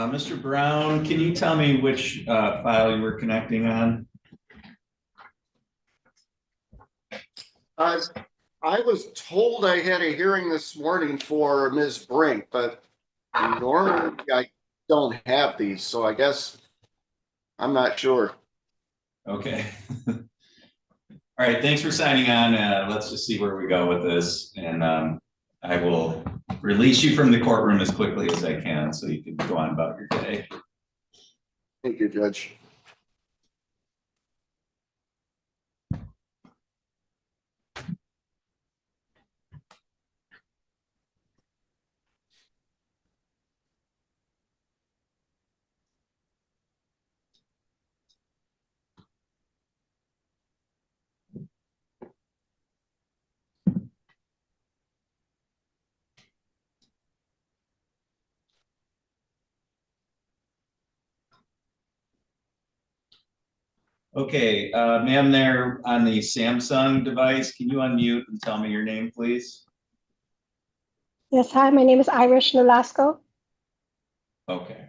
Mr. Brown, can you tell me which file you were connecting on? I was told I had a hearing this morning for Ms. Brink, but normally I don't have these, so I guess I'm not sure. Okay. All right, thanks for signing on. Let's just see where we go with this. And I will release you from the courtroom as quickly as I can so you can go on about your day. Thank you, Judge. Okay, ma'am, there on the Samsung device, can you unmute and tell me your name, please? Yes, hi, my name is Irish Nolasco. Okay.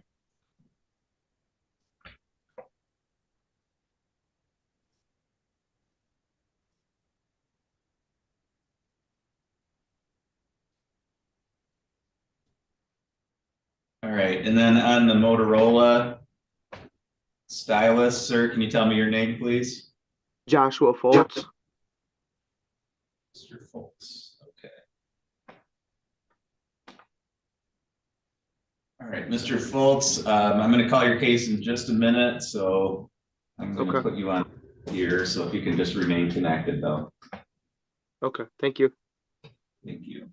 All right, and then on the Motorola stylus, sir, can you tell me your name, please? Joshua Folz. Mr. Folz, okay. All right, Mr. Folz, I'm going to call your case in just a minute, so I'm going to put you on here, so if you can just remain connected, though. Okay, thank you. Thank you.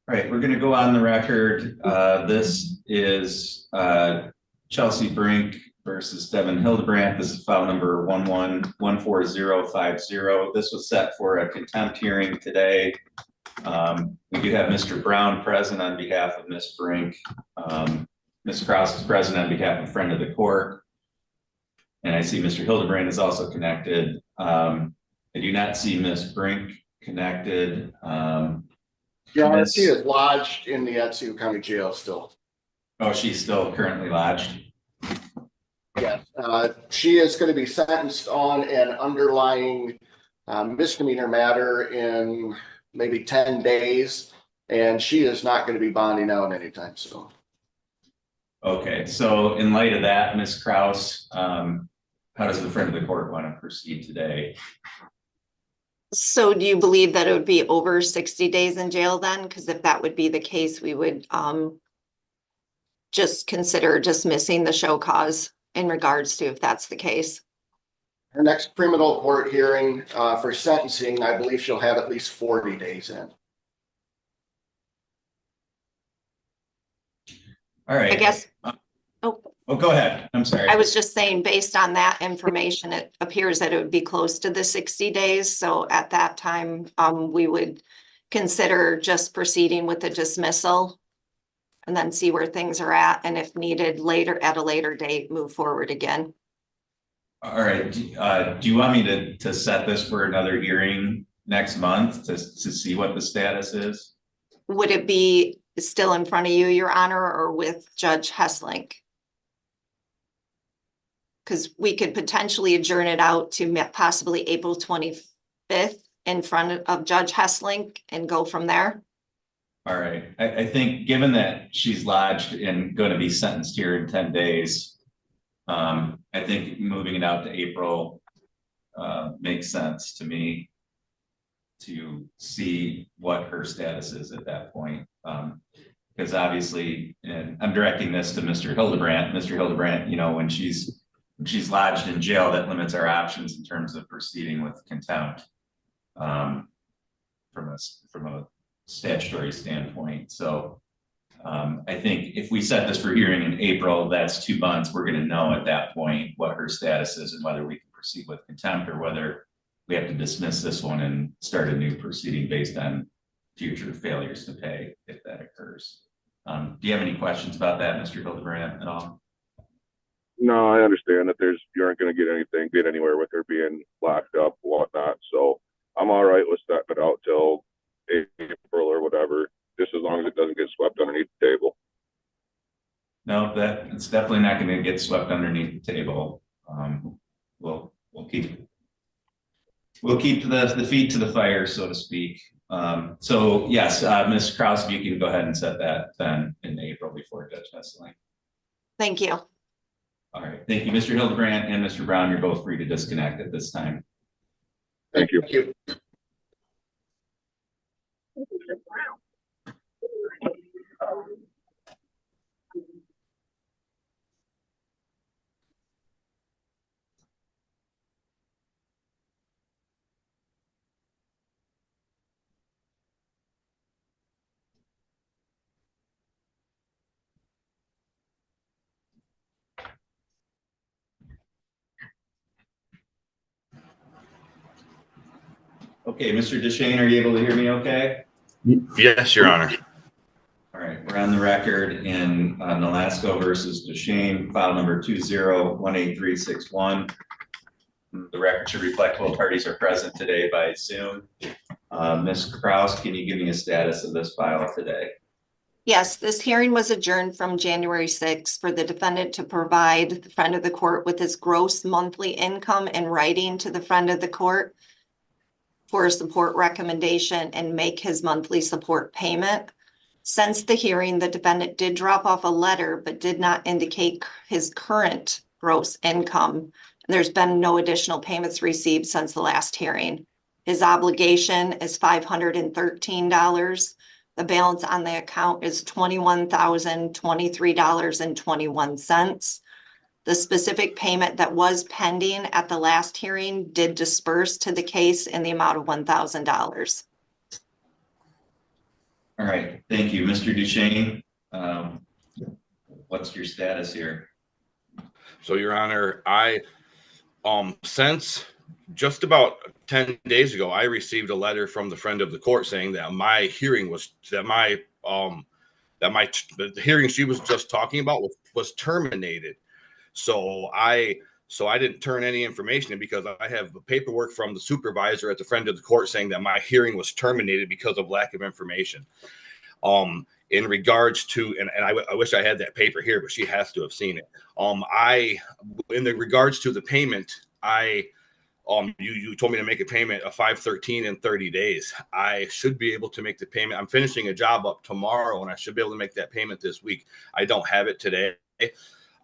All right, we're going to go on the record. This is Chelsea Brink versus Devin Hildbrandt. This is file number 11-14050. This was set for a contempt hearing today. We do have Mr. Brown present on behalf of Ms. Brink. Ms. Krause is present on behalf of friend of the court. And I see Mr. Hildebrandt is also connected. I do not see Ms. Brink connected. Yeah, she is lodged in the Otsego County Jail still. Oh, she's still currently lodged? Yes, she is going to be sentenced on an underlying misdemeanor matter in maybe 10 days, and she is not going to be bonding out anytime soon. Okay, so in light of that, Ms. Krause, how does the friend of the court want to proceed today? So do you believe that it would be over 60 days in jail then? Because if that would be the case, we would just consider dismissing the show cause in regards to if that's the case. Her next criminal court hearing for sentencing, I believe she'll have at least 40 days in. All right. I guess. Oh, go ahead. I'm sorry. I was just saying, based on that information, it appears that it would be close to the 60 days. So at that time, we would consider just proceeding with the dismissal and then see where things are at. And if needed later, at a later date, move forward again. All right. Do you want me to set this for another hearing next month to see what the status is? Would it be still in front of you, Your Honor, or with Judge Hesslink? Because we could potentially adjourn it out to possibly April 25th in front of Judge Hesslink and go from there. All right. I think given that she's lodged and going to be sentenced here in 10 days, I think moving it out to April makes sense to me to see what her status is at that point. Because obviously, and I'm directing this to Mr. Hildebrandt. Mr. Hildebrandt, you know, when she's lodged in jail, that limits our options in terms of proceeding with contempt from a statutory standpoint. So I think if we set this for hearing in April, that's 2 months. We're going to know at that point what her status is and whether we can proceed with contempt or whether we have to dismiss this one and start a new proceeding based on future failures to pay if that occurs. Do you have any questions about that, Mr. Hildebrandt, at all? No, I understand that you aren't going to get anywhere with her being locked up and whatnot. So I'm all right with setting it out till April or whatever, just as long as it doesn't get swept underneath the table. No, it's definitely not going to get swept underneath the table. We'll keep the feet to the fire, so to speak. So yes, Ms. Kraus, if you can go ahead and set that then in April before Judge Hessling. Thank you. All right, thank you, Mr. Hildbrandt and Mr. Brown. You're both free to disconnect at this time. Thank you. Thank you. Okay, Mr. Desane, are you able to hear me okay? Yes, Your Honor. All right, we're on the record in Nasco versus Desane, file number 2018361. The record should reflect both parties are present today by Zoom. Ms. Kraus, can you give me a status of this file today? Yes, this hearing was adjourned from January 6th for the defendant to provide the friend of the court with his gross monthly income in writing to the friend of the court for a support recommendation and make his monthly support payment. Since the hearing, the defendant did drop off a letter, but did not indicate his current gross income. There's been no additional payments received since the last hearing. His obligation is $513. The balance on the account is $21,023.21. The specific payment that was pending at the last hearing did disperse to the case in the amount of $1,000. All right, thank you. Mr. Desane, what's your status here? So, Your Honor, I since just about 10 days ago, I received a letter from the friend of the court saying that my hearing was the hearing she was just talking about was terminated. So I didn't turn any information in because I have paperwork from the supervisor at the friend of the court saying that my hearing was terminated because of lack of information. In regards to, and I wish I had that paper here, but she has to have seen it. In the regards to the payment, you told me to make a payment of $513 in 30 days. I should be able to make the payment. I'm finishing a job up tomorrow and I should be able to make that payment this week. I don't have it today.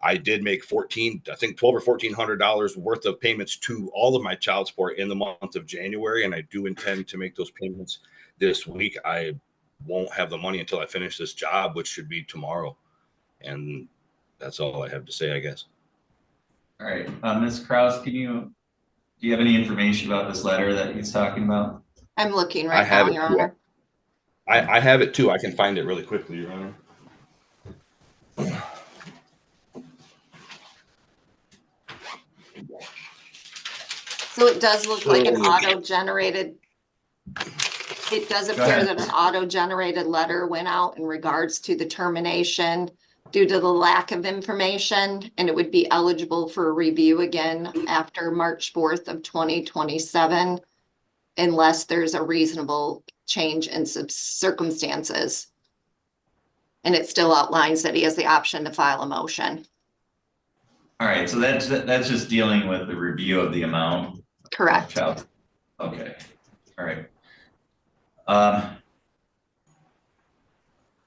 I did make $1,200 or $1,400 worth of payments to all of my child support in the month of January, and I do intend to make those payments this week. I won't have the money until I finish this job, which should be tomorrow, and that's all I have to say, I guess. All right, Ms. Kraus, do you have any information about this letter that he's talking about? I'm looking right now, Your Honor. I have it too. I can find it really quickly, Your Honor. So it does look like an auto-generated. It does appear that an auto-generated letter went out in regards to the termination due to the lack of information, and it would be eligible for review again after March 4th of 2027, unless there's a reasonable change in circumstances. And it still outlines that he has the option to file a motion. All right, so that's just dealing with the review of the amount. Correct. Okay. All right. All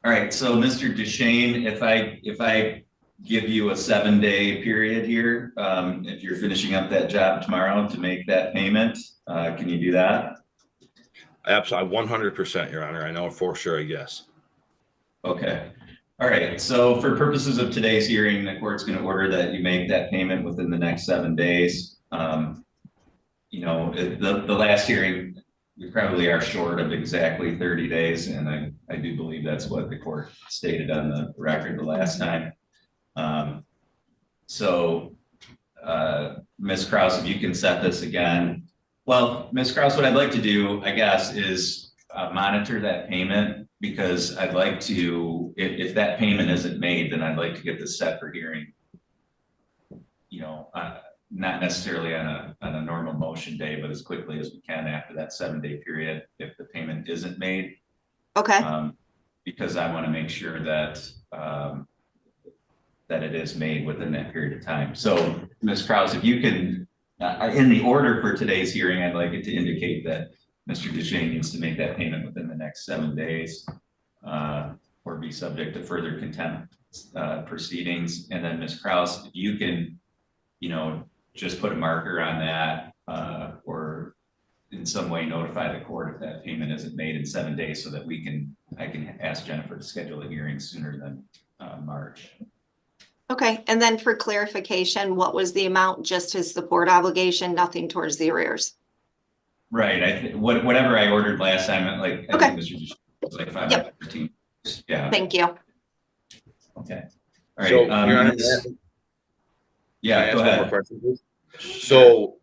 right. So, Mr. Desane, if I give you a 7-day period here, if you're finishing up that job tomorrow to make that payment, can you do that? Absolutely, 100%, Your Honor. I know for sure. Yes. Okay. All right. So, for purposes of today's hearing, the court's going to order that you make that payment within the next 7 days. You know, the last hearing, we probably are short of exactly 30 days. And I do believe that's what the court stated on the record the last time. Ms. Kraus, if you can set this again. Well, Ms. Kraus, what I'd like to do, I guess, is monitor that payment, because I'd like to, if that payment isn't made, then I'd like to get this set for hearing. not necessarily on a normal motion day, but as quickly as we can after that 7-day period, if the payment isn't made. Okay, Because I want to make sure that that it is made within that period of time. So, Ms. Krause, if you can, in the order for today's hearing, I'd like it to indicate that Mr. Desane needs to make that payment within the next 7 days, or be subject to further contempt proceedings. And then Ms. Krause, if you can, just put a marker on that, or in some way notify the court if that payment isn't made in 7 days, so that I can ask Jennifer to schedule a hearing sooner than March. okay. And then for clarification, what was the amount? Just his support obligation, nothing towards the arrears? Right. Whatever I ordered last time, I think Mr. Desane was like 515. Yeah. Thank you. Okay. All right. So, Your Honor, yeah, go ahead. So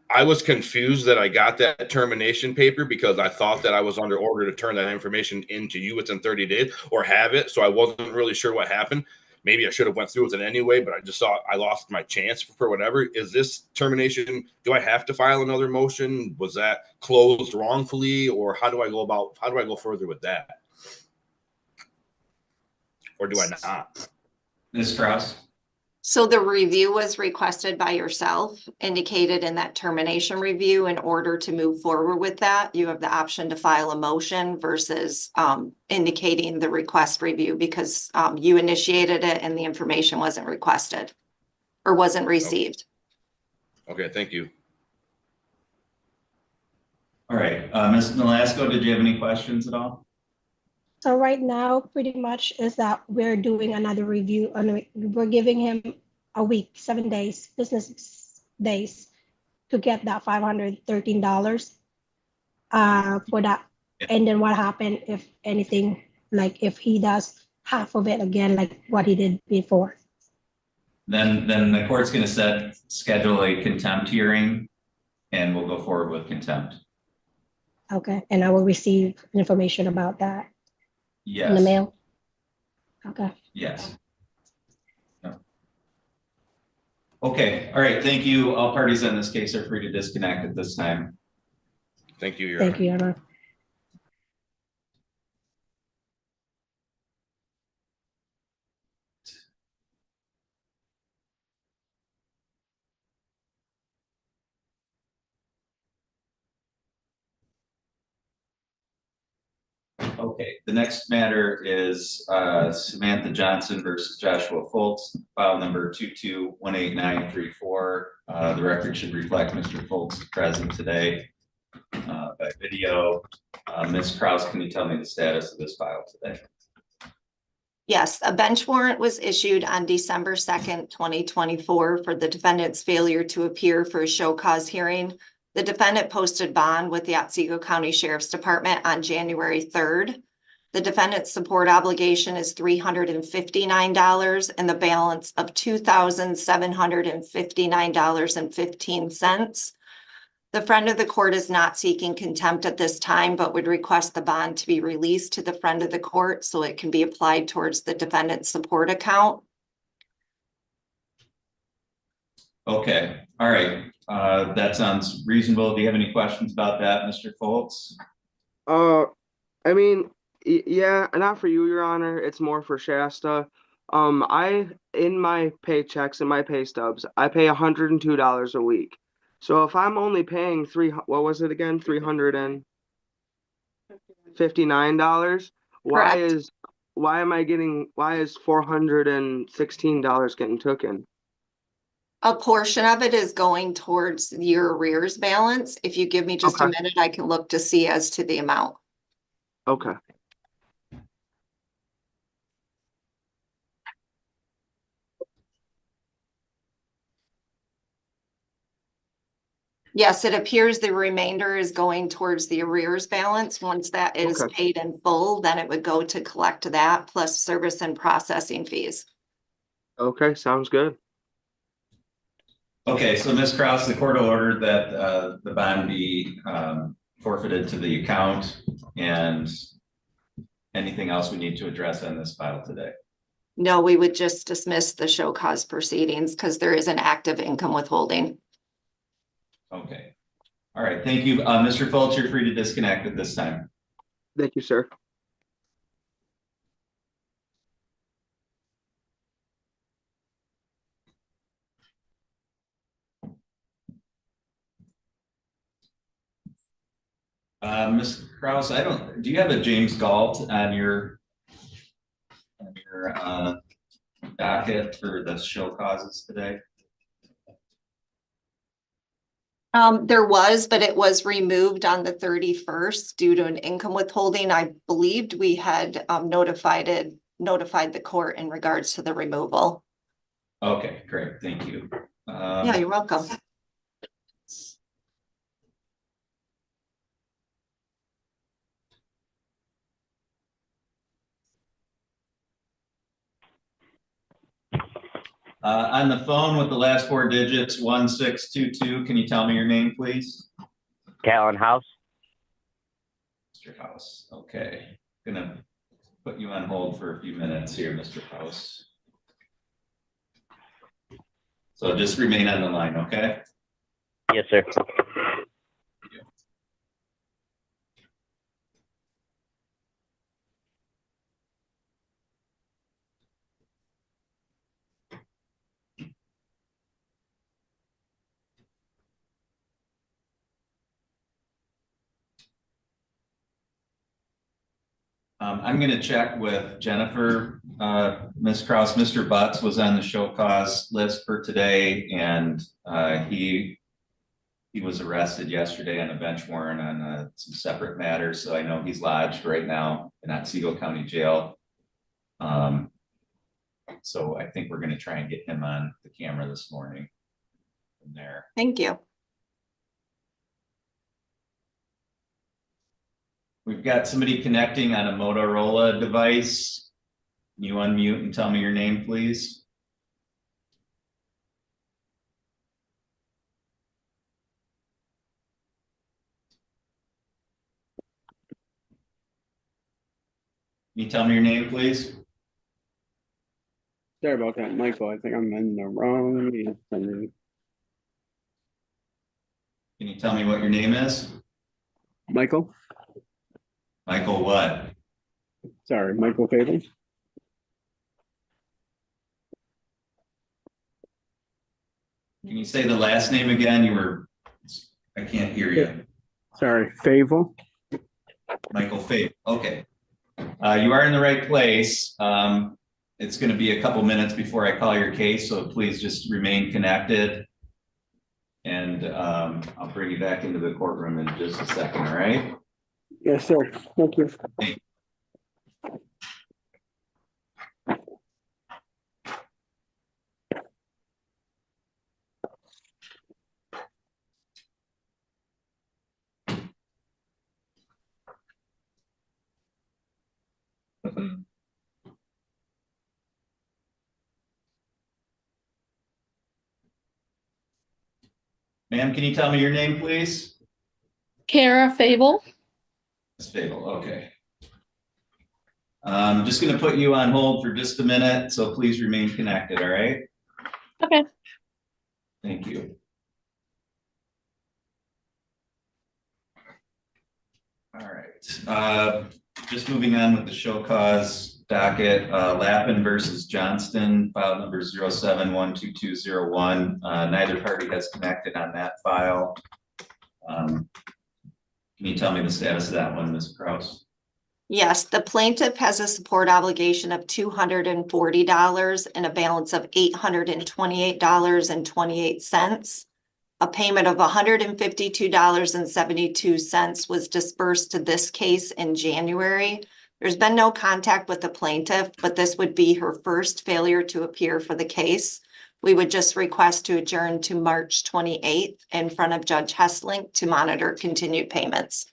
I was confused that I got that termination paper because I thought that I was under order to turn that information into you within 30 days or have it. So I wasn't really sure what happened. Maybe I should have went through with it anyway, but I just thought I lost my chance for whatever. Is this termination? Do I have to file another motion? Was that closed wrongfully, or how do I go further with that? Or do I not? Ms. Krause? So the review was requested by yourself, indicated in that termination review. In order to move forward with that, you have the option to file a motion versus indicating the request review, because you initiated it and the information wasn't requested or wasn't received. Okay, thank you. All right. Ms. Nasco, did you have any questions at all? So right now, pretty much is that we're doing another review and we're giving him a week, 7 days, business days to get that $513 for that. And then what happened if anything, like if he does half of it again, like what he did before? Then the court's going to schedule a contempt hearing, and we'll go forward with contempt. Okay, and I will receive information about that. Yes. In the mail? Okay. Yes. No. Okay. All right. Thank you. All parties in this case are free to disconnect at this time. Thank you, Your Thank Honor. you, Your Honor. Okay, the next matter is Samantha Johnston versus Joshua Folz, file number 2218934. The record should reflect Mr. Folz is present today by video. Ms. Krause, can you tell me the status of this file today? Yes, a bench warrant was issued on December 2nd, 2024 for the defendant's failure to appear for a show cause hearing. The defendant posted bond with the Otsego County Sheriff's Department on January 3rd. The defendant's support obligation is $359 and the balance of $2,759.15. The friend of the court is not seeking contempt at this time, but would request the bond to be released to the friend of the court so it can be applied towards the defendant's support account. Okay, all right. That sounds reasonable. Do you have any questions about that, Mr. Folz? I mean, yeah, not for you, Your Honor. It's more for Shasta. In my paychecks and my pay stubs, I pay $102 a week. So if I'm only paying what was it again? $359. Why is $416 getting taken? A portion of it is going towards your arrears balance. If you give me just a minute, I can look to see as to the amount. Okay. Yes, it appears the remainder is going towards the arrears balance. Once that is paid in full, then it would go to collect that plus service and processing fees. Okay, sounds good. Okay, so Ms. Krause, the court will order that the bond be forfeited to the account, and anything else we need to address on this file today? No, we would just dismiss the show cause proceedings because there is an active income withholding. Okay. All right, thank you. Mr. Folz, you're free to disconnect at this time. Thank you, sir. Ms. Kraus, do you have a James Galt on your docket for the show causes today? There was, but it was removed on the 31st due to an income withholding. I believed we had notified the court in regards to the removal. Okay, great, thank you. Yeah, you're welcome. On the phone with the last four digits, 1622, can you tell me your name, please? Callan House. Mr. House, okay. Gonna put you on hold for a few minutes here, Mr. House. So just remain on the line, okay? Yes, sir. I'm gonna check with Jennifer, Ms. Kraus. Mr. Butts was on the show cause list for today, and he was arrested yesterday on a bench warrant on some separate matters. So I know he's lodged right now in Otsego County Jail. So I think we're gonna try and get him on the camera this morning from there. Thank you. We've got somebody connecting on a Motorola device. Can you unmute and tell me your name, please? Can you tell me your name, please? Sorry about that, Michael. I think I'm in the wrong. Can you tell me what your name is? Michael. Michael what? Sorry, Michael Fable. Can you say the last name again? I can't hear you. Sorry, Fable. Michael Fable, okay. You are in the right place. It's gonna be a couple minutes before I call your case, so please just remain connected. And I'll bring you back into the courtroom in just a second, all right? Yes, sir. Thank you. Thank you. Ma'am, can you tell me your name, please? Kara Fable. Ms. Fable, okay. I'm just gonna put you on hold for just a minute, so please remain connected, all right? Okay. Thank you. All right, just moving on with the show cause docket, Lapin versus Johnston, file number 07-12201. Neither party has connected on that file. Can you tell me the status of that one, Ms. Kraus? Yes, the plaintiff has a support obligation of $240 and a balance of $828.28. A payment of $152.72 was dispersed to this case in January. There's been no contact with the plaintiff, but this would be her first failure to appear for the case. We would just request to adjourn to March 28th in front of Judge Hassel to monitor continued payments.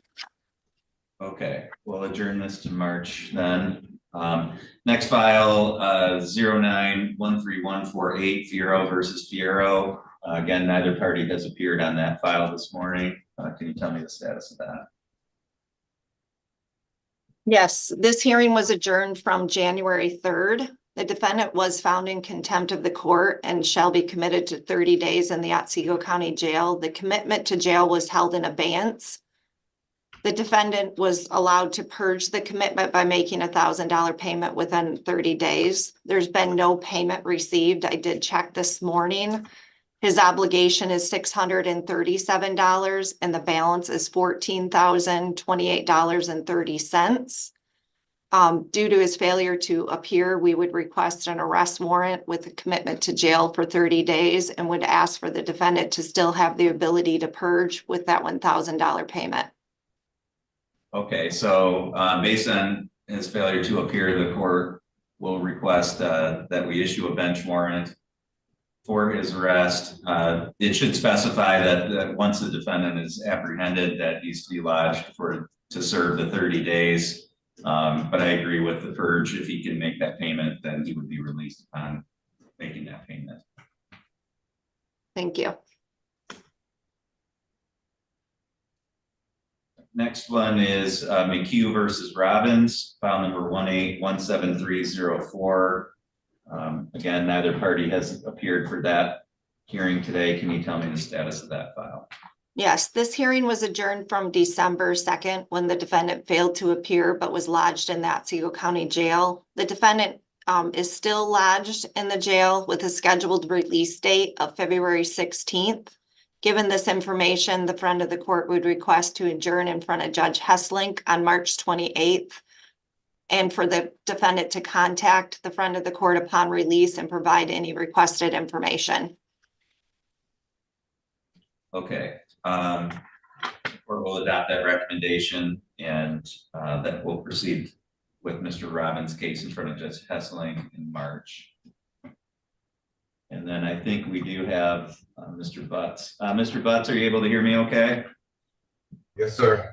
Okay, we'll adjourn this to March then. Next file, 09-13148, Fiero versus Fiero. Again, neither party has appeared on that file this morning. Can you tell me the status of that? Yes, this hearing was adjourned from January 3rd The defendant was found in contempt of the court and shall be committed to 30 days in the Otsego County Jail. The commitment to jail was held in abeyance. The defendant was allowed to purge the commitment by making a $1,000 payment within 30 days. There's been no payment received. I did check this morning. His obligation is $637 and the balance is $14,028.30. Due to his failure to appear, we would request an arrest warrant with a commitment to jail for 30 days and would ask for the defendant to still have the ability to purge with that $1,000 payment. Okay, so based on his failure to appear, the court will request that we issue a bench warrant for his arrest. It should specify that once the defendant is apprehended, that needs to be lodged to serve the 30 days. But I agree with the purge. If he can make that payment, then he would be released upon making that payment. Thank you. Next one is McHugh versus Robbins, file number 1817304. Again, neither party has appeared for that hearing today. Can you tell me the status of that file? Yes, this hearing was adjourned from December 2nd when the defendant failed to appear but was lodged in the Otsego County Jail. The defendant is still lodged in the jail with a scheduled release date of February 16th. Given this information, the friend of the court would request to adjourn in front of Judge Hesslink on March 28th and for the defendant to contact the friend of the court upon release and provide any requested information. Okay, or we'll adopt that recommendation and that will proceed with Mr. Robbins' case in front of Judge Hesslink in March. And then I think we do have Mr. Butts. Mr. Butts, are you able to hear me okay? Yes, sir.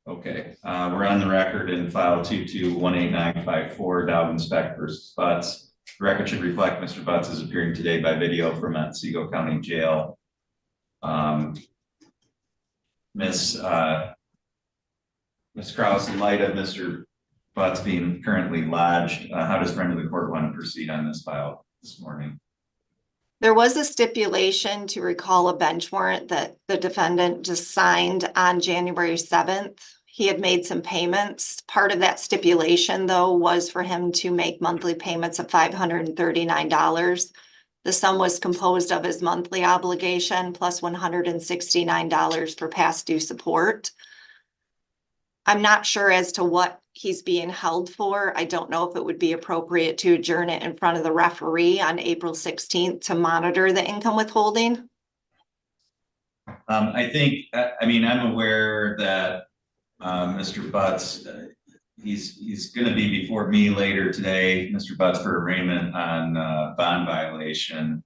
Okay, we're on the record in file 2218954, Dowd Inspect versus Butts. The record should reflect Mr. Butts is appearing today by video from Otsego County Jail. Ms. Krause, in light of Mr. Butts being currently lodged, how does friend of the court want to proceed on this file this morning? There was a stipulation to recall a bench warrant that the defendant just signed on January 7th. He had made some payments. Part of that stipulation, though, was for him to make monthly payments of $539. The sum was composed of his monthly obligation plus $169 for past due support. I'm not sure as to what he's being held for. I don't know if it would be appropriate to adjourn it in front of the referee on April 16th to monitor the income withholding. I think, I mean, I'm aware that Mr. Butts, he's going to be before me later today, Mr. Butts, for arraignment on bond violation.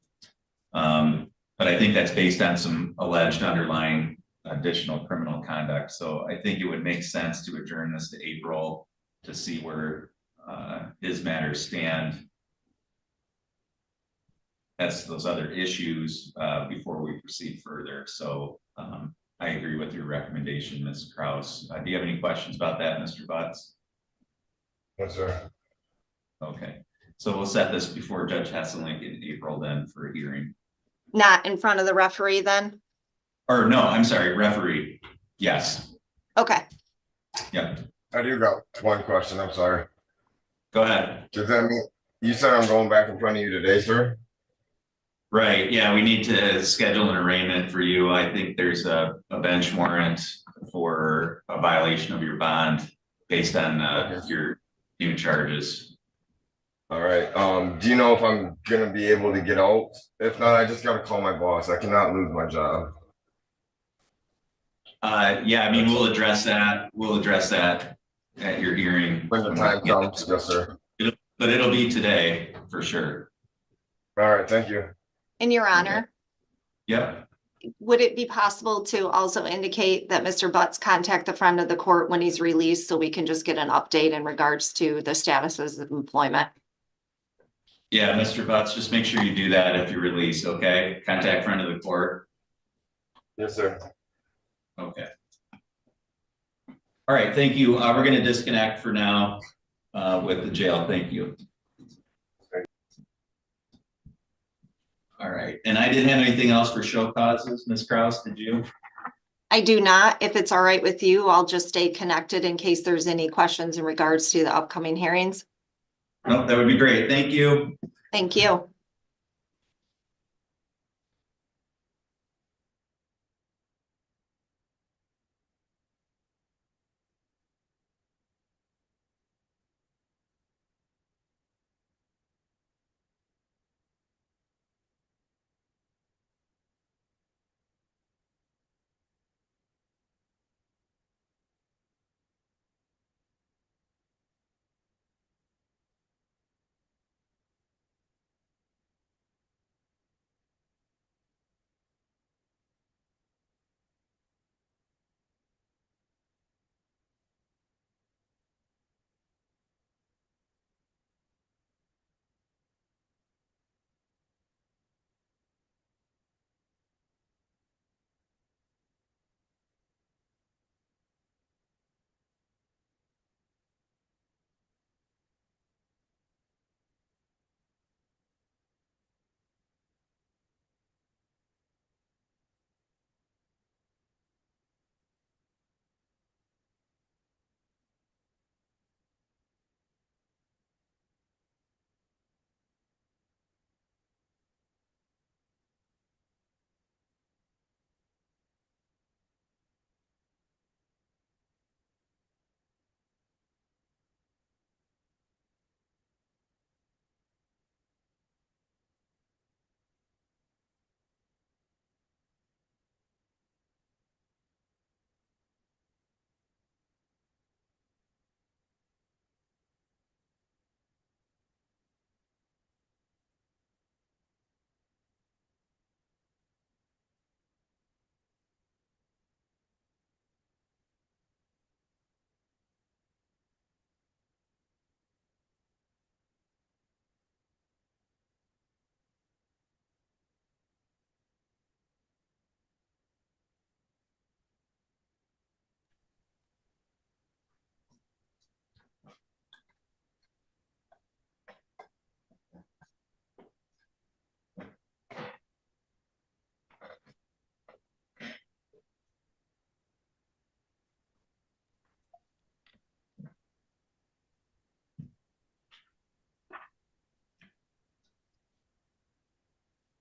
But I think that's based on some alleged underlying additional criminal conduct. So I think it would make sense to adjourn this to April to see where his matters stand as to those other issues before we proceed further. So I agree with your recommendation, Ms. Krause. Do you have any questions about that, Mr. Butts? Yes, sir. Okay, so we'll set this before Judge Hesselink in April then for a hearing. Not in front of the referee then? Or no, I'm sorry, referee. Yes. Okay. Yep. I do got one question. I'm sorry. Go ahead. Does that mean you said I'm going back in front of you today, sir? Right. Yeah, we need to schedule an arraignment for you. I think there's a bench warrant for a violation of your bond based on your new charges. All right. Do you know if I'm gonna be able to get out? If not, I just gotta call my boss. I cannot lose my job. Yeah, I mean, we'll address that. We'll address that at your hearing. When the time comes, yes, sir. But it'll be today for sure. All right, thank you. In your honor, Yep. would it be possible to also indicate that Mr. Butts contact the friend of the court when he's released so we can just get an update in regards to the statuses of employment? Yeah, Mr. Butts, just make sure you do that if you release, okay? Contact friend of the court. Yes, sir. Okay. All right, thank you. We're going to disconnect for now with the jail. Thank you. All right, and I didn't have anything else for show causes. Ms. Kraus, did you? I do not. If it's all right with you, I'll just stay connected in case there's any questions in regards to the upcoming hearings. No, that would be great. Thank you. Thank you.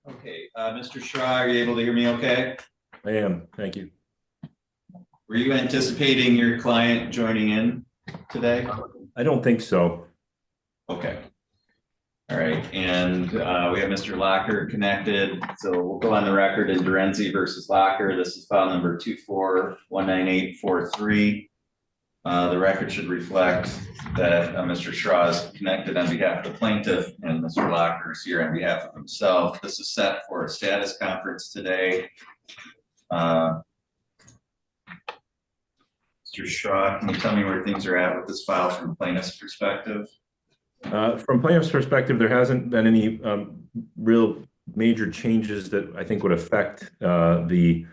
Okay, Mr. Shaw, are you able to hear me okay? I am, thank you. Were you anticipating your client joining in today? I don't think so. Okay. All right, and we have Mr. Locker connected, so we'll go on the record in Derenzi versus Locker. This is file number 2419843. The record should reflect that Mr. Shaw is connected on behalf of the plaintiff and Mr. Locker is here on behalf of himself. This is set for a status conference today. Mr. Shaw, can you tell me where things are at with this file from plaintiff's perspective? From plaintiff's perspective, there hasn't been any real major changes that I think would affect the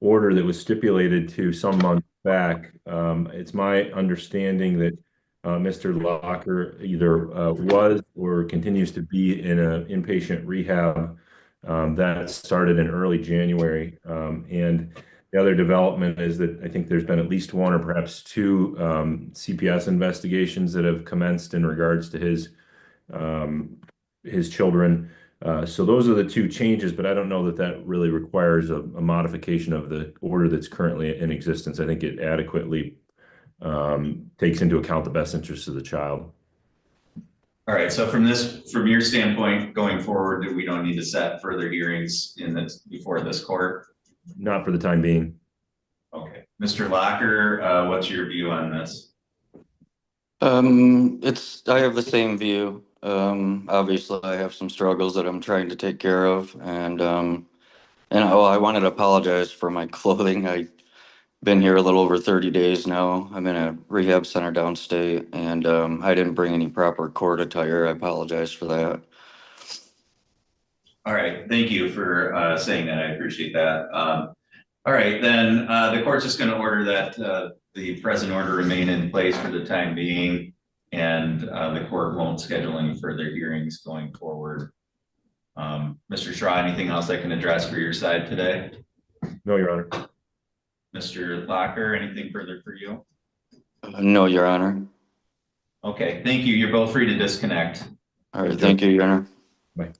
order that was stipulated to some months back. It's my understanding that Mr. Locker either was or continues to be in an inpatient rehab that started in early January. And the other development is that I think there's been at least one or perhaps two CPS investigations that have commenced in regards to his children. So those are the two changes, but I don't know that that really requires a modification of the order that's currently in existence. I think it adequately takes into account the best interests of the child. All right, so from your standpoint, going forward, we don't need to set further hearings before this court? Not for the time being. Okay, Mr. Locker, what's your view on this? I have the same view. Obviously I have some struggles that I'm trying to take care of, and I wanted to apologize for my clothing. I've been here a little over 30 days now. I'm in a rehab center downstate, and I didn't bring any proper court attire. I apologize for that. All right, thank you for saying that. I appreciate that. All right, then the court's just going to order that the present order remain in place for the time being, and the court won't schedule any further hearings going forward. Mr. Shaw, anything else I can address for your side today? No, Your Honor. Mr. Locker, anything further for you? No, Your Honor. Okay, thank you. You're both free to disconnect. All right, thank you, Your Honor. Bye.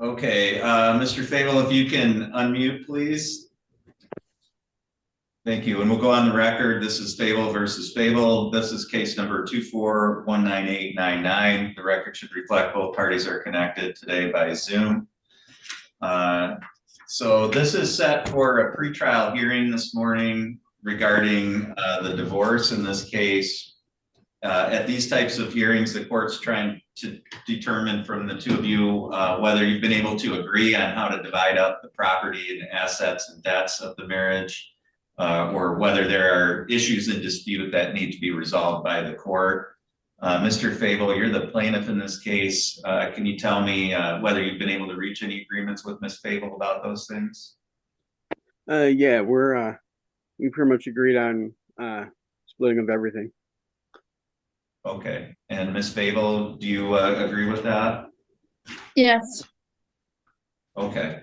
Okay, Mr. Fable, if you can unmute, please. Thank you. And we'll go on the record. This is Fable versus Fable. This is case number 2419899. The record should reflect both parties are connected today by Zoom. So this is set for a pretrial hearing this morning regarding the divorce in this case. At these types of hearings, the court's trying to determine from the two of you whether you've been able to agree on how to divide up the property and assets and debts of the marriage, or whether there are issues in dispute that need to be resolved by the court. Mr. Fable, you're the plaintiff in this case. Can you tell me whether you've been able to reach any agreements with Ms. Fable about those things? Yeah, we pretty much agreed on splitting of everything. Okay, and Ms. Fable, do you agree with that? Yes. Okay.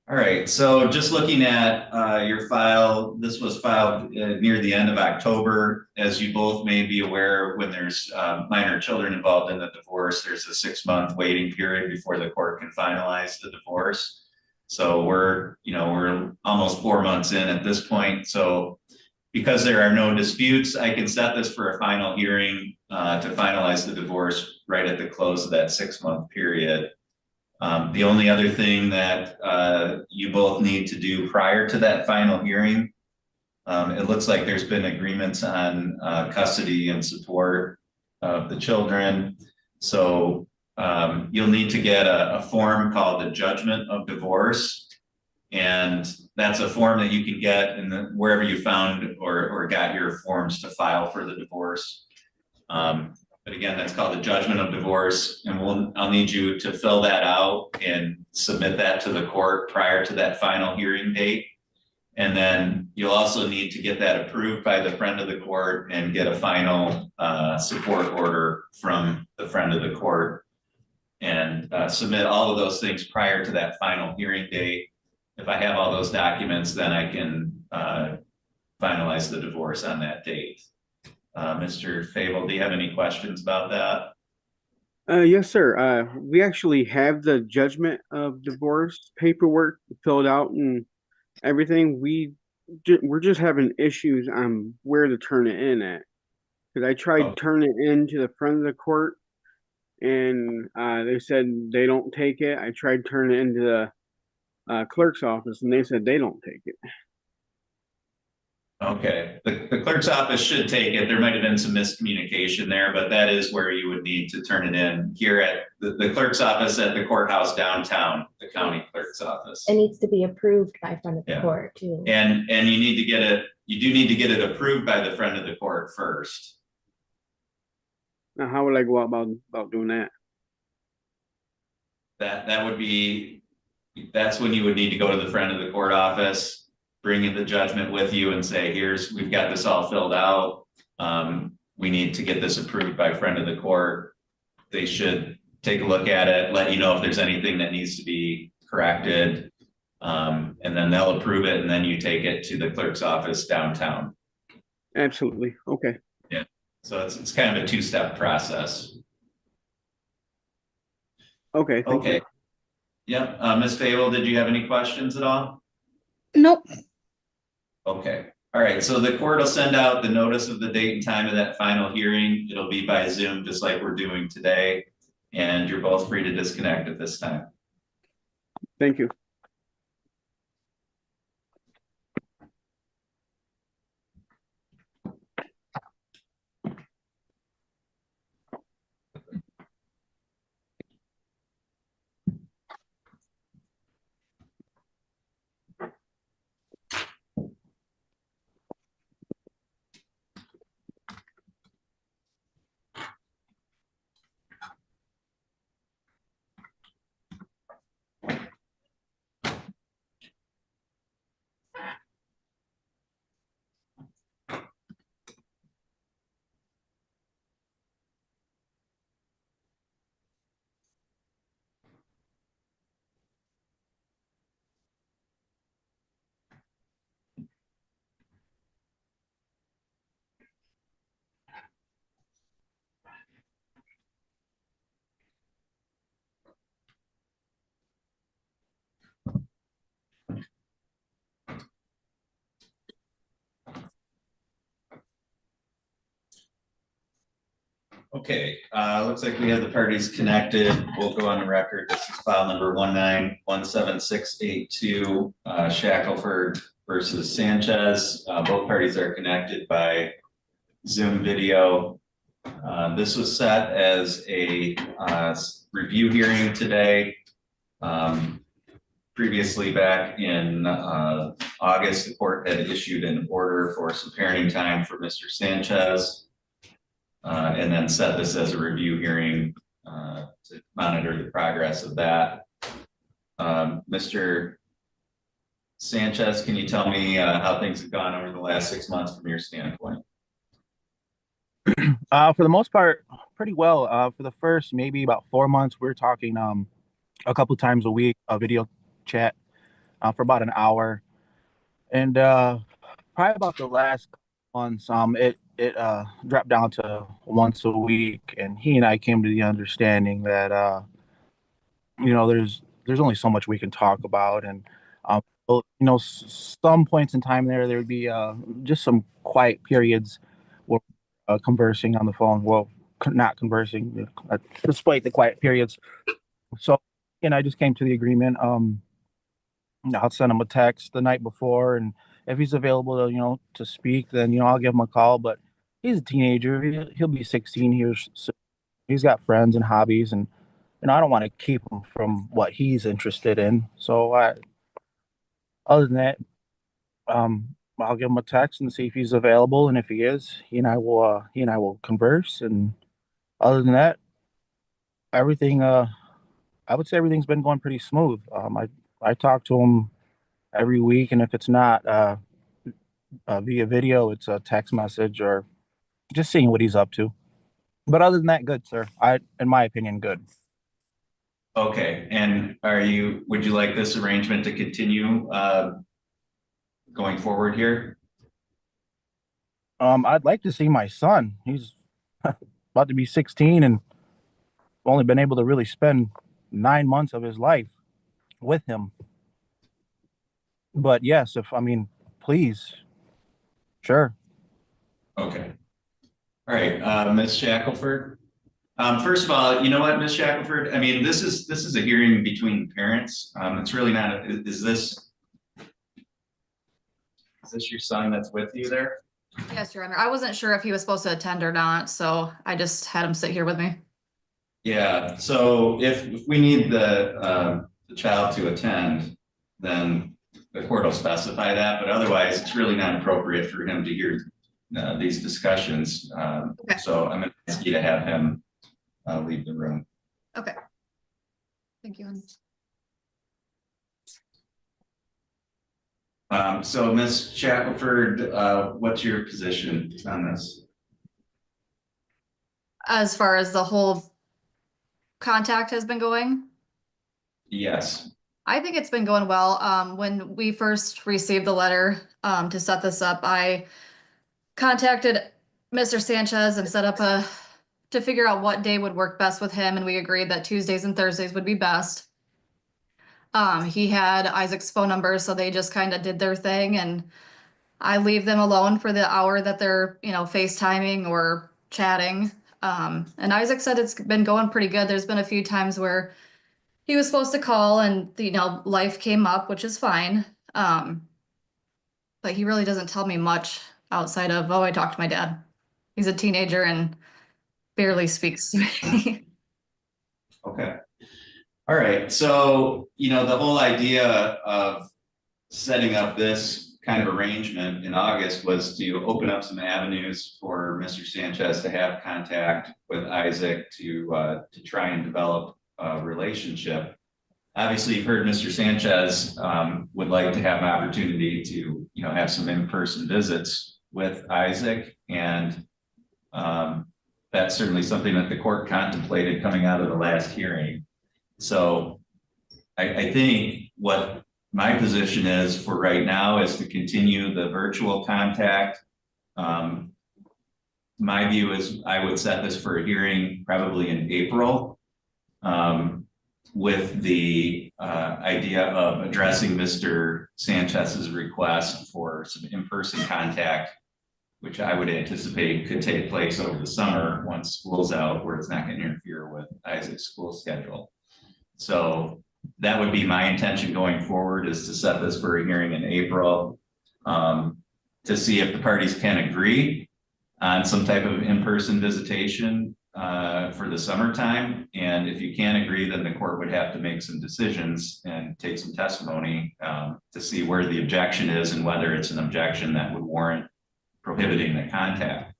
All right, so just looking at your file, this was filed near the end of October. As you both may be aware, when there's minor children involved in the divorce, there's a 6-month waiting period before the court can finalize the divorce. So we're almost 4 months in at this point. So because there are no disputes, I can set this for a final hearing to finalize the divorce right at the close of that 6-month period. The only other thing that you both need to do prior to that final hearing, it looks like there's been agreements on custody and support of the children. So you'll need to get a form called the judgment of divorce. And that's a form that you can get in wherever you found or got your forms to file for the divorce. But again, that's called the judgment of divorce, and I'll need you to fill that out and submit that to the court prior to that final hearing date. And then you'll also need to get that approved by the friend of the court and get a final support order from the friend of the court, and submit all of those things prior to that final hearing date. If I have all those documents, then I can finalize the divorce on that date. Mr. Fable, do you have any questions about that? Yes, sir. We actually have the judgment of divorce paperwork filled out and everything. We're just having issues on where to turn it in at. Because I tried turning it in to the front of the court, and they said they don't take it. I tried turning it into the clerk's office, and they said they don't take it. Okay, the clerk's office should take it. There might have been some miscommunication there, but that is where you would need to turn it in, here at the clerk's office at the courthouse downtown, the county clerk's office. It needs to be approved by front of the court too. And you need to get it, you do need to get it approved by the friend of the court first. Now, how would I go about doing that? That would be, that's when you would need to go to the friend of the court office, bring in the judgment with you and say, we've got this all filled out. We need to get this approved by friend of the court. They should take a look at it, let you know if there's anything that needs to be corrected. And then they'll approve it, and then you take it to the clerk's office downtown. Absolutely. Okay. Yeah. So it's kind of a 2-step process. Okay. Okay. Yep. Ms. Fable, did you have any questions at all? Nope. Okay. All right. So the court will send out the notice of the date and time of that final hearing. It'll be by Zoom, just like we're doing today. and you're both free to disconnect at this time. Thank you. Okay, looks like we have the parties connected. We'll go on the record. This is file number 1917682, Shackleford versus Sanchez. Both parties are connected by Zoom video. This was set as a review hearing today. Previously, back in August, the court had issued an order for some parenting time for Mr. Sanchez. And then set this as a review hearing to monitor the progress of that. Mr. Sanchez, can you tell me how things have gone over the last 6 months from your standpoint? For the most part, pretty well. For the first maybe about 4 months, we were talking a couple times a week, a video chat for about an hour, and probably about the last months, it dropped down to once a week, and he and I came to the understanding that there's only so much we can talk about, and some points in time there would be just some quiet periods where conversing on the phone, well, not conversing despite the quiet periods. So and I just came to the agreement, I'll send him a text the night before, and if he's available to to speak, then I'll give him a call. But he's a teenager, he'll be 16 here, so he's got friends and hobbies, and I don't want to keep him from what he's interested in. So other than that, I'll give him a text and see if he's available, and if he is, he and I will converse. And other than that, everything I would say everything's been going pretty smooth. I talk to him every week, and if it's not via video, it's a text message or just seeing what he's up to. But other than that, good, sir. In my opinion, good. Okay, and would you like this arrangement to continue going forward here? I'd like to see my son. He's about to be 16 and only been able to really spend 9 months of his life with him. But yes, please, sure. Okay. All right, Ms. Shackleford. First of all, you know what, Ms. Shackleford? This is a hearing between parents. It's really not. Is this your son that's with you there? Yes, Your Honor. I wasn't sure if he was supposed to attend or not, so I just had him sit here with me. Yeah. So if we need the child to attend, then the court will specify that. But otherwise, it's really not appropriate for him to hear these discussions. Okay. So I'm going to ask you to have him leave the room. Okay. Thank you. So Ms. Shackleford, what's your position on this? As far as the whole contact has been going? Yes. I think it's been going well. When we first received the letter to set this up, I contacted Mr. Sanchez and set up to figure out what day would work best with him, and we agreed that Tuesdays and Thursdays would be best. He had Isaac's phone number, so they just kind of did their thing, and I leave them alone for the hour that they're, FaceTiming or chatting. And Isaac said it's been going pretty good. There's been a few times where he was supposed to call and, life came up, which is fine. But he really doesn't tell me much outside of, oh, I talked to my dad. He's a teenager and barely speaks to me. Okay. All right. So, the whole idea of setting up this kind of arrangement in August was to open up some avenues for Mr. Sanchez to have contact with Isaac to try and develop a relationship. Obviously, you've heard Mr. Sanchez would like to have an opportunity to, have some in-person visits with Isaac, and that's certainly something that the court contemplated coming out of the last hearing. So I think what my position is for right now is to continue the virtual contact. My view is I would set this for a hearing probably in April, with the idea of addressing Mr. Sanchez's request for some in-person contact, which I would anticipate could take place over the summer once school's out, where it's not going to interfere with Isaac's school schedule. So that would be my intention going forward, is to set this for a hearing in April, to see if the parties can agree on some type of in-person visitation for the summertime. And if you can't agree, then the court would have to make some decisions and take some testimony to see where the objection is and whether it's an objection that would warrant prohibiting the contact.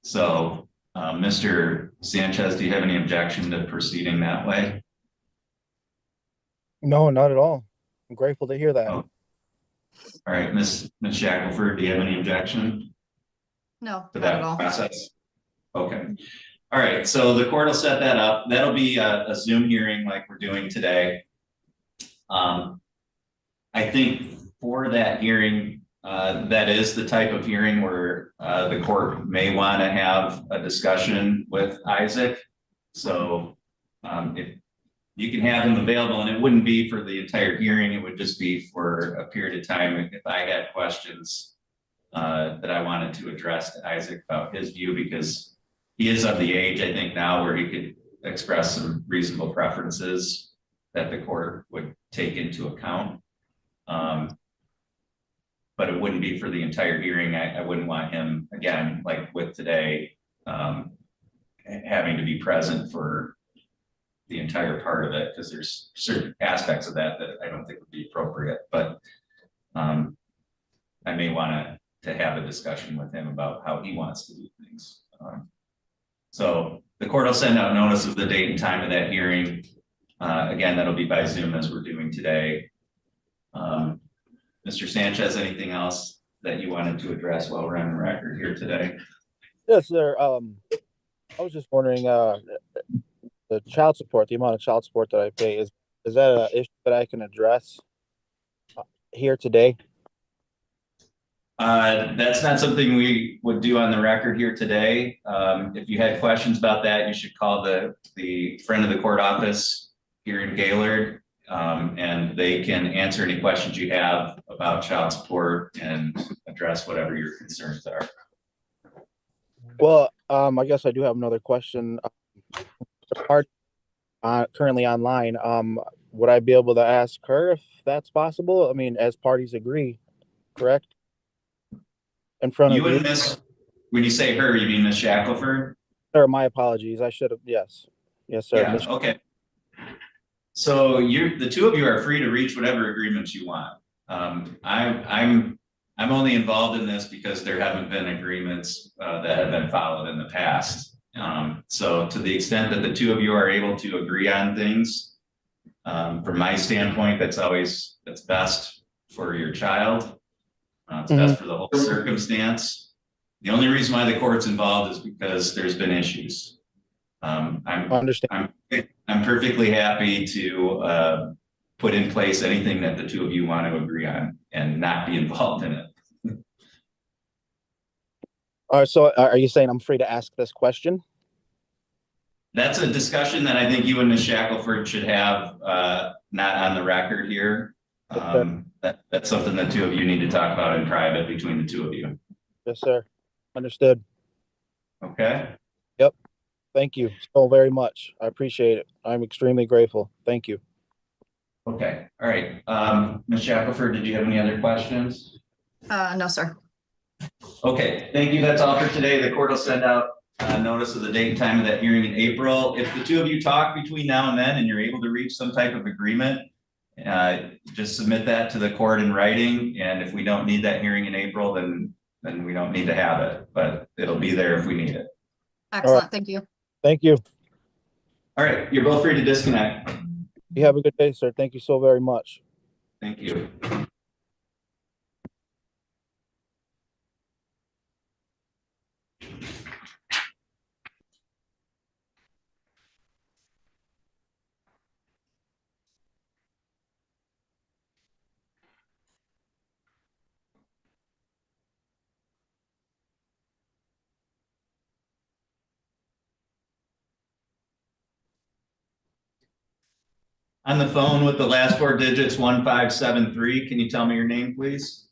So, Mr. Sanchez, do you have any objection to proceeding that way? No, not at all. I'm grateful to hear that. Oh. All right, Ms. Shackleford, do you have any objection No, to not that at all. process? Okay. All right, so the court will set that up. That'll be a Zoom hearing like we're doing today. I think for that hearing, that is the type of hearing where the court may want to have a discussion with Isaac. So if you can have him available, and it wouldn't be for the entire hearing, it would just be for a period of time if I had questions that I wanted to address to Isaac about his view, because he is of the age, I think, now where he could express some reasonable preferences that the court would take into account. But it wouldn't be for the entire hearing. I wouldn't want him, again, like with today, having to be present for the entire part of it, because there's certain aspects of that I don't think would be appropriate. But I may want to have a discussion with him about how he wants to do things. So the court will send out notice of the date and time of that hearing. Again, that'll be by Zoom as we're doing today. Mr. Sanchez, anything else that you wanted to address while we're on the record here today? Yes, sir. I was just wondering, the child support, the amount of child support that I pay, is that an issue that I can address here today? That's not something we would do on the record here today. If you had questions about that, you should call the friend of the court office here in Gaylord, and they can answer any questions you have about child support and address whatever your concerns are. Well, I guess I do have another question. Currently online, would I be able to ask her if that's possible? I mean, as parties agree, correct? In front of you and Miss, when you say her, you mean Miss Shackleford? Sir, my apologies. I should have. Yes, sir. Yeah, okay. So the two of you are free to reach whatever agreements you want. I'm only involved in this because there haven't been agreements that have been followed in the past. So to the extent that the two of you are able to agree on things, from my standpoint, that's best for your child. It's best for the whole circumstance. The only reason why the court's involved is because there's been issues. I'm perfectly happy to put in place anything that the two of you want to agree on and not be involved in it. All right, so are you saying I'm free to ask this question? That's a discussion that I think you and Ms. Shackleford should have, not on the record here. That's something the two of you need to talk about in private between the two of you. Yes, sir. Understood. Okay. Yep. Thank you so very much. I appreciate it. I'm extremely grateful. Thank you. Okay, all right. Ms. Shackleford, did you have any other questions? No, sir. Okay, thank you. That's all for today. The court will send out notice of the date and time of that hearing in April. If the two of you talk between now and then and you're able to reach some type of agreement, just submit that to the court in writing. And if we don't need that hearing in April, then we don't need to have it, but it'll be there if we need it. Excellent. Right. Thank you. Thank you. All right, you're both free to disconnect. You have a good day, sir. Thank you so very much. Thank you. On the phone with the last four digits, 1573. Can you tell me your name, please?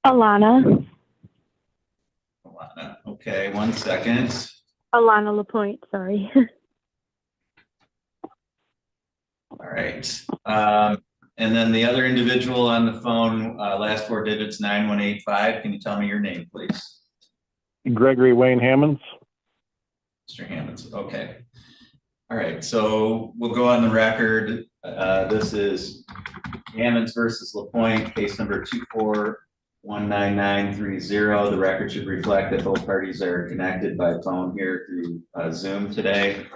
Alana. Alana. Okay, 1 second. Alana Lapointe, sorry. All right. And then the other individual on the phone, last four digits, 9185. Can you tell me your name, please? Gregory Wayne Hammonds. Mr. Hammonds. Okay. All right. So we'll go on the record. This is Hammonds versus Lapointe, case number 2419930. The record should reflect that both parties are connected by phone here through Zoom today.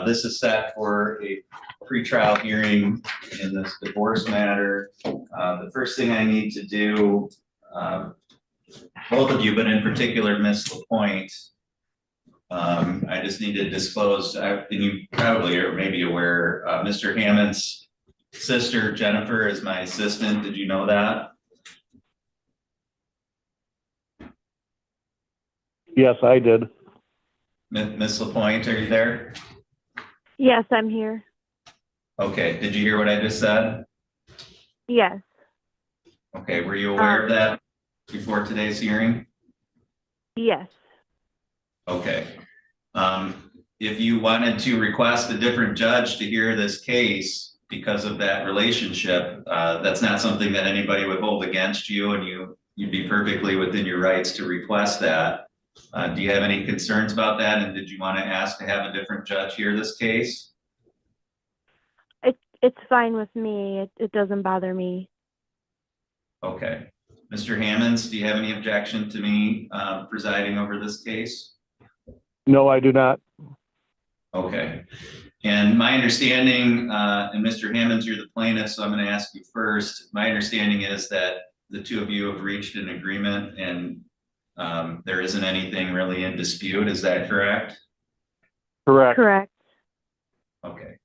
This is set for a pretrial hearing in this divorce matter. The first thing I need to do, both of you, but in particular, Ms. Lapointe, I just need to disclose, and you probably are maybe aware, Mr. Hammond's sister, Jennifer, is my assistant. Did you know that? Yes, I did. Ms. Lapointe, are you there? Yes, I'm here. Okay, did you hear what I just said? Yes. Okay, were you aware of that before today's hearing? Yes. Okay. If you wanted to request a different judge to hear this case because of that relationship, that's not something that anybody would hold against you, and you'd be perfectly within your rights to request that. Do you have any concerns about that? And did you want to ask to have a different judge hear this case? It's fine with me. It doesn't bother me. Okay. Mr. Hammonds, do you have any objection to me presiding over this case? No, I do not. Okay. And my understanding, and Mr. Hammonds, you're the plaintiff, so I'm going to ask you first. My understanding is that the two of you have reached an agreement and there isn't anything really in dispute. Is that correct? Correct. Correct. Okay.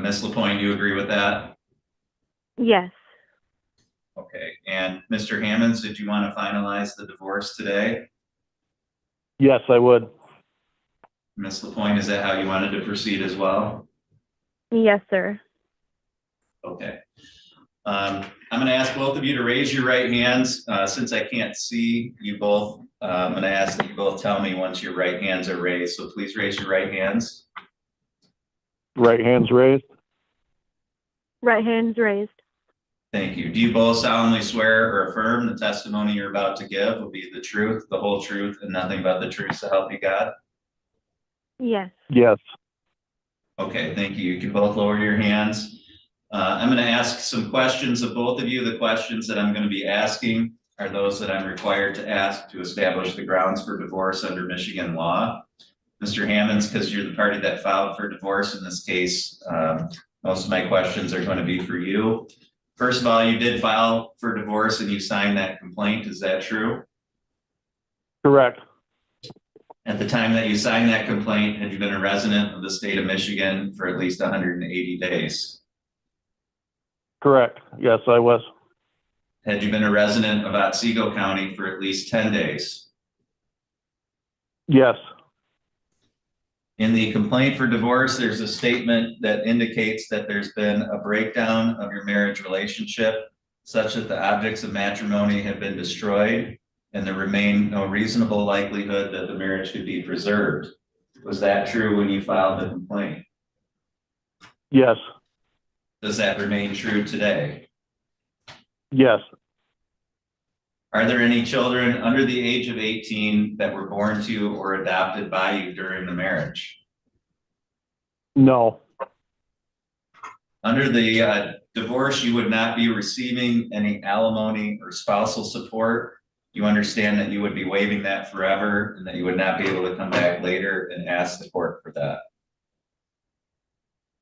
Ms. Lapointe, you agree with that? Yes. Okay. And Mr. Hammonds, did you want to finalize the divorce today? Yes, I would. Ms. Lapointe, is that how you wanted to proceed as well? Yes, sir. Okay. I'm going to ask both of you to raise your right hands. Since I can't see you both, I'm going to ask that you both tell me once your right hands are raised. So please raise your right hands. Right hands raised. Right hands raised. Thank you. Do you both solemnly swear or affirm the testimony you're about to give will be the truth, the whole truth, and nothing but the truth, so help you God? Yes. Yes. Okay, thank you. You can both lower your hands. I'm going to ask some questions of both of you. The questions that I'm going to be asking are those that I'm required to ask to establish the grounds for divorce under Michigan law. Mr. Hammonds, because you're the party that filed for divorce in this case, most of my questions are going to be for you. First of all, you did file for divorce and you signed that complaint. Is that true? Correct. At the time that you signed that complaint, had you been a resident of the state of Michigan for at least 180 days? Correct. Yes, I was. Had you been a resident of Otsego County for at least 10 days? Yes. In the complaint for divorce, there's a statement that indicates that there's been a breakdown of your marriage relationship such that the objects of matrimony have been destroyed and there remain no reasonable likelihood that the marriage could be preserved. Was that true when you filed the complaint? Yes. Does that remain true today? Yes. Are there any children under the age of 18 that were born to or adopted by you during the marriage? No. Under the divorce, you would not be receiving any alimony or spousal support. You understand that you would be waiving that forever and that you would not be able to come back later and ask the court for that.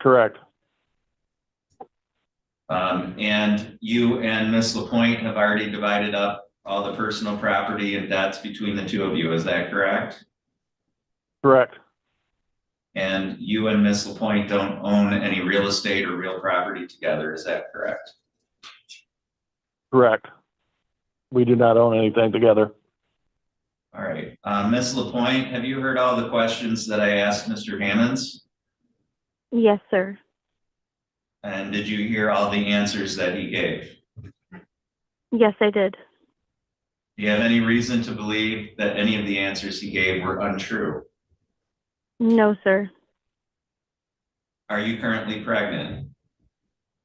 Correct. And you and Ms. Lapointe have already divided up all the personal property and debts between the two of you. Is that correct? Correct. And you and Ms. Lapointe don't own any real estate or real property together. Is that correct? Correct. We do not own anything together. All right. Ms. Lapointe, have you heard all the questions that I asked Mr. Hammonds? Yes, sir. And did you hear all the answers that he gave? Yes, I did. Do you have any reason to believe that any of the answers he gave were untrue? No, sir. Are you currently pregnant?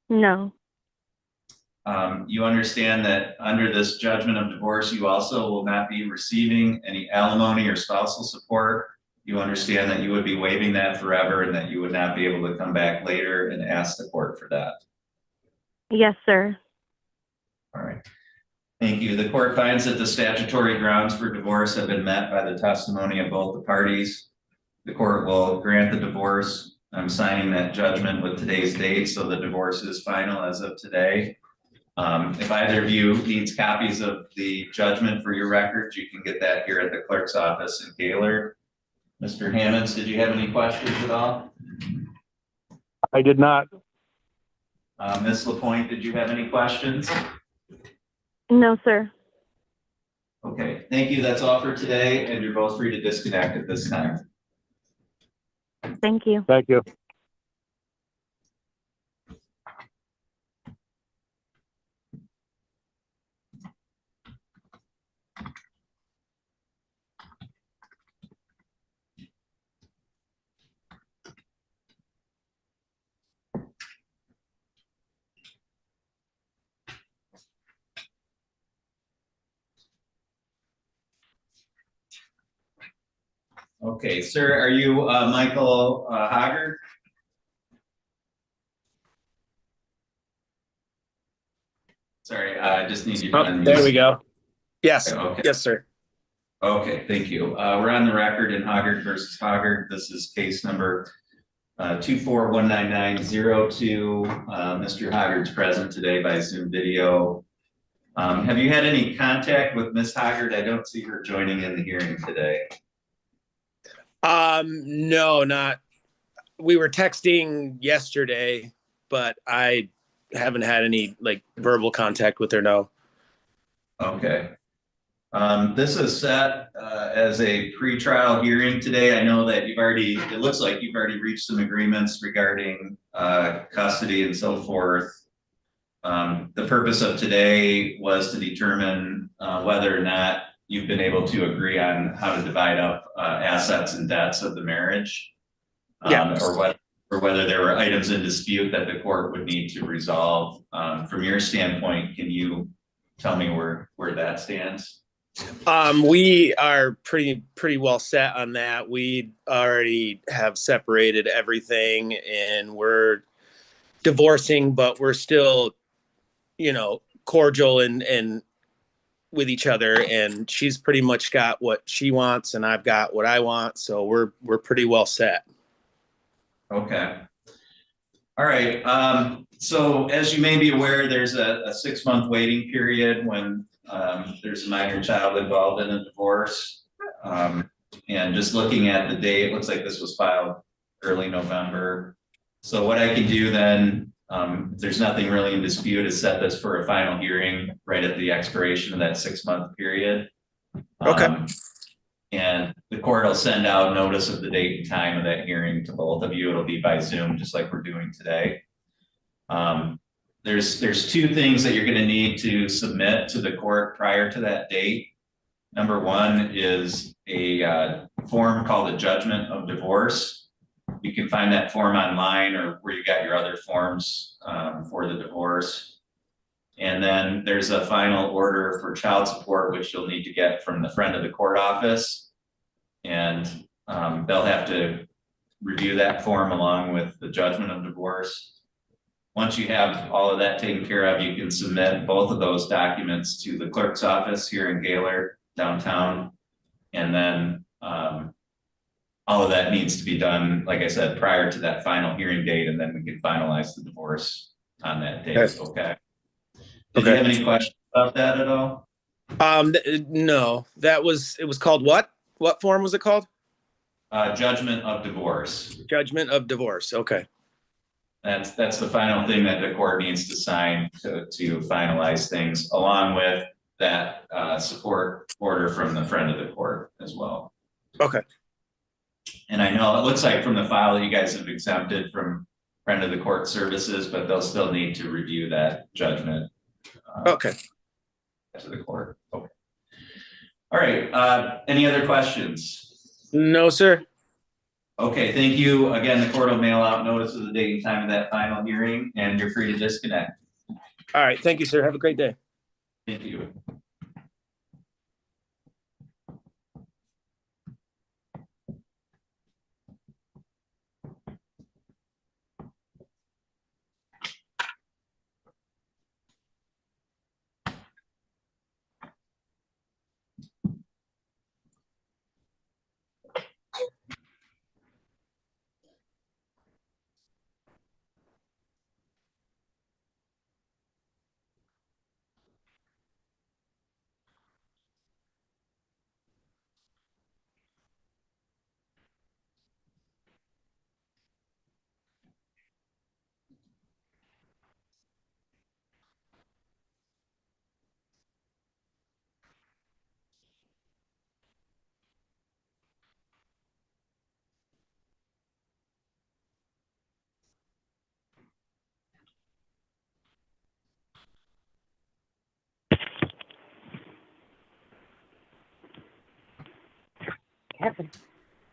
No. You understand that under this judgment of divorce, you also will not be receiving any alimony or spousal support. You understand that you would be waiving that forever and that you would not be able to come back later and ask the court for that. Yes, sir. All right. Thank you. The court finds that the statutory grounds for divorce have been met by the testimony of both the parties. The court will grant the divorce. I'm signing that judgment with today's date, so the divorce is final as of today. If either of you needs copies of the judgment for your records, you can get that here at the clerk's office in Gaylord. Mr. Hammonds, did you have any questions at all? I did not. Ms. Lapointe, did you have any questions? No, sir. Okay, thank you. That's all for today, and you're both free to disconnect at this time. Thank you. Thank you. Okay, sir, are you Michael Hoggard? Sorry, I just need you to unmute. There we go. Yes, okay. Yes, sir. Okay, thank you. We're on the record in Hoggard versus Hoggard. This is case number 2419902. Mr. Hoggard's present today by Zoom video. Have you had any contact with Ms. Hoggard? I don't see her joining in the hearing today. No, not. We were texting yesterday, but I haven't had any like verbal contact with her. No. Okay. This is set as a pretrial hearing today. I know that it looks like you've already reached some agreements regarding custody and so forth. The purpose of today was to determine whether or not you've been able to agree on how to divide up assets and debts of the marriage. Or whether there were items in dispute that the court would need to resolve. From your standpoint, can you tell me where that stands? We are pretty well set on that. We already have separated everything and we're divorcing, but we're still, cordial and with each other, and she's pretty much got what she wants and I've got what I want. So we're pretty well set. Okay. All right. So as you may be aware, there's a 6-month waiting period when there's a minor child involved in a divorce. And just looking at the date, it looks like this was filed early November. So what I can do then, if there's nothing really in dispute, is set this for a final hearing right at the expiration of that 6-month period. Okay. And the court will send out notice of the date and time of that hearing to both of you. It'll be by Zoom, just like we're doing today. There's 2 things that you're going to need to submit to the court prior to that date. Number 1 is a form called a judgment of divorce. You can find that form online or where you got your other forms for the divorce. And then there's a final order for child support, which you'll need to get from the friend of the court office. And they'll have to review that form along with the judgment of divorce. Once you have all of that taken care of, you can submit both of those documents to the clerk's office here in Gaylord downtown. And then all of that needs to be done, like I said, prior to that final hearing date, and then we can finalize the divorce on that date. Okay. Did you have any questions about that at all? No, it was called what? What form was it called? Judgment of divorce. Judgment of divorce. Okay. That's the final thing that the court needs to sign to finalize things, along with that support order from the friend of the court as well. Okay. And I know it looks like from the file that you guys have exempted from friend of the court services, but they'll still need to review that judgment. Okay. To the court. Okay. All right. Any other questions? No, sir. Okay. Thank you. Again, the court will mail out notice of the date and time of that final hearing, and you're free to disconnect. All right. Thank you, sir. Have a great day. Thank you.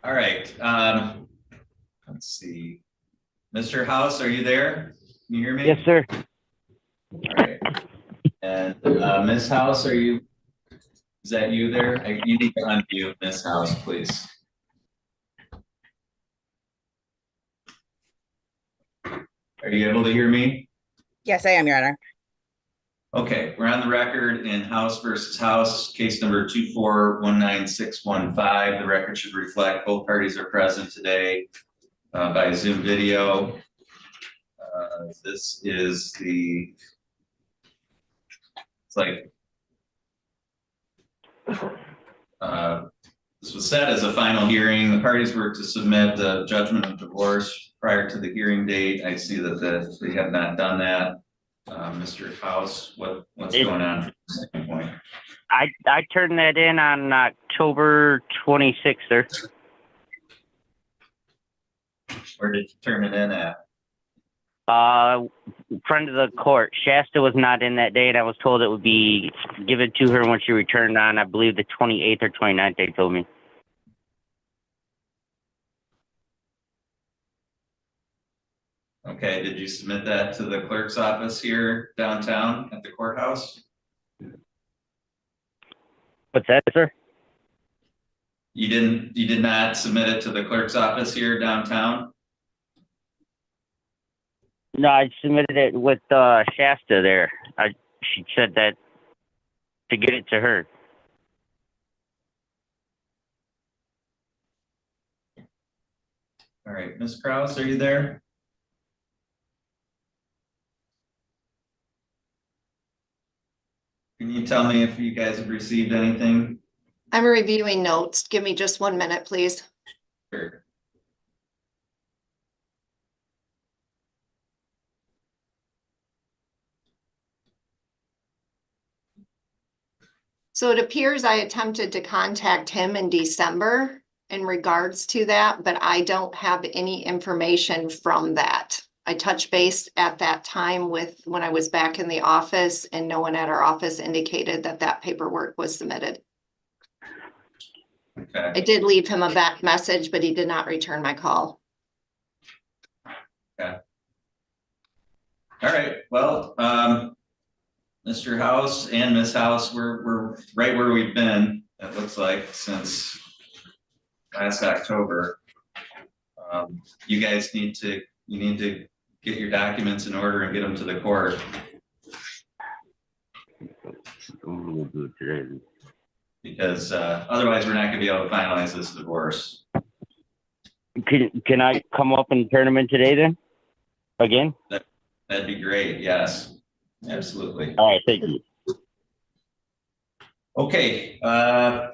All right. Let's see. Mr. House, are you there? Can you hear me? Yes, sir. All right. And Ms. House, is that you there? You need to unmute Ms. House, please. Are you able to hear me? Yes, I am, Your Honor. Okay, we're on the record in House versus House, case number 2419615. The record should reflect both parties are present today by Zoom video. This is this was set as a final hearing. The parties were to submit the judgment of divorce prior to the hearing date. I see that they have not done that. Mr. House, what's going on from the standpoint? I turned that in on October 26th, sir. Where did you turn it in at? Front of the court. Shasta was not in that day, and I was told it would be given to her when she returned on, I believe, the 28th or 29th, they told me. Okay, did you submit that to the clerk's office here downtown at the courthouse? What's that, sir? You did not submit it to the clerk's office here downtown? No, I submitted it with Shasta there. She said that to get it to her. All right, Ms. Krause, are you there? Can you tell me if you guys have received anything? I'm reviewing notes. Give me just 1 minute, please. Sure. So it appears I attempted to contact him in December in regards to that, but I don't have any information from that. I touched base at that time when I was back in the office, and no one at our office indicated that paperwork was submitted. Okay. I did leave him a back message, but he did not return my call. Okay. All right, well, Mr. House and Miss House, we're right where we've been, it looks like, since last October. You guys need to get your documents in order and get them to the court. Because otherwise we're not gonna be able to finalize this divorce. Can I come up and turn them in today then? Again? That'd be great, yes, absolutely. All right, thank you. Okay, I'm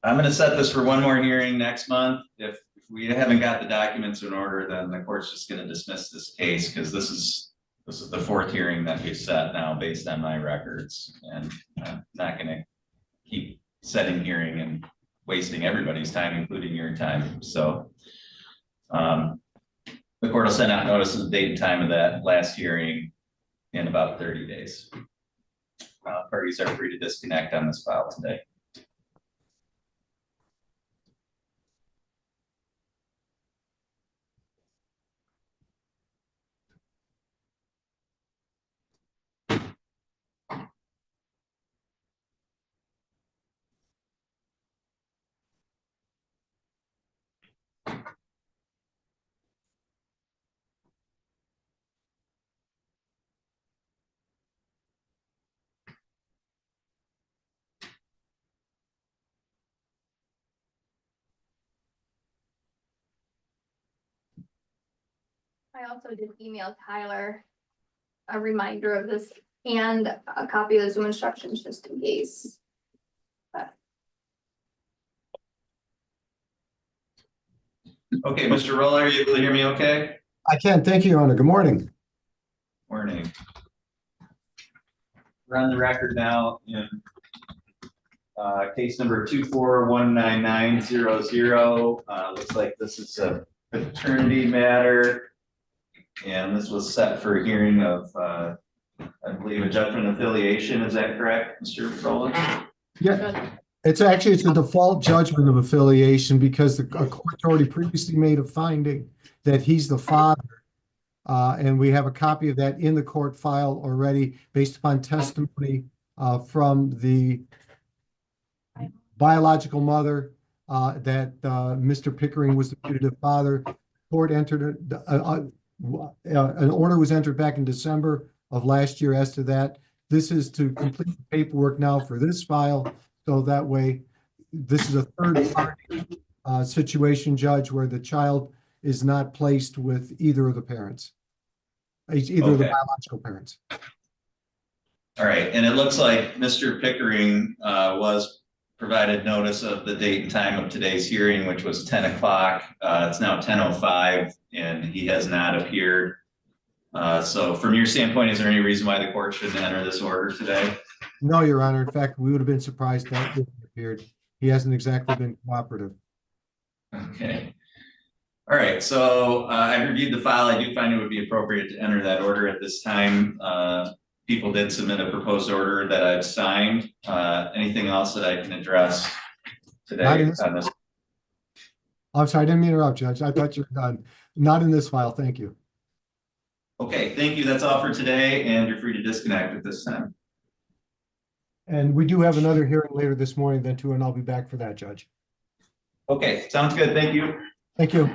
gonna set this for one more hearing next month. If we haven't got the documents in order, then the court's just gonna dismiss this case, because this is the fourth hearing that we've set now based on my records, and I'm not gonna keep setting hearing and wasting everybody's time, including your time. So the court will send out notice of the date and time of that last hearing in about 30 days. Parties are free to disconnect on this file today. I also did email Tyler a reminder of this and a copy of the Zoom instructions just in case. Okay, Mr. Roller, are you able to hear me okay? I can. Thank you, Your Honor. Good morning. Morning. We're on the record now in case number 2419900. Looks like this is a paternity matter. And this was set for a hearing of, I believe, a judgment affiliation. Is that correct, Mr. Rowland? Yeah, it's a default judgment of affiliation because the court already previously made a finding that he's the father. And we have a copy of that in the court file already based upon testimony from the biological mother that Mr. Pickering was the putative father. Court entered an order was entered back in December of last year as to that. This is to complete the paperwork now for this file. So that way, this is a third party situation, Judge, where the child is not placed with either of the parents, either of the biological parents. All right, and it looks like Mr. Pickering was provided notice of the date and time of today's hearing, which was 10 o'clock. It's now 10:05, and he has not appeared. So from your standpoint, is there any reason why the court shouldn't enter this order today? No, Your Honor. In fact, we would have been surprised that he appeared. He hasn't exactly been cooperative. Okay. All right, so I reviewed the file. I do find it would be appropriate to enter that order at this time. People did submit a proposed order that I've signed. Anything else that I can address today on this? I'm sorry, I didn't mean to interrupt, Judge. I thought you were done. Not in this file. Thank you. Okay, thank you. That's all for today, and you're free to disconnect at this time. And we do have another hearing later this morning then too, and I'll be back for that, Judge. Okay, sounds good. Thank you. Thank you.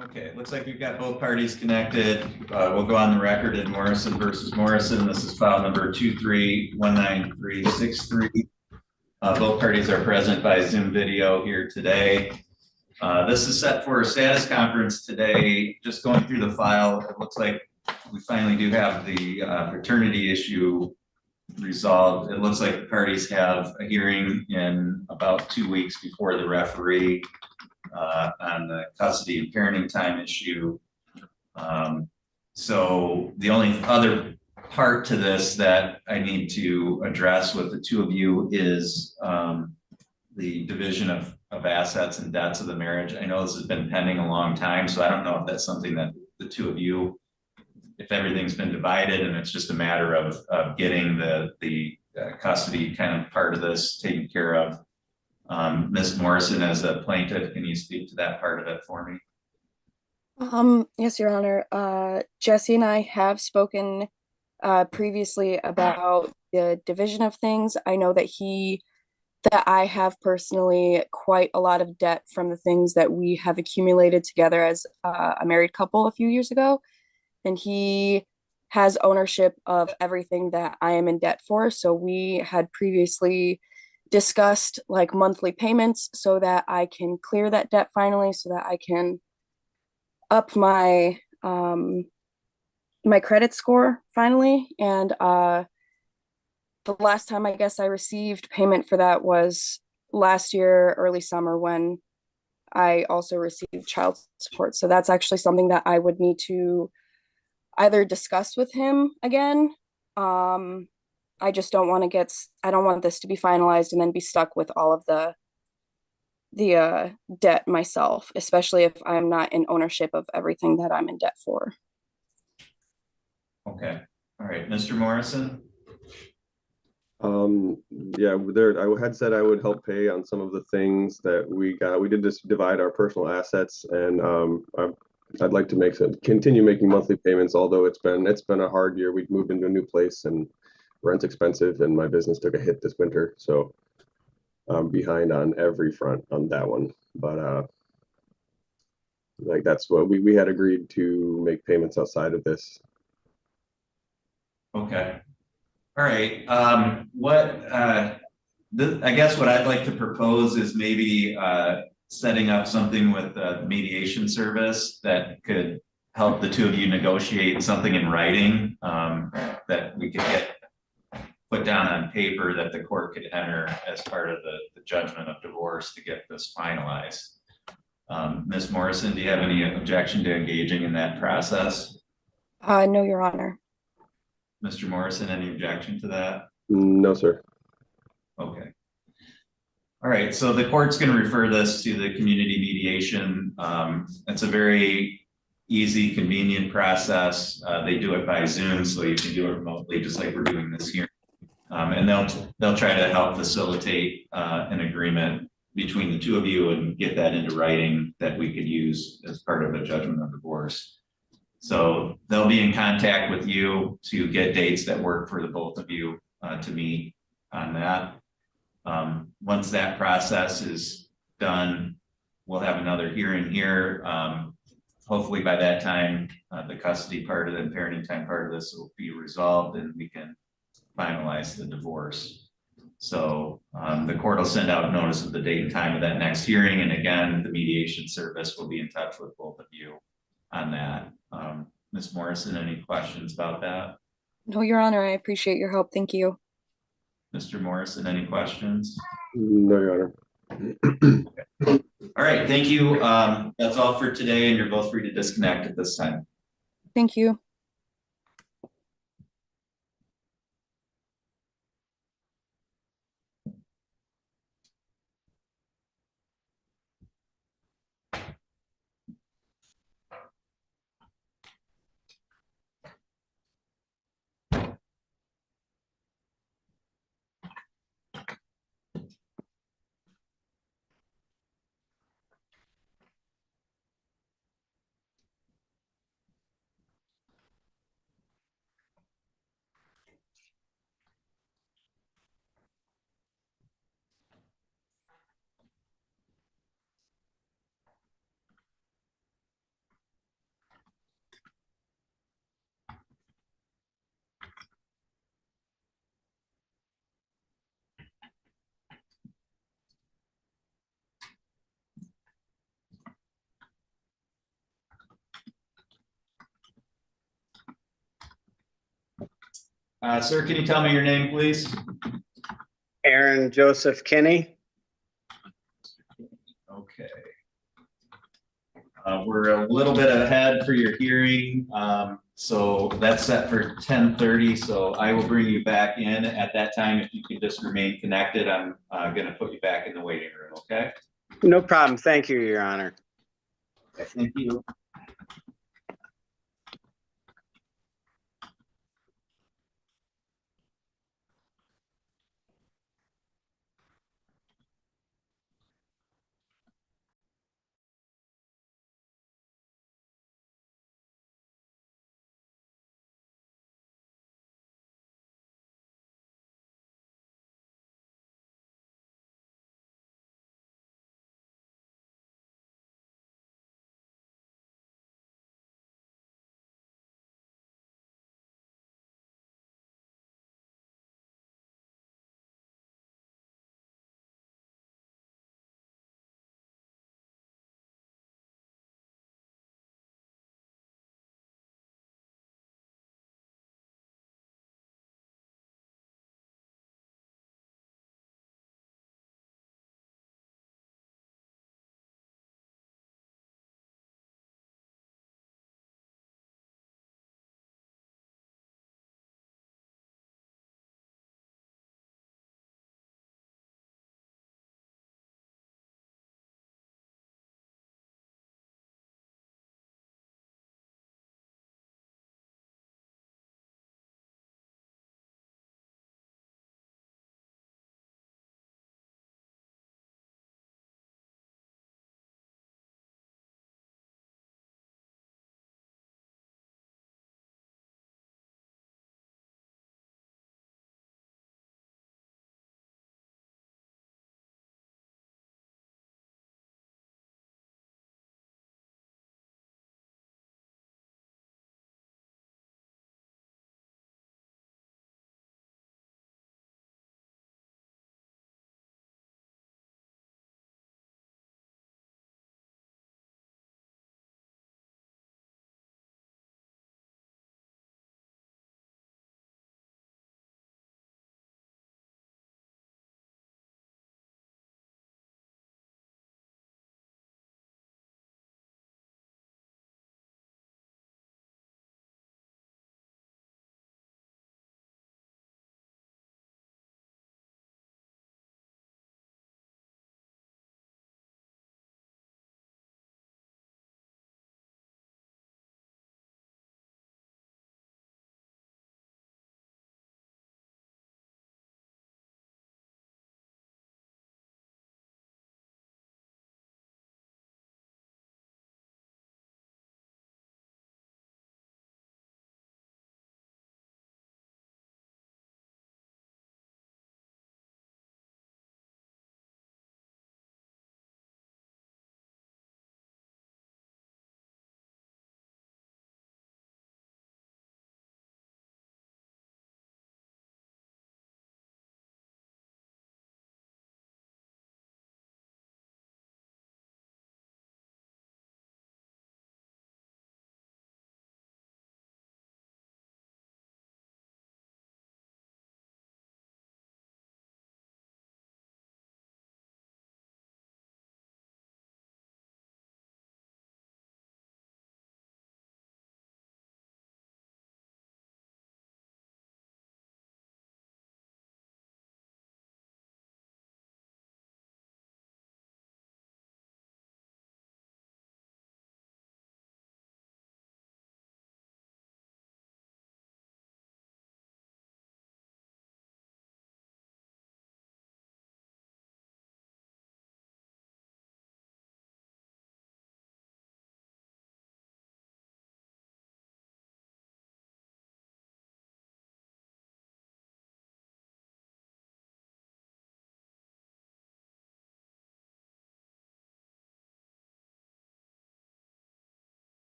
Okay, looks like we've got both parties connected. We'll go on the record in Morrison versus Morrison. This is file number 2319363. Both parties are present by Zoom video here today. This is set for a status conference today. Just going through the file, it looks like we finally do have the paternity issue resolved. It looks like the parties have a hearing in about 2 weeks before the referee on the custody and parenting time issue. So the only other part to this that I need to address with the two of you is the division of assets and debts of the marriage. I know this has been pending a long time, so I don't know if that's something that the two of you, if everything's been divided and it's just a matter of getting the custody kind of part of this taken care of. Ms. Morrison, as a plaintiff, can you speak to that part of it for me? Yes, Your Honor. Jesse and I have spoken previously about the division of things. I know that I have personally quite a lot of debt from the things that we have accumulated together as a married couple a few years ago. And he has ownership of everything that I am in debt for. So we had previously discussed like monthly payments so that I can clear that debt finally, so that I can up my my credit score finally. And the last time I guess I received payment for that was last year, early summer, when I also received child support. So that's actually something that I would need to either discuss with him again. I just don't want to I don't want this to be finalized and then be stuck with all of the debt myself, especially if I'm not in ownership of everything that I'm in debt for. Okay, all right, Mr. Morrison. Yeah, I had said I would help pay on some of the things that we got. We did just divide our personal assets, and I'd like to continue making monthly payments. Although it's been a hard year. We've moved into a new place and rent's expensive, and my business took a hit this winter, so I'm behind on every front on that one. But like that's what we had agreed to make payments outside of this. Okay. All right. I guess what I'd like to propose is maybe setting up something with the mediation service that could help the two of you negotiate something in writing that we could get put down on paper that the court could enter as part of the judgment of divorce to get this finalized. Ms. Morrison, do you have any objection to engaging in that process? No, Your Honor. Mr. Morrison, any objection to that? No, sir. Okay. All right, so the court's going to refer this to the community mediation. It's a very easy, convenient process. They do it by Zoom, so you can do it remotely, just like we're doing this here. And they'll try to help facilitate an agreement between the two of you and get that into writing that we could use as part of a judgment of divorce. So they'll be in contact with you to get dates that work for the both of you to meet on that. Once that process is done, we'll have another hearing here. Hopefully by that time, the custody part of the parenting time part of this will be resolved and we can finalize the divorce. So the court will send out notice of the date and time of that next hearing. And again, the mediation service will be in touch with both of you on that. Ms. Morrison, any questions about that? No, Your Honor, I appreciate your help. Thank you. Mr. Morrison, any questions? No, Your Honor. Okay. All right, thank you. That's all for today, and you're both free to disconnect at this time. Thank you. Sir, can you tell me your name, please? Aaron Joseph Kinney. Okay. We're a little bit ahead for your hearing, so that's set for 10:30. So I will bring you back in at that time. If you can just remain connected, I'm going to put you back in the waiting room. Okay. No problem. Thank you, Your Honor. Thank you.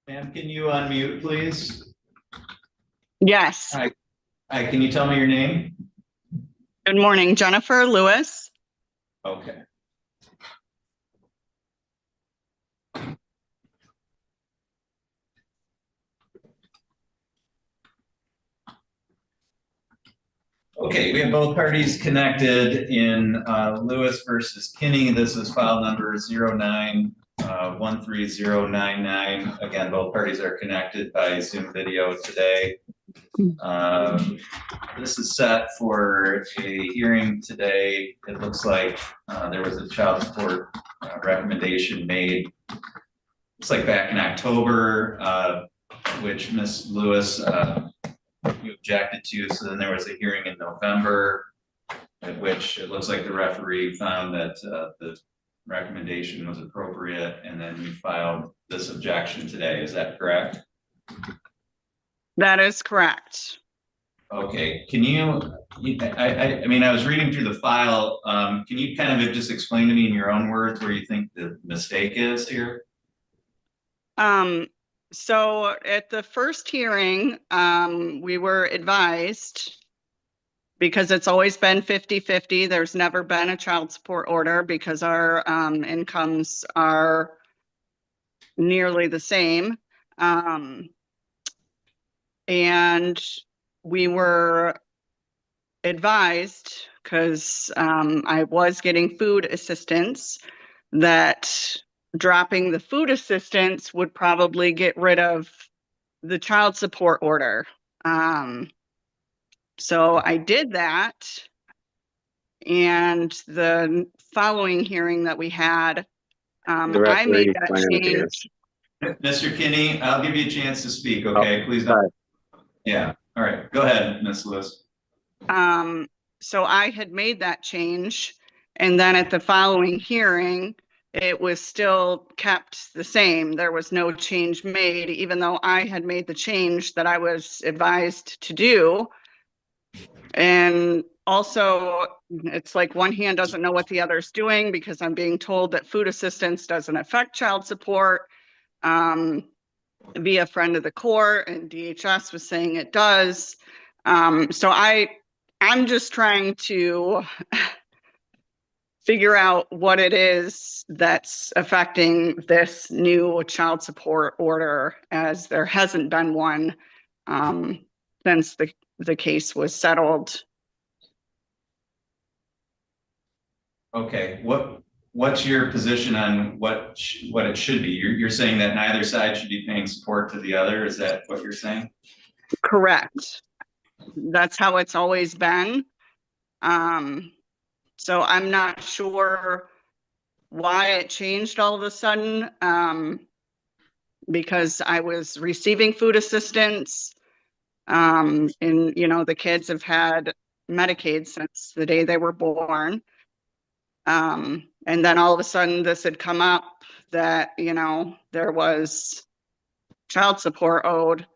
Ma'am, can you unmute, please? Yes. Hi. Hi, can you tell me your name? Good morning, Jennifer Lewis. Okay. Okay, we have both parties connected in Lewis versus Kinney. This is file number 09-13099. Again, both parties are connected by Zoom video today. This is set for a hearing today. It looks like there was a child support recommendation made. It's like back in October, which Ms. Lewis you objected to. So then there was a hearing in November, at which it looks like the referee found that the recommendation was appropriate, and then you filed this objection today. Is that correct? That is correct. Okay, can you, I mean, I was reading through the file. Can you kind of just explain to me in your own words where you think the mistake is here? So at the first hearing, we were advised, because it's always been 50-50, there's never been a child support order because our incomes are nearly the same. And we were advised, because I was getting food assistance, that dropping the food assistance would probably get rid of the child support order. So I did that. And the following hearing that we had, I made that change. Mr. Kinney, I'll give you a chance to speak, okay? Please don't. Yeah, all right, go ahead, Ms. Lewis. So I had made that change, and then at the following hearing, it was still kept the same. There was no change made, even though I had made the change that I was advised to do. And also, it's like one hand doesn't know what the other's doing, because I'm being told that food assistance doesn't affect child support via friend of the court, and DHS was saying it does. So I'm just trying to figure out what it is that's affecting this new child support order, as there hasn't been one since the case was settled. Okay, what's your position on what it should be? You're saying that neither side should be paying support to the other. Is that what you're saying? Correct. That's how it's always been. So I'm not sure why it changed all of a sudden, because I was receiving food assistance, and you know, the kids have had Medicaid since the day they were born. And then all of a sudden this had come up that, you know, there was child support owed,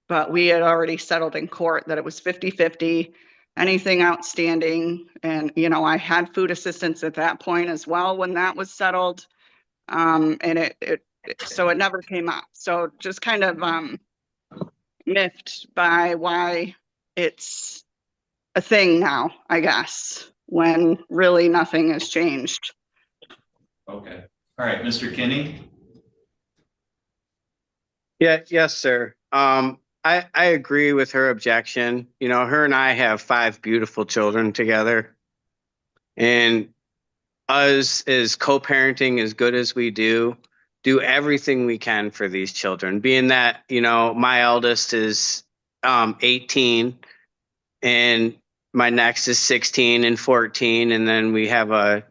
but we had already settled in court that it was 50-50, anything outstanding. And, you know, I had food assistance at that point as well when that was settled. And so it never came up. So just kind of miffed by why it's a thing now, I guess, when really nothing has changed. Okay. All right, Mr. Kinney. Yes, sir. I agree with her objection. You know, her and I have 5 beautiful children together, and us as co-parenting as good as we do everything we can for these children, being that, you know, my eldest is 18 and my next is 16 and 14, and then we have a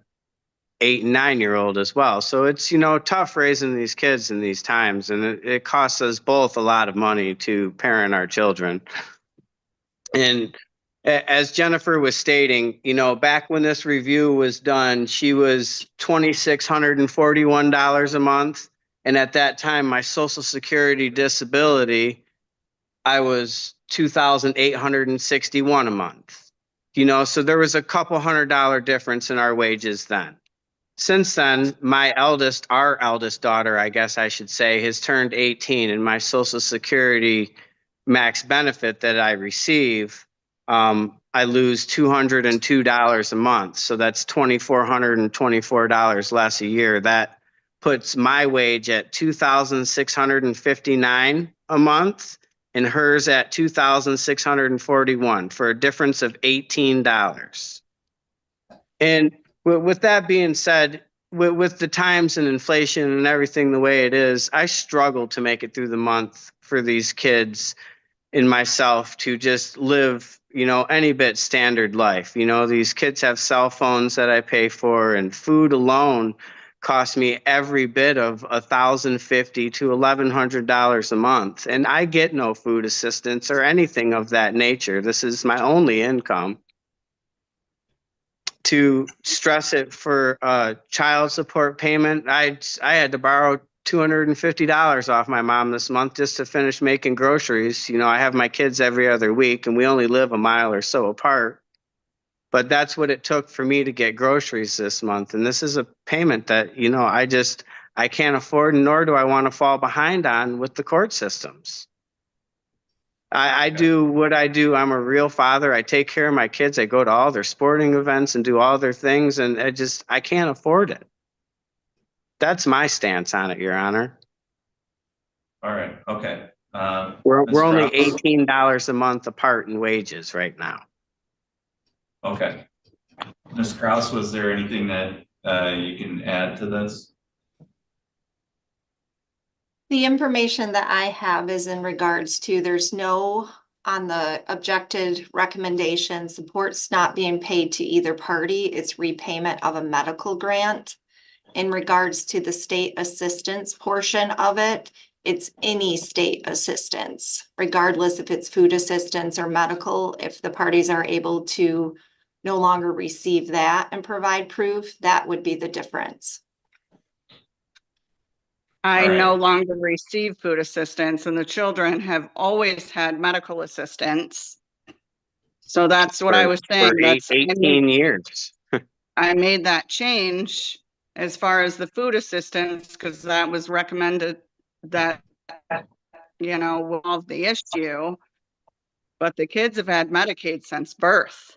8 and 9-year-old as well. So it's, you know, tough raising these kids in these times, and it costs us both a lot of money to parent our children. And as Jennifer was stating, you know, back when this review was done, she was $2,641 a month. And at that time, my Social Security disability, I was $2,861 a month. You know, so there was a couple $100 difference in our wages then. since then, our eldest daughter, I guess I should say, has turned 18, and my Social Security max benefit that I receive, I lose $202 a month. So that's $2,424 less a year. That puts my wage at $2,659 a month and hers at $2,641 for a difference of $18. And with that being said, with the times and inflation and everything the way it is, I struggle to make it through the month for these kids and myself to just live, any bit standard life. These kids have cell phones that I pay for, and food alone costs me every bit of $1,050 to $1,100 a month. And I get no food assistance or anything of that nature. This is my only income. To stress it for child support payment, I had to borrow $250 off my mom this month just to finish making groceries. I have my kids every other week, and we only live a mile or so apart. But that's what it took for me to get groceries this month. And this is a payment that, I can't afford, nor do I want to fall behind on with the court systems. I do what I do. I'm a real father. I take care of my kids. I go to all their sporting events and do all their things. And I can't afford it. That's my stance on it, Your Honor. All right. Okay. We're only $18 a month apart in wages right now. Okay. Ms. Kraus, was there anything that you can add to this? The information that I have is in regards to there's no, on the objected recommendation, support's not being paid to either party. It's repayment of a medical grant. In regards to the state assistance portion of it, it's any state assistance, regardless if it's food assistance or medical. If the parties are able to no longer receive that and provide proof, that would be the difference. I All right. no longer receive food assistance, and the children have always had medical assistance. So that's what I was saying. For 18 years. I made that change as far as the food assistance, because that was recommended that, of the issue. But the kids have had Medicaid since birth.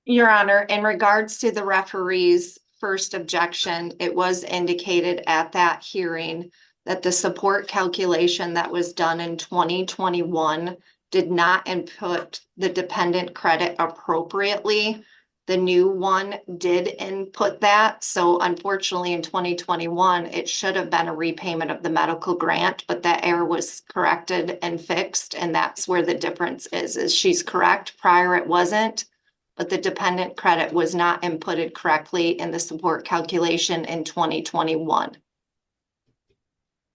Your Honor, in regards to the referee's first objection, it was indicated at that hearing that the support calculation that was done in 2021 did not input the dependent credit appropriately. The new one did input that. So unfortunately in 2021, it should have been a repayment of the medical grant, but that error was corrected and fixed. And that's where the difference is she's correct. Prior it wasn't. But the dependent credit was not inputted correctly in the support calculation in 2021.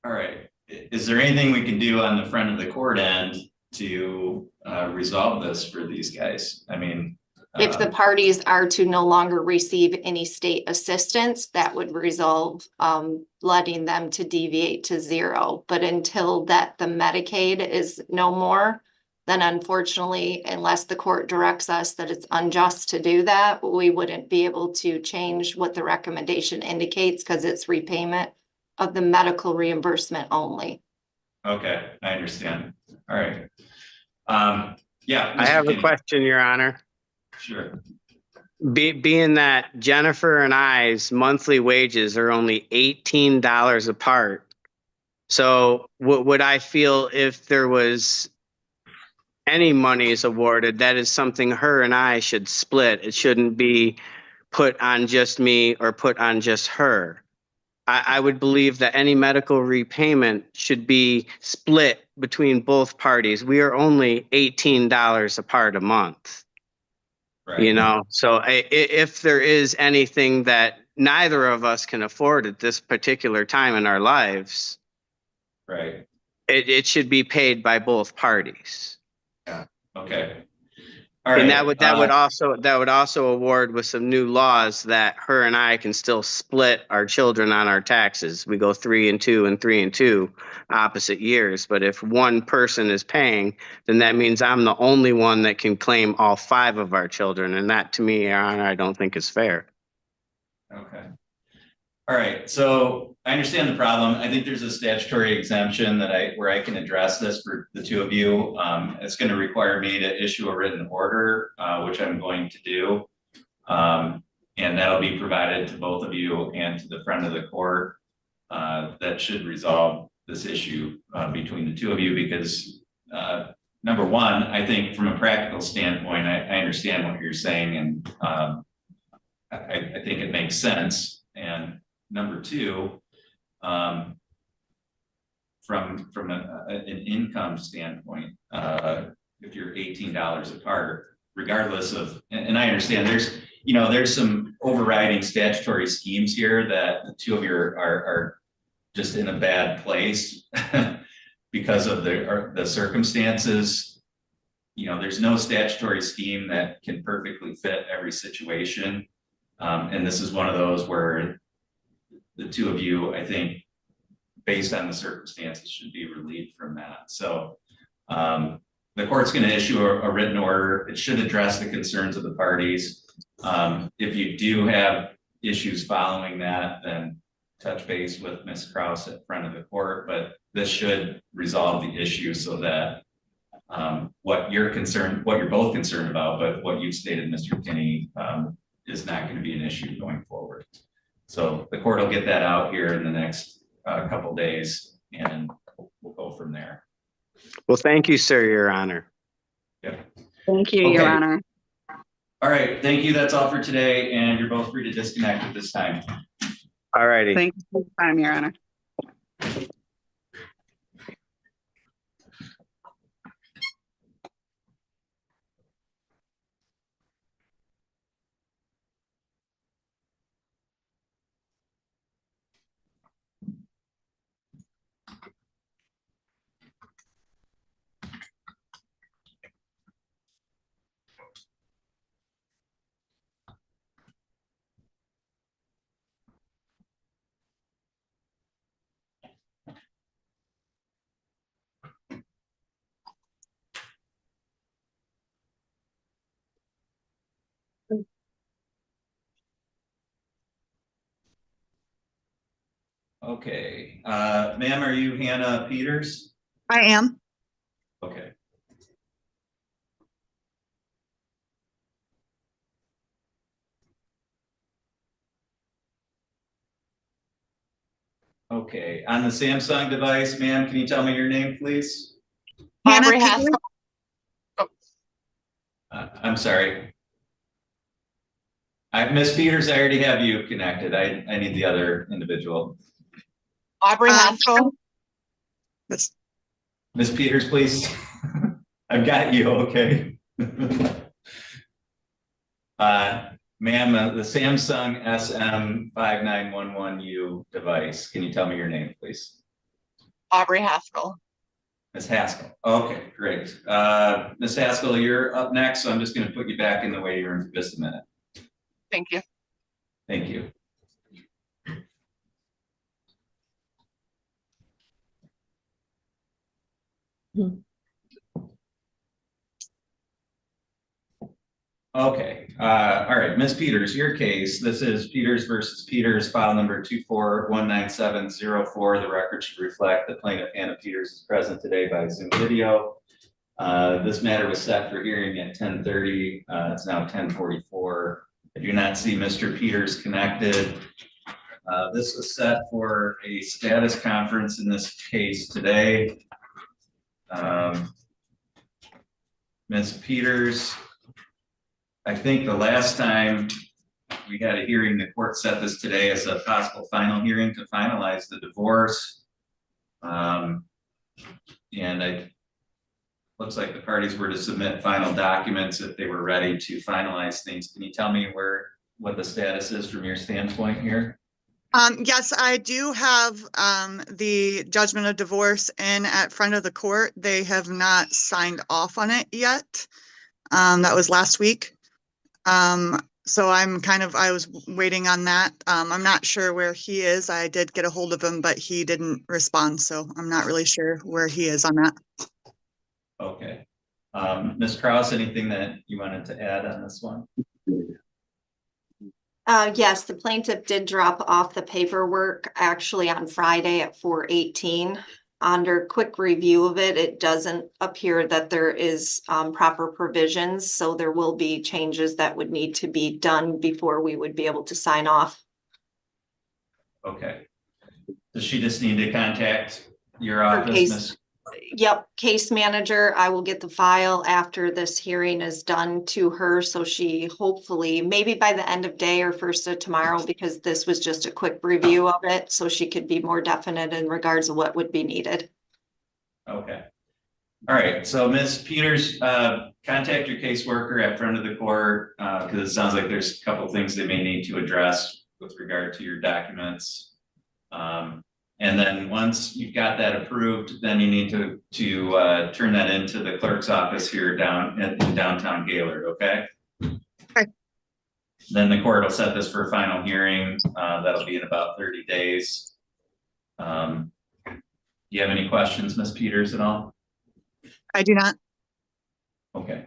All right. Is there anything we can do on the front of the court end to resolve this for these guys? I mean, if the parties are to no longer receive any state assistance, that would resolve letting them to deviate to zero. But until that the Medicaid is no more, then unfortunately, unless the court directs us that it's unjust to do that, we wouldn't be able to change what the recommendation indicates because it's repayment of the medical reimbursement only. Okay, I understand. All right. Yeah. I have a question, Your Honor. Sure. Being that Jennifer and I's monthly wages are only $18 apart. So would I feel if there was any money is awarded, that is something her and I should split. It shouldn't be put on just me or put on just her. I would believe that any medical repayment should be split between both parties. We are only $18 apart a month. Right. So if there is anything that neither of us can afford at this particular time in our lives, right, it should be paid by both parties. Yeah. Okay. All right. And that would also award with some new laws that her and I can still split our children on our taxes. We go 3 and 2 and 3 and 2 opposite years. But if one person is paying, then that means I'm the only one that can claim all 5 of our children. And that to me, Your Honor, I don't think is fair. Okay. All right, so I understand the problem. I think there's a statutory exemption where I can address this for the two of you. It's going to require me to issue a written order, which I'm going to do. And that'll be provided to both of you and to the friend of the court. That should resolve this issue between the two of you because number one, I think from a practical standpoint, I understand what you're saying and I think it makes sense. And number two, from an income standpoint, if you're $18 apart, regardless of, and I understand there's some overriding statutory schemes here that the two of you are just in a bad place because of the circumstances. There's no statutory scheme that can perfectly fit every situation. And this is one of those where the two of you, I think, based on the circumstances, should be relieved from that. So the court's going to issue a written order. It should address the concerns of the parties. If you do have issues following that, then touch base with Ms. Krause at front of the court, but this should resolve the issue so that what you're both concerned about, but what you've stated, Mr. Kinney, is not going to be an issue going forward. So the court will get that out here in the next couple days and we'll go from there. Well, thank you, sir, Your Honor. Yeah. Thank you, Your Honor. All right, thank you. That's all for today, and you're both free to disconnect at this time. All righty. Thank you for the time, Your Honor. Okay, ma'am, are you Hannah Peters? I am. Okay. Okay, on the Samsung device, ma'am, can you tell me your name, please? Hannah Peters. I'm sorry. Ms. Peters, I already have you connected. I need the other individual. Aubrey Haskell. Ms. Peters, please. I've got you, okay. Ma'am, the Samsung SM5911U device, can you tell me your name, please? Aubrey Haskell. Ms. Haskell. Okay, great. Ms. Haskell, you're up next, so I'm just going to put you back in the waiting room for just a minute. Thank you. Thank you. Okay, all right, Ms. Peters, your case. This is Peters versus Peters, file number 2419704. The record should reflect that plaintiff Hannah Peters is present today by Zoom video. This matter was set for hearing at 10:30. It's now 10:44. I do not see Mr. Peters connected. This was set for a status conference in this case today. Ms. Peters, I think the last time we had a hearing, the court set this today as a possible final hearing to finalize the divorce. And it looks like the parties were to submit final documents if they were ready to finalize things. Can you tell me what the status is from your standpoint here? Yes, I do have the judgment of divorce in at front of the court. They have not signed off on it yet. That was last week. So I was waiting on that. I'm not sure where he is. I did get a hold of him, but he didn't respond. So I'm not really sure where he is on that. Okay. Ms. Krause, anything that you wanted to add on this one? Yes, the plaintiff did drop off the paperwork actually on Friday at 4:18. Under quick review of it, it doesn't appear that there is proper provisions, so there will be changes that would need to be done before we would be able to sign off. Okay. Does she just need to contact your Her office, case- Miss? Yep, case manager, I will get the file after this hearing is done to her, so she hopefully, maybe by the end of day or first of tomorrow, because this was just a quick review of it, so she could be more definite in regards to what would be needed. Okay. All right, so Ms. Peters, contact your caseworker at front of the court, because it sounds like there's a couple things they may need to address with regard to your documents. And then once you've got that approved, then you need to turn that into the clerk's office here in downtown Gaylord, okay? Okay. Then the court will set this for a final hearing. That'll be in about 30 days. Do you have any questions, Ms. Peters, at all? I do not. Okay.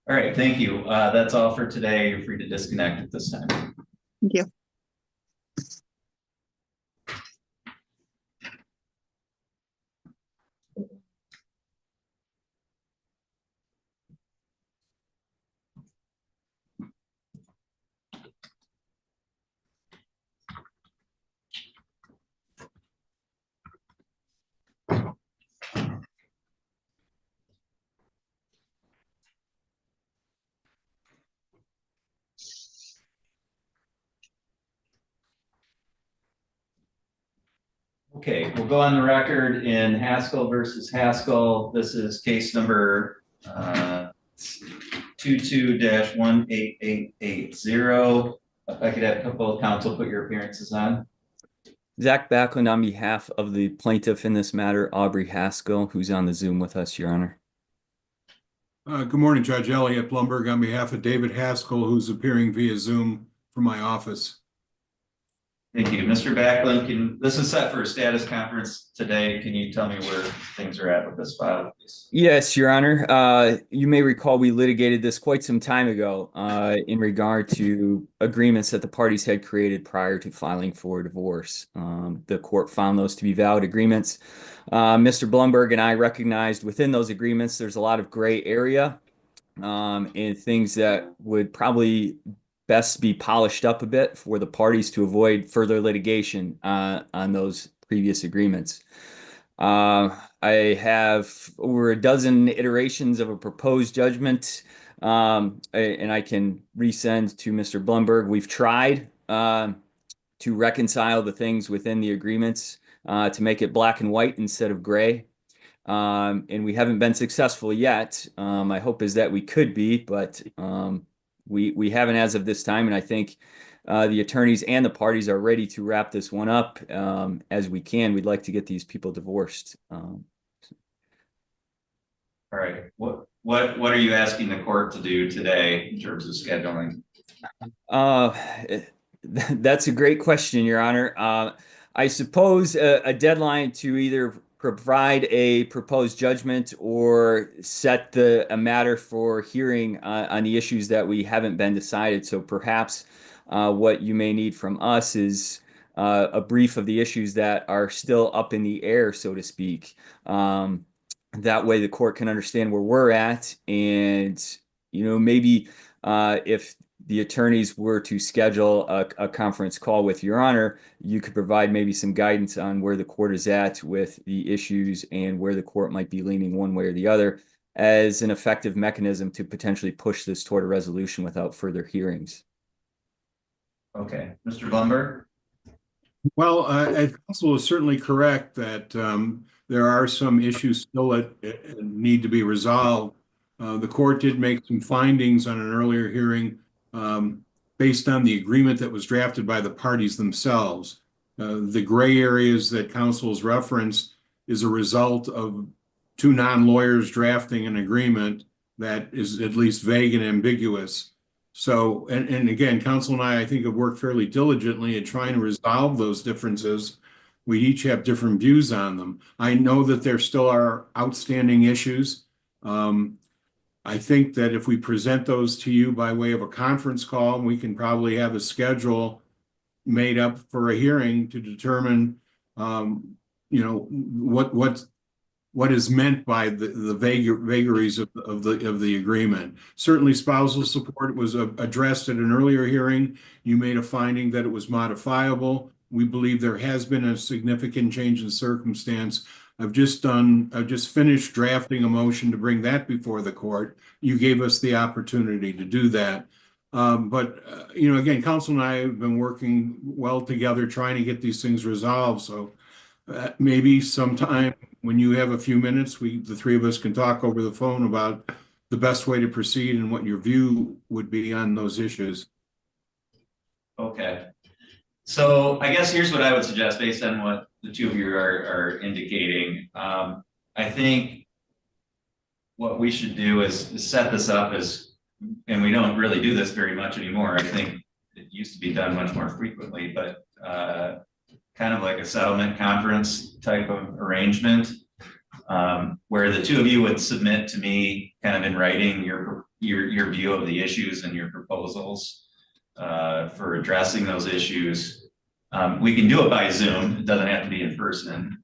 All right, thank you. That's all for today. You're free to disconnect at this time. Thank you. Okay, we'll go on the record in Haskell versus Haskell. This is case number 22-18880. If I could have a couple of counsel put your appearances on. Zach Backlund on behalf of the plaintiff in this matter, Aubrey Haskell, who's on the Zoom with us, Your Honor. Good morning, Judge Elliott Blumberg on behalf of David Haskell, who's appearing via Zoom from my office. Thank you. Mr. Backlund, this is set for a status conference today. Can you tell me where things are at with this file, please? Yes, Your Honor. You may recall we litigated this quite some time ago in regard to agreements that the parties had created prior to filing for divorce. The court found those to be valid agreements. Mr. Blumberg and I recognized within those agreements there's a lot of gray area and things that would probably best be polished up a bit for the parties to avoid further litigation on those previous agreements. I have over a dozen iterations of a proposed judgment, and I can resend to Mr. Blumberg. We've tried to reconcile the things within the agreements to make it black and white instead of gray. And we haven't been successful yet. My hope is that we could be, but we haven't as of this time, and I think the attorneys and the parties are ready to wrap this one up as we can. We'd like to get these people divorced. All right. What are you asking the court to do today in terms of scheduling? That's a great question, Your Honor. I suppose a deadline to either provide a proposed judgment or set a matter for hearing on the issues that we haven't been decided. So perhaps what you may need from us is a brief of the issues that are still up in the air, so to speak. That way the court can understand where we're at, and maybe if the attorneys were to schedule a conference call with Your Honor, you could provide maybe some guidance on where the court is at with the issues and where the court might be leaning one way or the other as an effective mechanism to potentially push this toward a resolution without further hearings. Okay, Mr. Blumberg? Well, counsel is certainly correct that there are some issues still that need to be resolved. The court did make some findings on an earlier hearing based on the agreement that was drafted by the parties themselves. The gray areas that counsel has referenced is a result of two non-lawyers drafting an agreement that is at least vague and ambiguous. So, and again, counsel and I think, have worked fairly diligently at trying to resolve those differences. We each have different views on them. I know that there still are outstanding issues. I think that if we present those to you by way of a conference call, we can probably have a schedule made up for a hearing to determine, what is meant by the vagaries of the agreement. Certainly spousal support was addressed at an earlier hearing. You made a finding that it was modifiable. We believe there has been a significant change in circumstance. I've just finished drafting a motion to bring that before the court. You gave us the opportunity to do that. Again, council and I have been working well together trying to get these things resolved. So maybe sometime when you have a few minutes, the three of us can talk over the phone about the best way to proceed and what your view would be on those issues. Okay. So I guess here's what I would suggest based on what the two of you are indicating. I think what we should do is set this up as, and we don't really do this very much anymore. I think it used to be done much more frequently, but kind of like a settlement conference type of arrangement, where the two of you would submit to me kind of in writing your view of the issues and your proposals for addressing those issues. We can do it by Zoom. It doesn't have to be in person,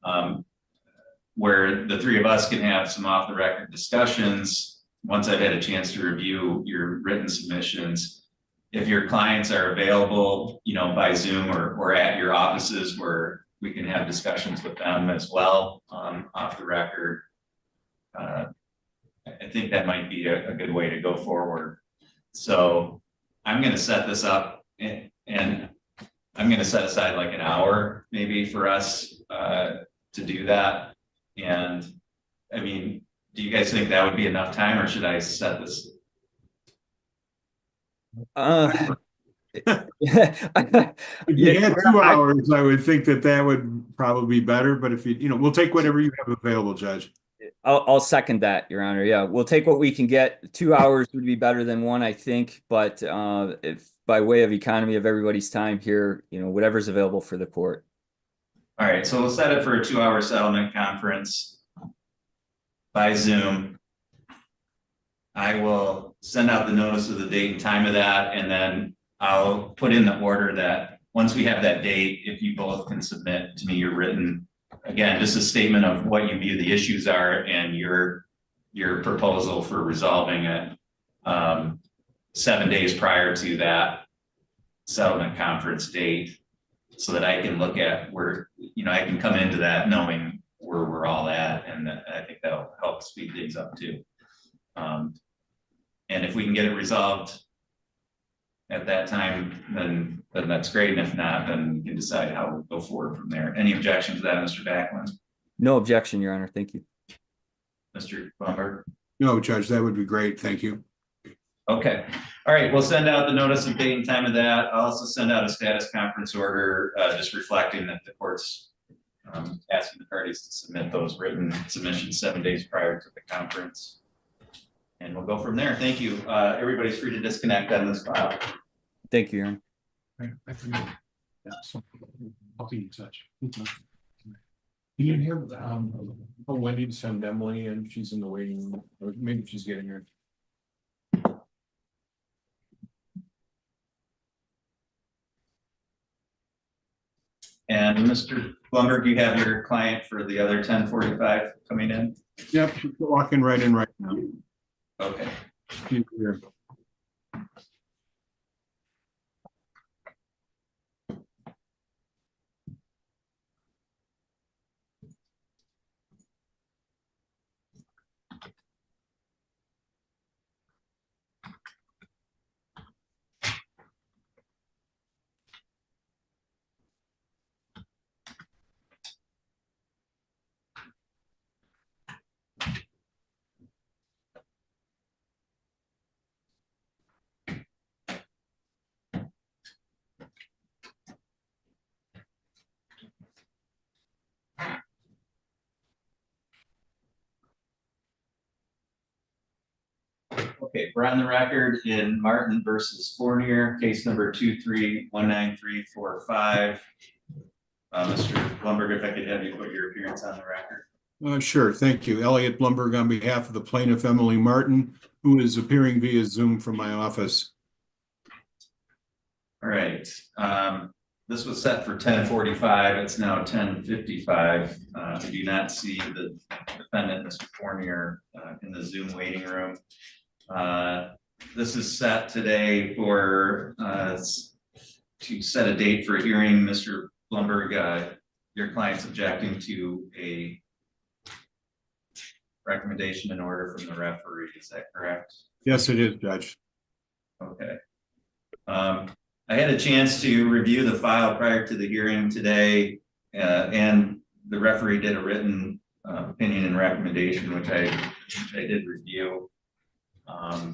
where the three of us can have some off the record discussions once I've had a chance to review your written submissions. If your clients are available, by Zoom or at your offices, where we can have discussions with them as well, off the record. I think that might be a good way to go forward. So I'm going to set this up and I'm going to set aside like an hour maybe for us to do that. And I mean, do you guys think that would be enough time, or should I set this? If you had 2 hours, I would think that would probably be better. But if we'll take whatever you have available, Judge. I'll second that, Your Honor. Yeah, we'll take what we can get. 2 hours would be better than one, I think. But if by way of economy of everybody's time here, whatever's available for the court. All right, so we'll set it for a 2-hour settlement conference by Zoom. I will send out the notice of the date and time of that, and then I'll put in the order that once we have that date, if you both can submit to me your written, again, just a statement of what you view the issues are and your proposal for resolving it 7 days prior to that settlement conference date, so that I can look at where, I can come into that knowing where we're all at, and I think that'll help speed things up too. And if we can get it resolved at that time, then that's great. And if not, then we can decide how we'll go forward from there. Any objection to that, Mr. Backlund? No objection, Your Honor. Thank you. Mr. Blumberg? No, Judge, that would be great. Thank you. Okay. All right. We'll send out the notice of date and time of that. I'll also send out a status conference order, just reflecting that the court's asking the parties to submit those written submissions 7 days prior to the conference. And we'll go from there. Thank you. Everybody's free to disconnect on this file. Thank you, Your Honor. I'll be in touch. You can hear Wendy to send Emily, and she's in the waiting room, or maybe she's getting her. And Mr. Blumberg, you have your client for the other 1045 coming in? Yep, she's walking right in right now. Okay. She's here. Okay, we're on the record in Martin versus Forier, case number 2319345. Mr. Blumberg, if I could have you put your appearance on the record. Sure, thank you. Elliot Blumberg on behalf of the plaintiff Emily Martin, who is appearing via Zoom from my office. All right, this was set for 10:45. It's now 10:55. We do not see the defendant, Mr. Fournier, in the Zoom waiting room. This is set today for to set a date for a hearing. Mr. Blumberg, your client's objecting to a recommendation in order from the referee. Is that correct? Yes, it is, Judge. Okay. I had a chance to review the file prior to the hearing today, and the referee did a written opinion and recommendation, which I did review. I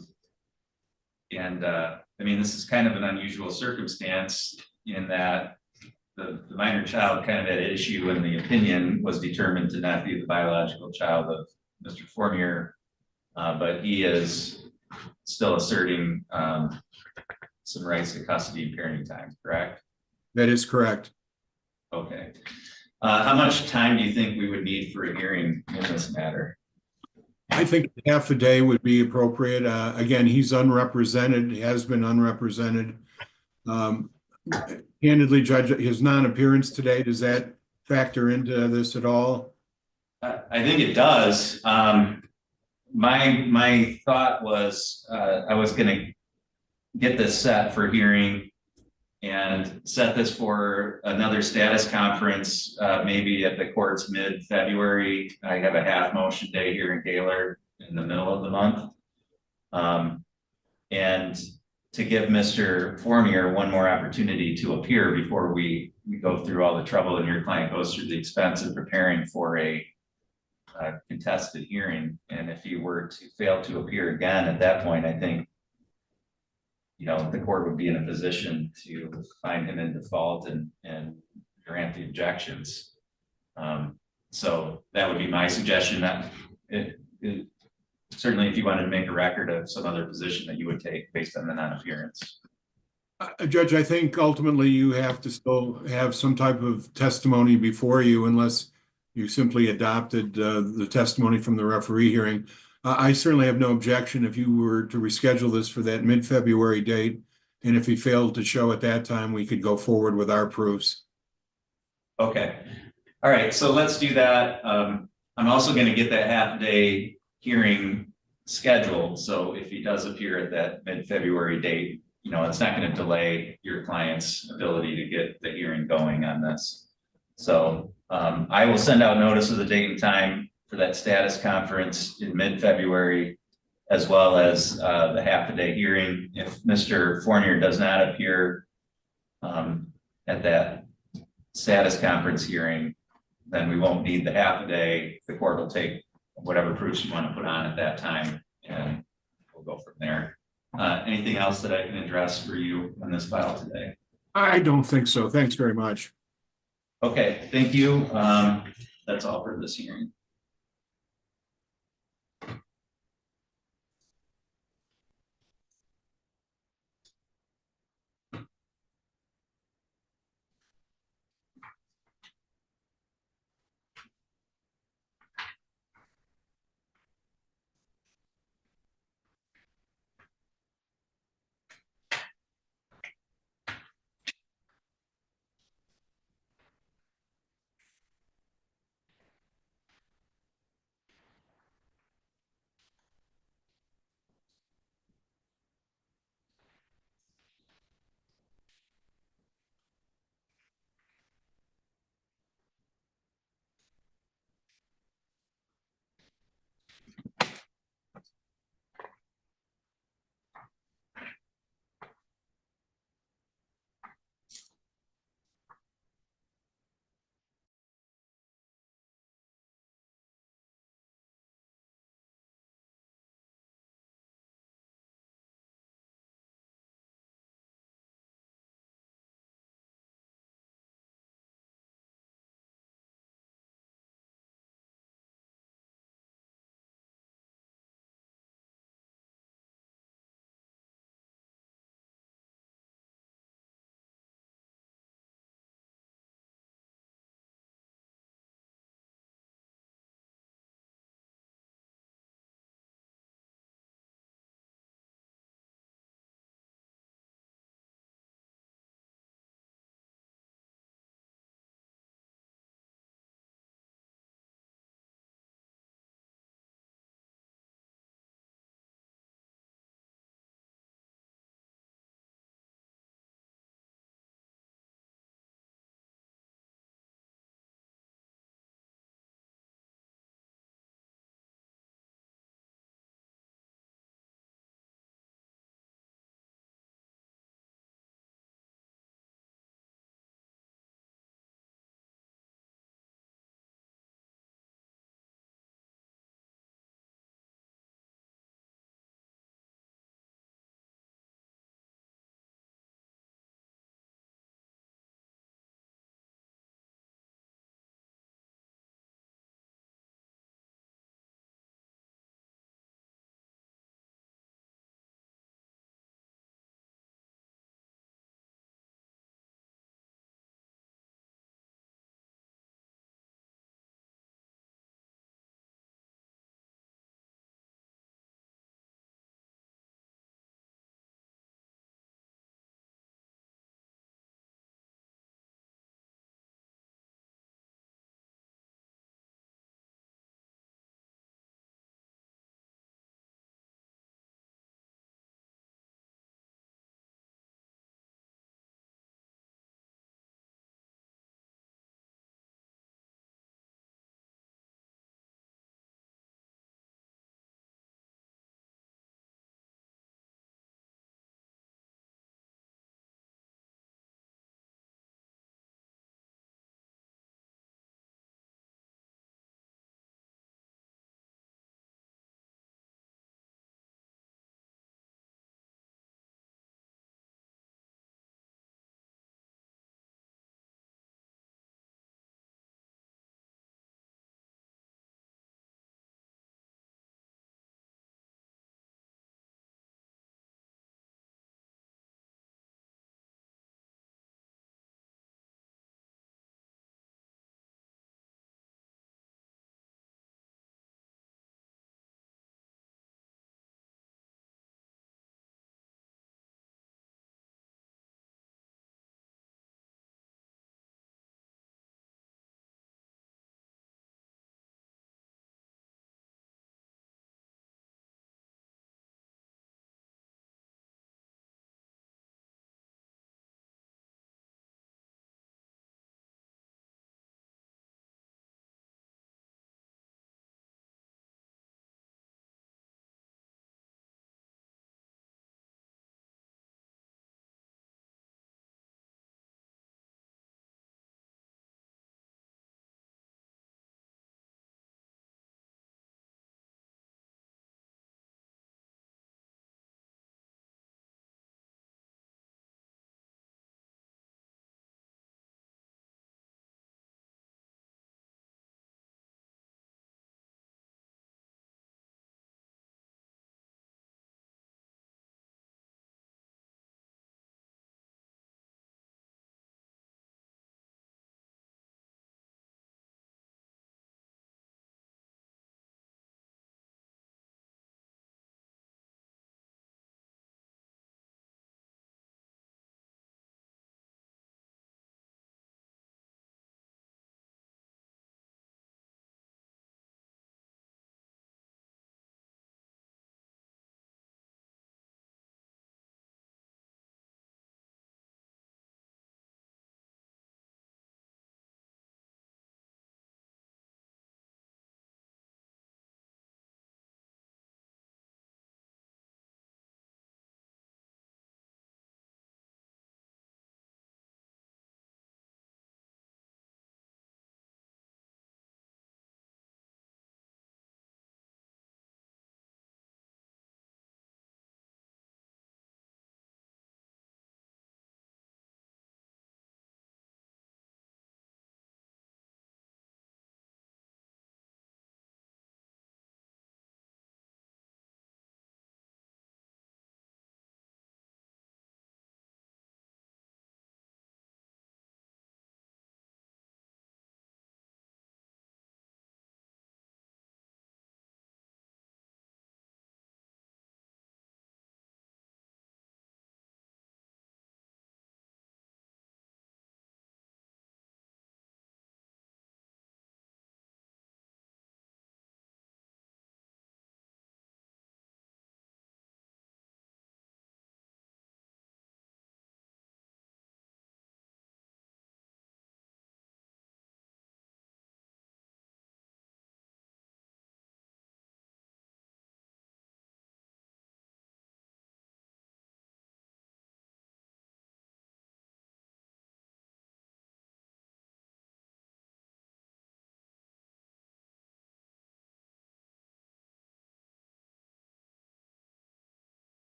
mean, this is kind of an unusual circumstance in that the minor child kind of had issue when the opinion was determined to not be the biological child of Mr. Fournier, but he is still asserting some rights to custody and parenting time, correct? That is correct. Okay. How much time do you think we would need for a hearing in this matter? I think half a day would be appropriate. Again, he's unrepresented, has been unrepresented. Candidly, Judge, his non-appearance today, does that factor into this at all? I think it does. My thought was I was going to get this set for hearing and set this for another status conference, maybe at the court's mid-February. I have a half motion day here in Gaylord in the middle of the month. And to give Mr. Fournier one more opportunity to appear before we go through all the trouble and your client goes through the expense of preparing for a contested hearing. And if he were to fail to appear again at that point, I think, you know, the court would be in a position to find him in default and grant the objections. So that would be my suggestion. That certainly, if you wanted to make a record of some other position that you would take based on the non-appearance. Judge, I think ultimately you have to still have some type of testimony before you, unless you simply adopted the testimony from the referee hearing. I certainly have no objection if you were to reschedule this for that mid-February date. And if he failed to show at that time, we could go forward with our proofs. Okay. All right. So let's do that. I'm also going to get that half-day hearing scheduled. So if he does appear at that mid-February date, you know, it's not going to delay your client's ability to get the hearing going on this. So I will send out notice of the date and time for that status conference in mid-February, as well as the half-a-day hearing. If Mr. Fournier does not appear at that status conference hearing, then we won't need the half-a-day. The court will take whatever proofs you want to put on at that time, and we'll go from there. Anything else that I can address for you on this file today? I don't think so. Thanks very much. Okay, thank you. That's all for this hearing.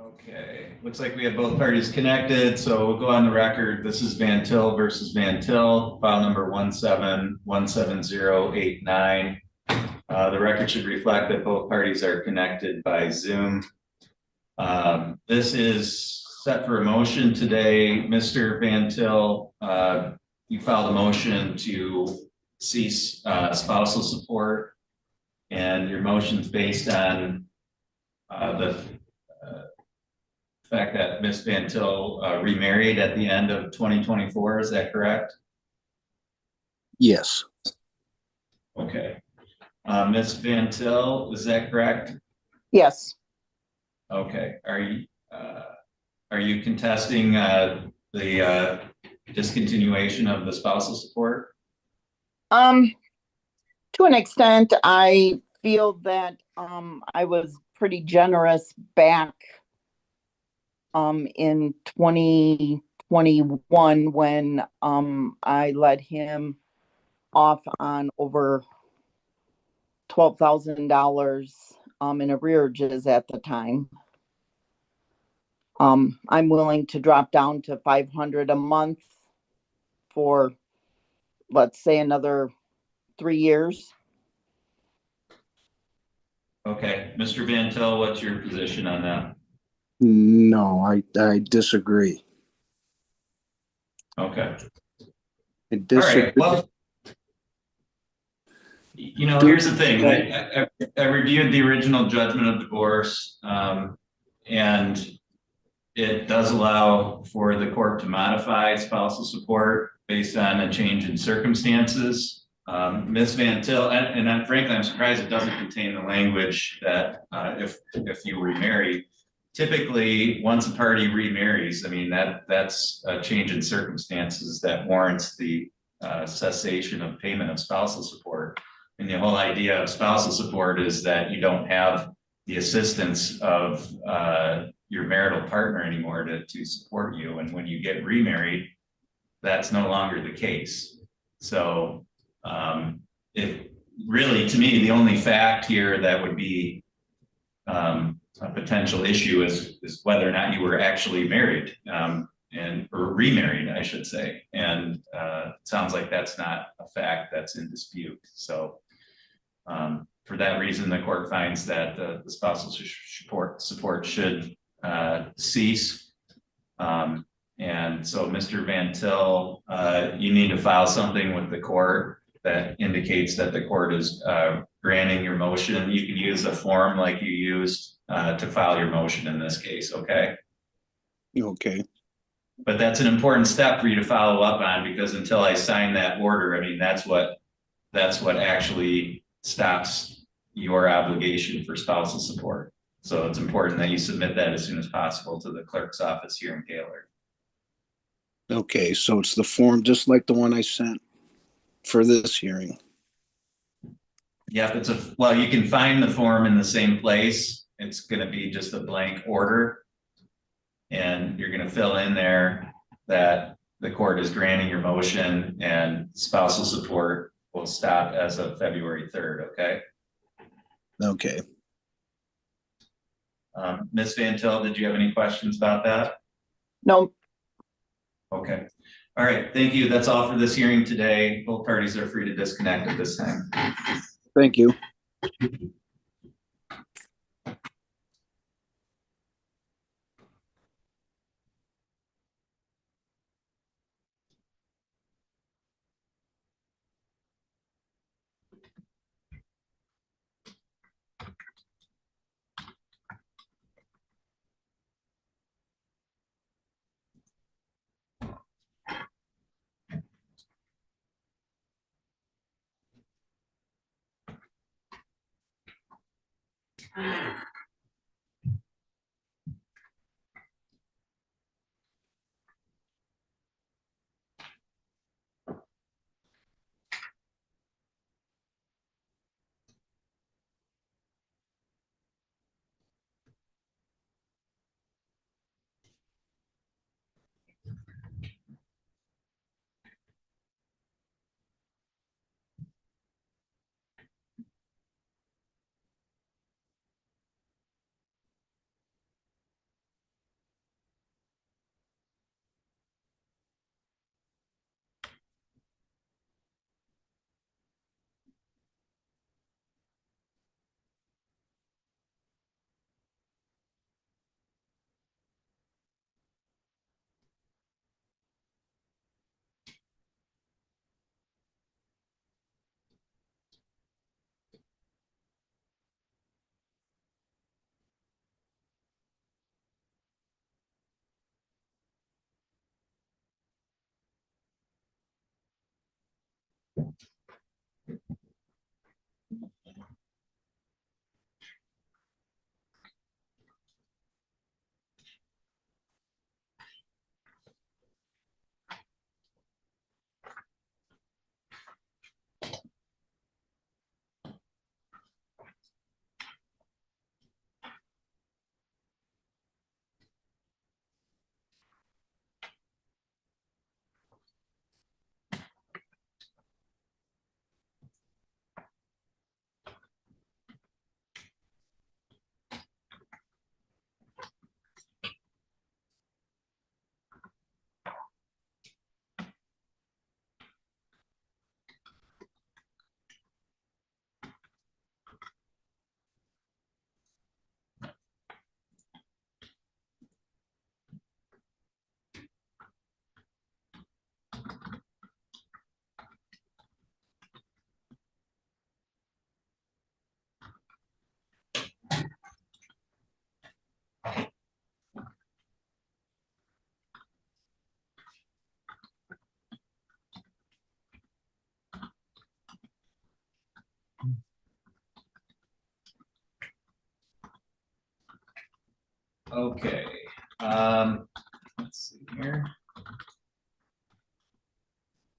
Okay, looks like we have both parties connected, so we'll go on the record. This is Vantil versus Vantil, file number 17-17089. The record should reflect that both parties are connected by Zoom. This is set for a motion today. Mr. Vantil, you filed a motion to cease spousal support, and your motion's based on the fact that Ms. Vantil remarried at the end of 2024. Is that correct? Yes. Okay. Ms. Vantil, is that correct? Yes. Okay. Are you contesting the discontinuation of the spousal support? To an extent, I feel that I was pretty generous back in 2021 when I let him off on over $12,000 in arrearages at the time. I'm willing to drop down to $500 a month for, let's say, another 3 years. Okay, Mr. Vantil, what's your position on that? No, I disagree. Okay. I disagree. All right, well, you know, here's the thing. I reviewed the original judgment of divorce, and it does allow for the court to modify spousal support based on a change in circumstances. Ms. Vantil, and frankly, I'm surprised it doesn't contain the language that if you remarry, typically once a party remarries, I mean, that's a change in circumstances that warrants the cessation of payment of spousal support. And the whole idea of spousal support is that you don't have the assistance of your marital partner anymore to support you. And when you get remarried, that's no longer the case. So it really, to me, the only fact here that would be a potential issue is whether or not you were actually married or remarried, I should say. And it sounds like that's not a fact that's in dispute. So for that reason, the court finds that the spousal support should cease. And so, Mr. Vantil, you need to file something with the court that indicates that the court is granting your motion. You can use a form like you used to file your motion in this case, okay? Okay. But that's an important step for you to follow up on, because until I sign that order, I mean, that's what actually stops your obligation for spousal support. So it's important that you submit that as soon as possible to the clerk's office here in Gaylord. Okay, so it's the form just like the one I sent for this hearing. Yep, well, you can find the form in the same place. It's gonna be just a blank order. And you're gonna fill in there that the court is granting your motion and spousal support will stop as of February 3rd, okay? Okay. Ms. Vantil, did you have any questions about that? No. Okay. All right, thank you. That's all for this hearing today. Both parties are free to disconnect at this time. Thank you. Okay, let's see here.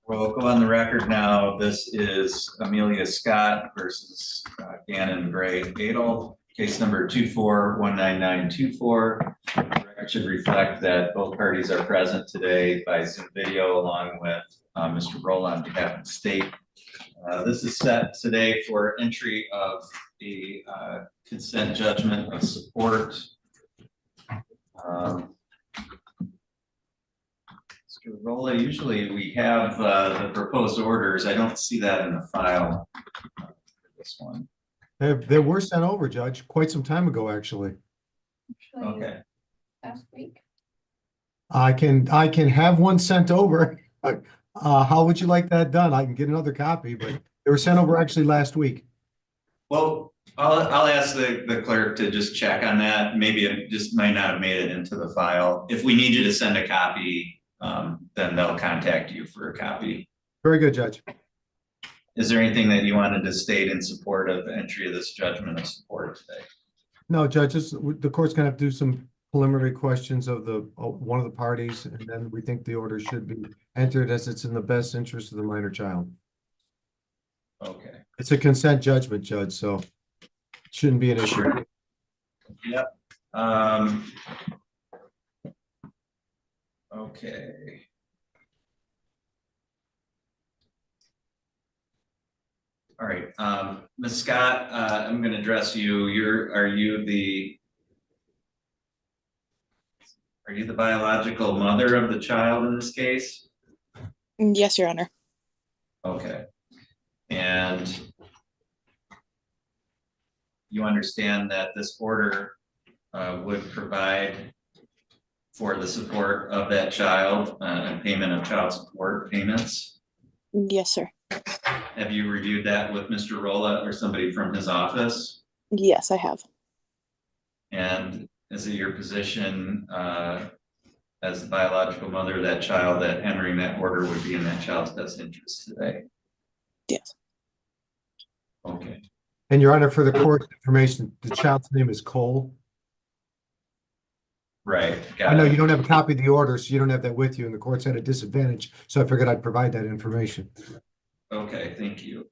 We'll go on the record now. This is Amelia Scott versus Gannon Gray-Adel, case number 2419924. The record should reflect that both parties are present today by Zoom video, along with Mr. Roll on behalf of the state. This is set today for entry of the consent judgment of support. Mr. Rolla, usually we have the proposed orders. I don't see that in the file. This one. They were sent over, Judge, quite some time ago, actually. Okay. Last week. I can have one sent over. How would you like that done? I can get another copy, but they were sent over actually last week. Well, I'll ask the clerk to just check on that. Maybe it just might not have made it into the file. If we need you to send a copy, then they'll contact you for a copy. Very good, Judge. Is there anything that you wanted to state in support of entry of this judgment of support today? No, judges, the court's gonna have to do some preliminary questions of the one of the parties, and then we think the order should be entered as it's in the best interest of the minor child. Okay. It's a consent judgment, Judge, so it shouldn't be an issue. Yep. Okay. All right, Ms. Scott, I'm going to address you. Are you the biological mother of the child in this case? Yes, Your Honor. Okay. And you understand that this order would provide for the support of that child and payment of child support payments? Yes, sir. Have you reviewed that with Mr. Rolla or somebody from his office? Yes, I have. And is it your position as the biological mother of that child that entering that order would be in that child's best interest today? Yes. Okay. And Your Honor, for the court information, the child's name is Cole. Right. I know you don't have a copy of the order, so you don't have that with you, and the court's at a disadvantage, so I figured I'd provide that information. Okay, thank you.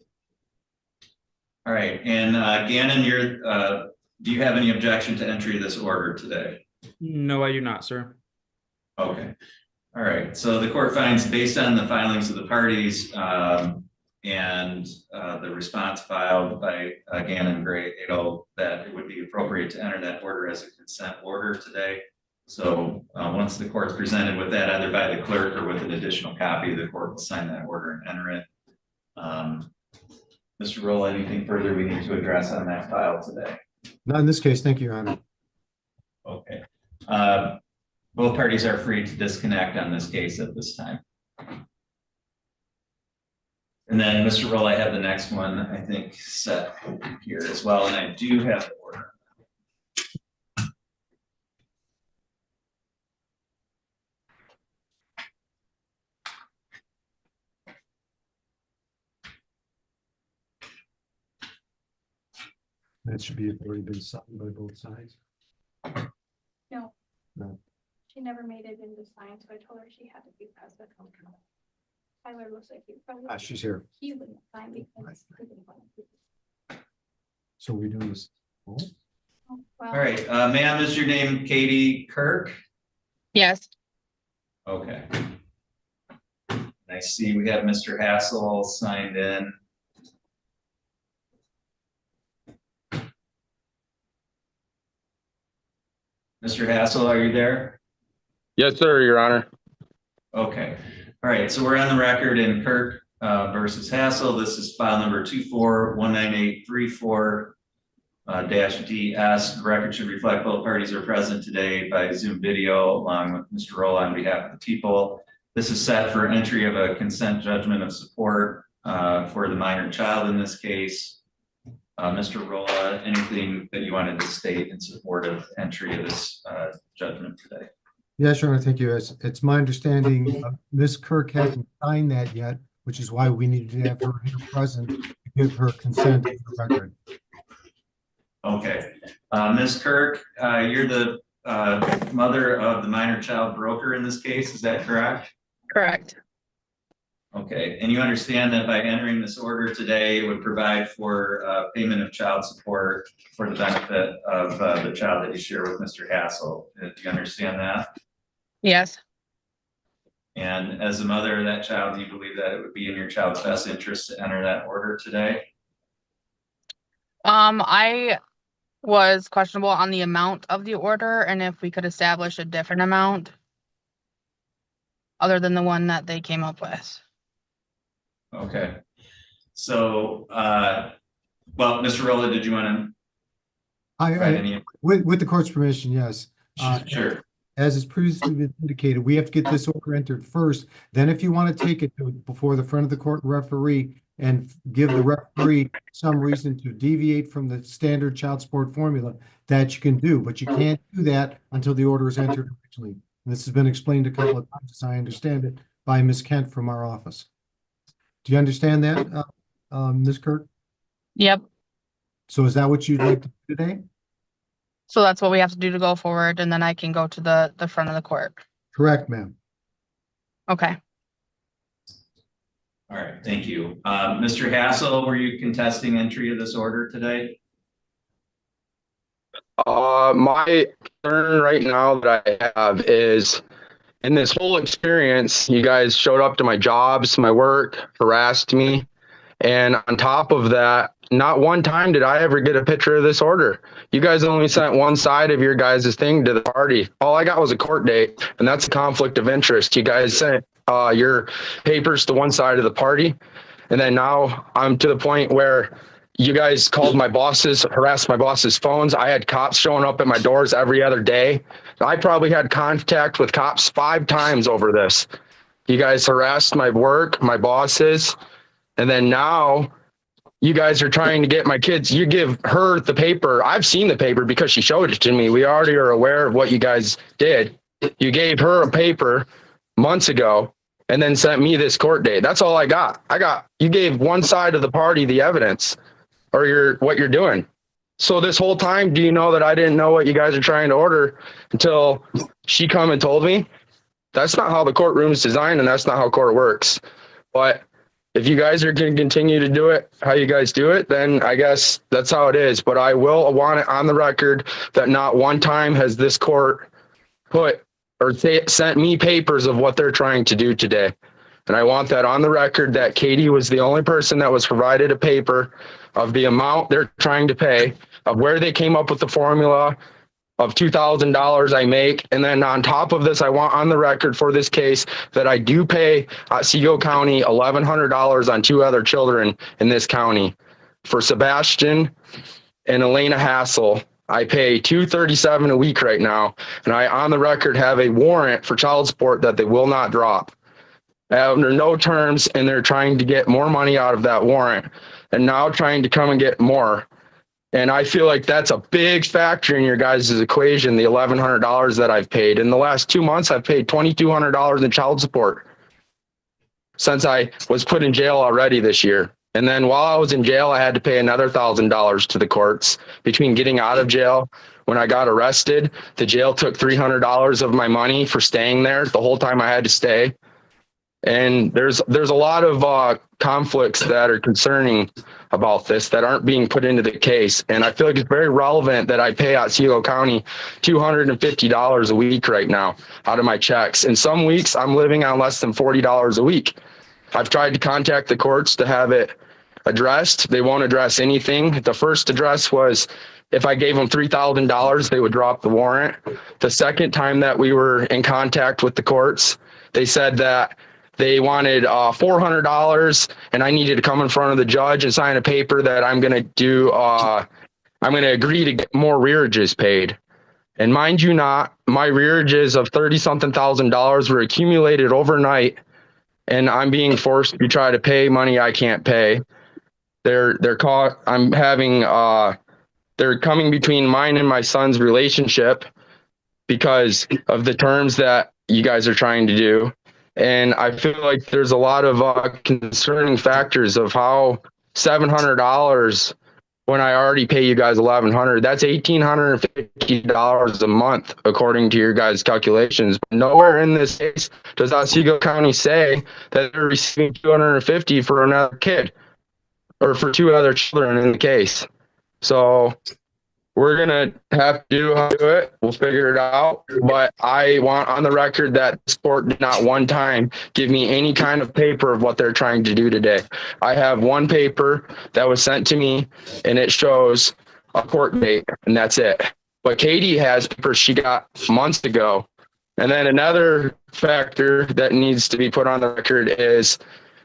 All right, and Gannon, do you have any objection to entry of this order today? No, I do not, sir. Okay. All right, so the court finds, based on the filings of the parties and the response filed by Gannon Gray-Adel, that it would be appropriate to enter that order as a consent order today. So once the court's presented with that, either by the clerk or with an additional copy, the court will sign that order and enter it. Mr. Roll, anything further we need to address on that file today? Not in this case, thank you, Your Honor. Okay. Both parties are free to disconnect on this case at this time. And then, Mr. Roll, I have the next one, I think, set here as well, and I do have the order. That should be already been signed by both sides. No. No. She never made it into sign, so I told her she had to be present. Tyler looks like he probably. She's here. He wouldn't sign because he didn't want to. So we're doing this. Oh, well. All right, ma'am, is your name Katie Kirk? Yes. Okay. I see we have Mr. Hassel signed in. Mr. Hassel, are you there? Yes, sir, Your Honor. Okay. All right, so we're on the record in Kirk versus Hassel. This is file number 2419834-DS. The record should reflect both parties are present today by Zoom video, along with Mr. Roll on behalf of the people. This is set for entry of a consent judgment of support for the minor child in this case. Mr. Rolla, anything that you wanted to state in support of entry of this judgment today? Yes, Your Honor, thank you. It's my understanding Ms. Kirk hasn't signed that yet, which is why we needed to have her here present to give her consent to the record. Okay. Ms. Kirk, you're the mother of the minor child broker in this case, is that correct? Correct. Okay, and you understand that by entering this order today, it would provide for payment of child support for the benefit of the child that you share with Mr. Hassel. Do you understand that? Yes. And as the mother of that child, do you believe that it would be in your child's best interest to enter that order today? I was questionable on the amount of the order and if we could establish a different amount other than the one that they came up with. Okay. So, well, Mr. Rolla, did you want to? With the court's permission, yes. Sure. As is previously been indicated, we have to get this order entered first. Then if you want to take it before the front of the court referee and give the referee some reason to deviate from the standard child support formula, that you can do, but you can't do that until the order is entered originally. And this has been explained a couple of times, as I understand it, by Ms. Kent from our office. Do you understand that, Ms. Kirk? Yep. So is that what you'd like to do today? So that's what we have to do to go forward, and then I can go to the front of the court. Correct, ma'am. Okay. All right, thank you. Mr. Hassel, were you contesting entry of this order today? My concern right now that I have is in this whole experience, you guys showed up to my jobs, my work, harassed me. And on top of that, not one time did I ever get a picture of this order. You guys only sent one side of your guys' thing to the party. All I got was a court date, and that's a conflict of interest. You guys sent your papers to one side of the party, and then now I'm to the point where you guys called my bosses, harassed my bosses' phones. I had cops showing up at my doors every other day. I probably had contact with cops 5 times over this. You guys harassed my work, my bosses, and then now you guys are trying to get my kids. You give her the paper. I've seen the paper because she showed it to me. We already are aware of what you guys did. You gave her a paper months ago and then sent me this court date. That's all I got. You gave one side of the party the evidence or what you're doing. So this whole time, do you know that I didn't know what you guys are trying to order until she come and told me? That's not how the courtroom is designed, and that's not how court works. But if you guys are going to continue to do it how you guys do it, then I guess that's how it is. But I will want it on the record that not one time has this court sent me papers of what they're trying to do today. And I want that on the record that Katie was the only person that was provided a paper of the amount they're trying to pay, of where they came up with the formula of $2,000 I make. And then on top of this, I want on the record for this case that I do pay Otsego County $1,100 on 2 other children in this county. For Sebastian and Elena Hassel, I pay $237 a week right now. And I, on the record, have a warrant for child support that they will not drop. Under no terms, and they're trying to get more money out of that warrant and now trying to come and get more. And I feel like that's a big factor in your guys' equation, the $1,100 that I've paid. In the last 2 months, I've paid $2,200 in child support since I was put in jail already this year. And then while I was in jail, I had to pay another $1,000 to the courts. Between getting out of jail, when I got arrested, the jail took $300 of my money for staying there the whole time I had to stay. And there's a lot of conflicts that are concerning about this that aren't being put into the case. And I feel like it's very relevant that I pay Otsego County $250 a week right now out of my checks. And some weeks I'm living on less than $40 a week. I've tried to contact the courts to have it addressed. They won't address anything. The first address was if I gave them $3,000, they would drop the warrant. The second time that we were in contact with the courts, they said that they wanted $400 and I needed to come in front of the judge and sign a paper that I'm going to do. I'm going to agree to get more rearages paid. And mind you not, my rearages of $30-something thousand were accumulated overnight, and I'm being forced to try to pay money I can't pay. They're coming between mine and my son's relationship because of the terms that you guys are trying to do. And I feel like there's a lot of concerning factors of how $700 when I already pay you guys $1,100. That's $1,850 a month, according to your guys' calculations. But nowhere in this case does Otsego County say that they're receiving $250 for another kid or for two other children in the case. So we're gonna have to do it. We'll figure it out. But I want on the record that the court did not one time give me any kind of paper of what they're trying to do today. I have one paper that was sent to me, and it shows a court date, and that's it. But Katie has paper she got months ago. And then another factor that needs to be put on the record is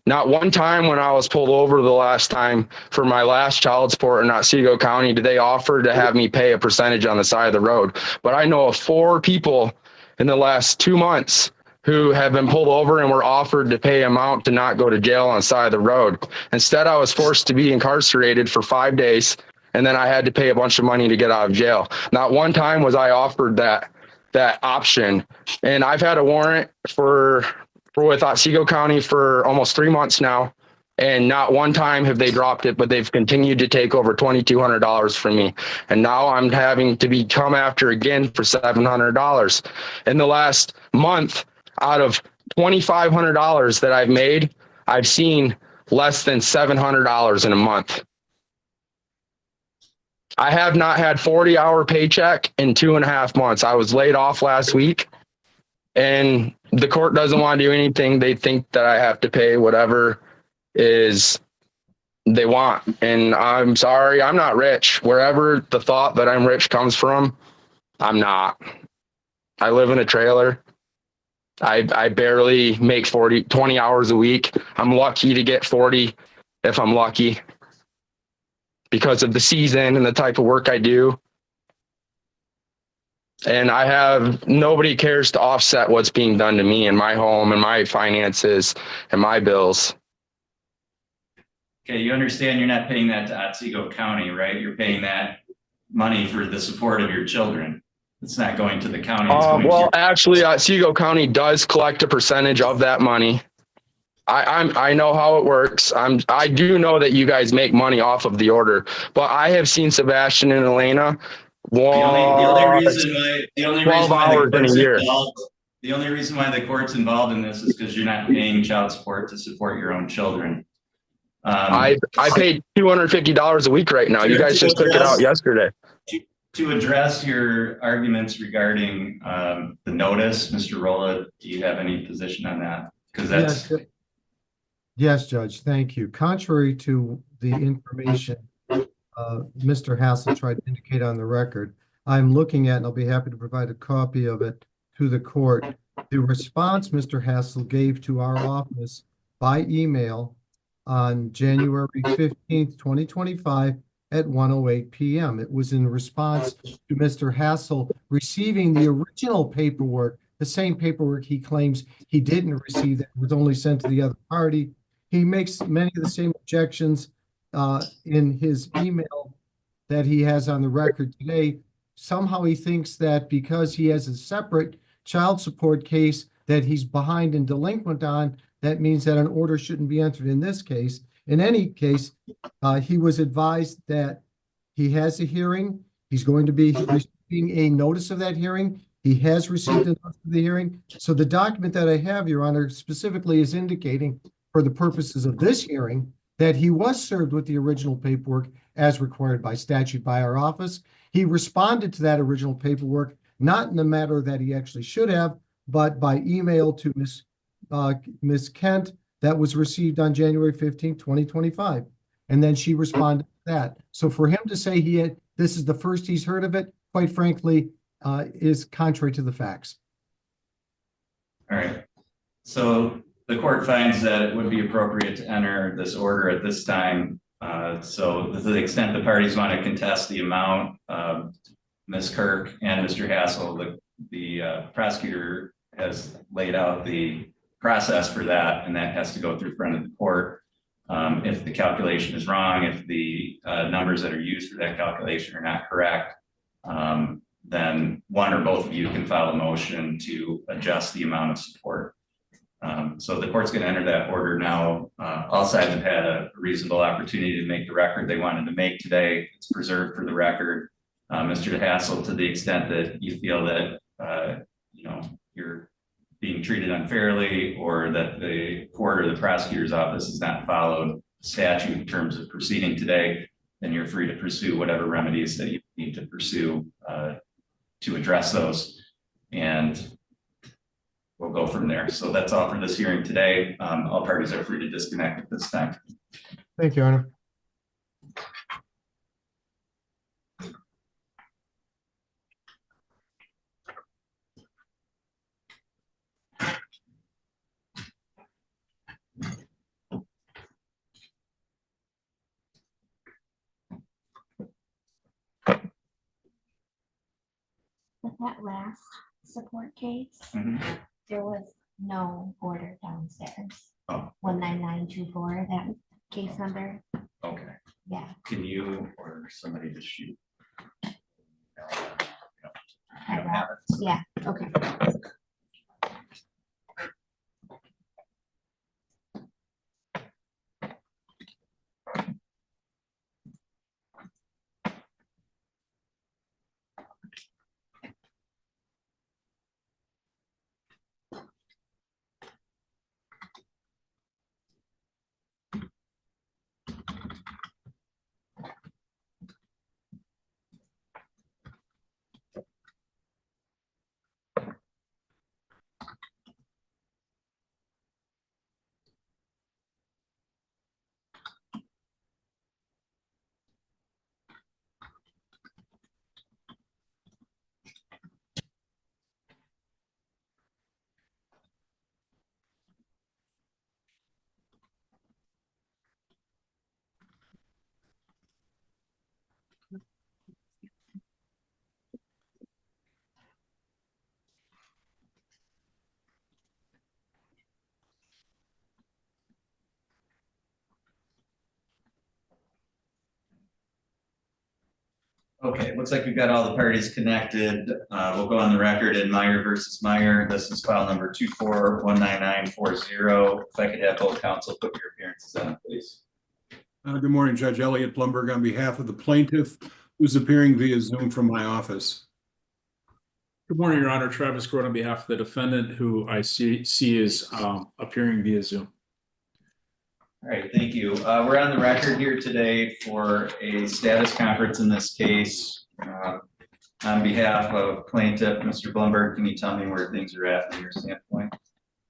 not one time when I was pulled over the last time for my last child support in Otsego County did they offer to have me pay a percentage on the side of the road. But I know of 4 people in the last 2 months who have been pulled over and were offered to pay amount to not go to jail on the side of the road. Instead, I was forced to be incarcerated for 5 days, and then I had to pay a bunch of money to get out of jail. Not one time was I offered that option. And I've had a warrant for with Otsego County for almost 3 months now, and not one time have they dropped it, but they've continued to take over $2,200 from me. And now I'm having to come after again for $700. In the last month, out of $2,500 that I've made, I've seen less than $700 in a month. I have not had 40-hour paycheck in 2.5 months. I was laid off last week, and the court doesn't want to do anything. They think that I have to pay whatever is they want. And I'm sorry, I'm not rich. Wherever the thought that I'm rich comes from, I'm not. I live in a trailer. I barely make 20 hours a week. I'm lucky to get 40 if I'm lucky because of the season and the type of work I do. And I have nobody cares to offset what's being done to me and my home and my finances and my bills. Okay, you understand you're not paying that to Otsego County, right? You're paying that money for the support of your children. It's not going to the county. It's going Well, to actually, Otsego County does collect a percentage of that money. I know how it works. I do know that you guys make money off of the order, but I have seen Sebastian and Elena. The only reason why the court's involved in this is because you're not paying child support to support your own children. I paid $250 a week right now. You guys just took it out yesterday. To address your arguments regarding the notice, Mr. Rolla, do you have any position on that? Because that's Yes, Judge. Thank you. Contrary to the information Mr. Hassel tried to indicate on the record, I'm looking at, and I'll be happy to provide a copy of it to the court, the response Mr. Hassel gave to our office by email on January 15th, 2025 at 1:08 p.m. It was in response to Mr. Hassel receiving the original paperwork, the same paperwork he claims he didn't receive that was only sent to the other party. He makes many of the same objections in his email that he has on the record today. Somehow he thinks that because he has a separate child support case that he's behind and delinquent on, that means that an order shouldn't be entered in this case. In any case, he was advised that he has a hearing. He's going to be receiving a notice of that hearing. He has received a notice of the hearing. So the document that I have, Your Honor, specifically is indicating for the purposes of this hearing that he was served with the original paperwork as required by statute by our office. He responded to that original paperwork, not in the manner that he actually should have, but by email to Ms. Kent that was received on January 15, 2025. And then she responded to that. So for him to say this is the first he's heard of it, quite frankly, is contrary to the facts. all right. So the court finds that it would be appropriate to enter this order at this time. So to the extent the parties want to contest the amount, Ms. Kirk and Mr. Hassel, the prosecutor has laid out the process for that, and that has to go through front of the court. If the calculation is wrong, if the numbers that are used for that calculation are not correct, then one or both of you can file a motion to adjust the amount of support. So the court's going to enter that order now. All sides have had a reasonable opportunity to make the record they wanted to make today. It's preserved for the record. Mr. Hassel, to the extent that you feel that, you're being treated unfairly or that the court or the prosecutor's office has not followed statute in terms of proceeding today, then you're free to pursue whatever remedies that you need to pursue to address those. And we'll go from there. So that's all for this hearing today. All parties are free to disconnect at this time. Thank you, Honor. With that last support case, there was no order downstairs. Oh. 19924, that case number. Okay. Yeah. Can you order somebody to shoot? Yeah, okay. Okay, looks like we've got all the parties connected. We'll go on the record in Meyer versus Meyer. This is file number 2419940. If I could have both counsel put your appearances on, please. Good morning, Judge Elliott Blumberg on behalf of the plaintiff who's appearing via Zoom from my office. Good morning, Your Honor. Travis Grote on behalf of the defendant, who I see is appearing via Zoom. All right, thank you. We're on the record here today for a status conference in this case. On behalf of plaintiff, Mr. Blumberg, can you tell me where things are at from your standpoint?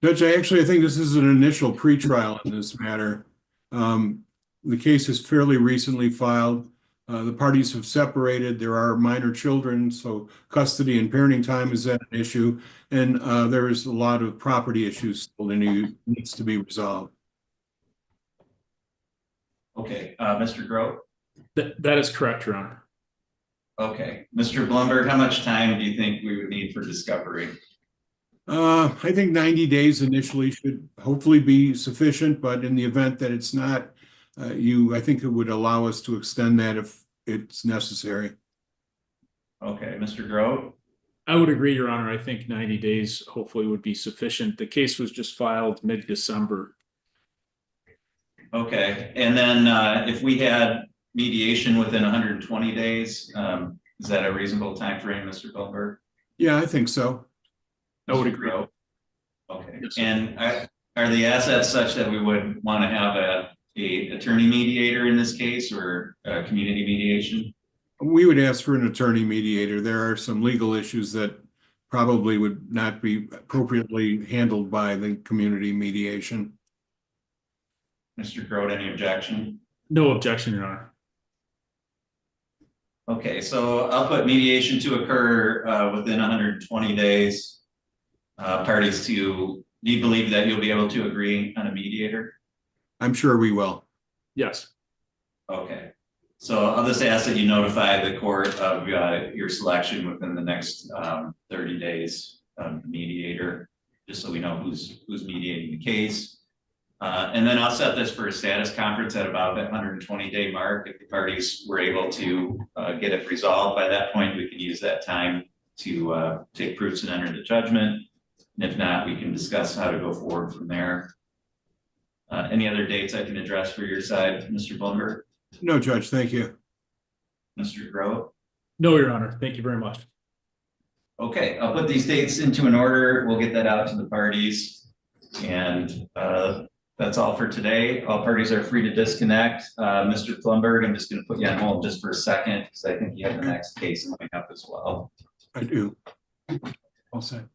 Judge, I think this is an initial pretrial in this matter. The case is fairly recently filed. The parties have separated. There are minor children, so custody and parenting time is an issue. And there is a lot of property issues still that needs to be resolved. Okay, Mr. Grote? That is correct, Your Honor. Okay, Mr. Blumberg, how much time do you think we would need for discovery? I think 90 days initially should hopefully be sufficient, but in the event that it's not, I think it would allow us to extend that if it's necessary. Okay, Mr. Grote? I would agree, Your Honor. I think 90 days hopefully would be sufficient. The case was just filed mid-December. Okay, and then if we had mediation within 120 days, is that a reasonable time frame, Mr. Blumberg? Yeah, I think so. I would agree. Okay, yes, and are the assets such that we would want to have a attorney mediator in this case, or community mediation? We would ask for an attorney mediator. There are some legal issues that probably would not be appropriately handled by the community mediation. Mr. Grote, any objection? No objection, Your Honor. Okay, so I'll put mediation to occur within 120 days. Parties to, do you believe that you'll be able to agree on a mediator? I'm sure we will. Yes. Okay, so I'll just ask that you notify the court of your selection within the next 30 days of the mediator, just so we know who's mediating the case. And then I'll set this for a status conference at about that 120-day mark. If the parties were able to get it resolved by that point, we can use that time to take proofs and enter the judgment. If not, we can discuss how to go forward from there. Any other dates I can address for your side, Mr. Blumberg? No, Judge, thank you. Mr. Groh? No, Your Honor. Thank you very much. Okay, I'll put these dates into an order. We'll get that out to the parties. And that's all for today. All parties are free to disconnect. Mr. Blumberg, I'm just going to put you on hold just for a second because I think you have the next case coming up as well. I do. All set.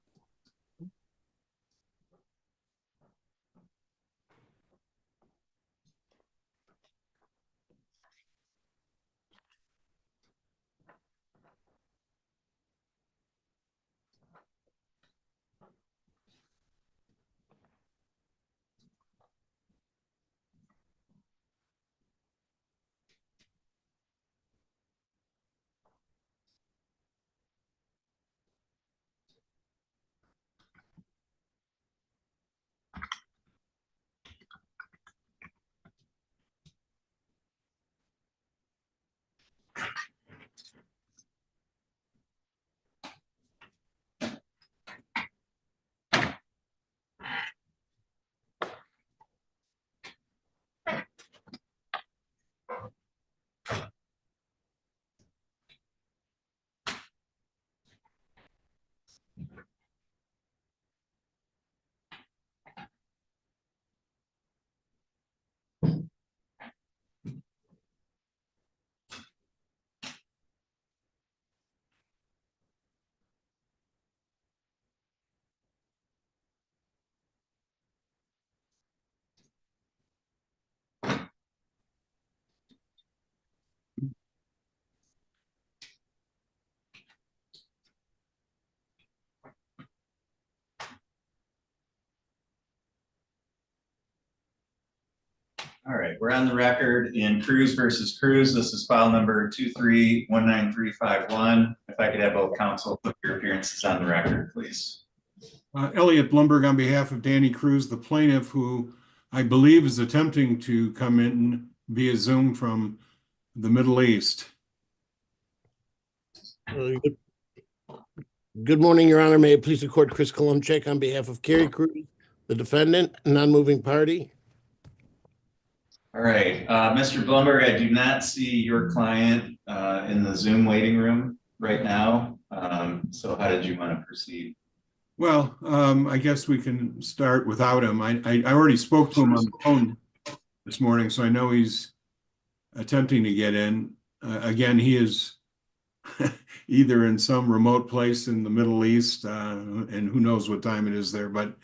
All right, we're on the record in Cruz versus Cruz. This is file number 2319351. If I could have both counsel put your appearances on the record, please. Elliot Blumberg on behalf of Danny Cruz, the plaintiff, who I believe is attempting to come in via Zoom from the Middle East. Good morning, Your Honor. May it please the court, Chris Kolumchek on behalf of Kerry Cruz, the defendant, non-moving party. All right, Mr. Blumberg, I do not see your client in the Zoom waiting room right now. So how did you want to proceed? Well, I guess we can start without him. I already spoke to him on the phone this morning, so I know he's attempting to get in. Again, he is either in some remote place in the Middle East, and who knows what time it is there. But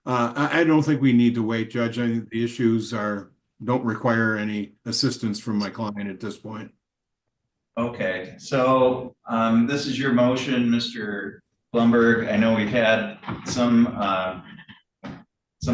I don't think we need to wait, Judge. I think the issues don't require any assistance from my client at this point. Okay, so this is your motion, Mr. Blumberg. I know we've had some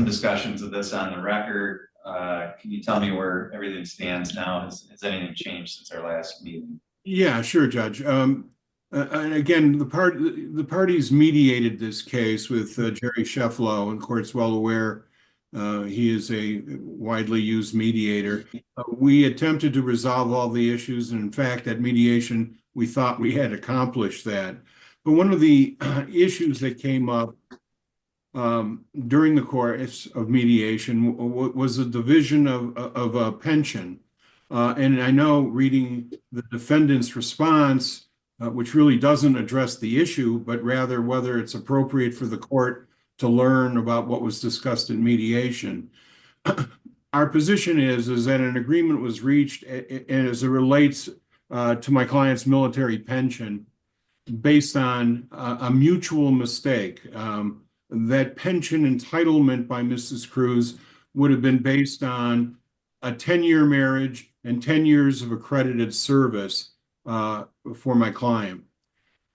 discussions of this on the record. Can you tell me where everything stands now? Has anything changed since our last meeting? Yeah, sure, Judge. And again, the parties mediated this case with Jerry Shefflow, and the court's well aware he is a widely used mediator. We attempted to resolve all the issues, and in fact, at mediation, we thought we had accomplished that. But one of the issues that came up during the course of mediation was the division of a pension. And I know reading the defendant's response, which really doesn't address the issue, but rather whether it's appropriate for the court to learn about what was discussed in mediation. Our position is that an agreement was reached as it relates to my client's military pension based on a mutual mistake. That pension entitlement by Mrs. Cruz would have been based on a 10-year marriage and 10 years of accredited service for my client.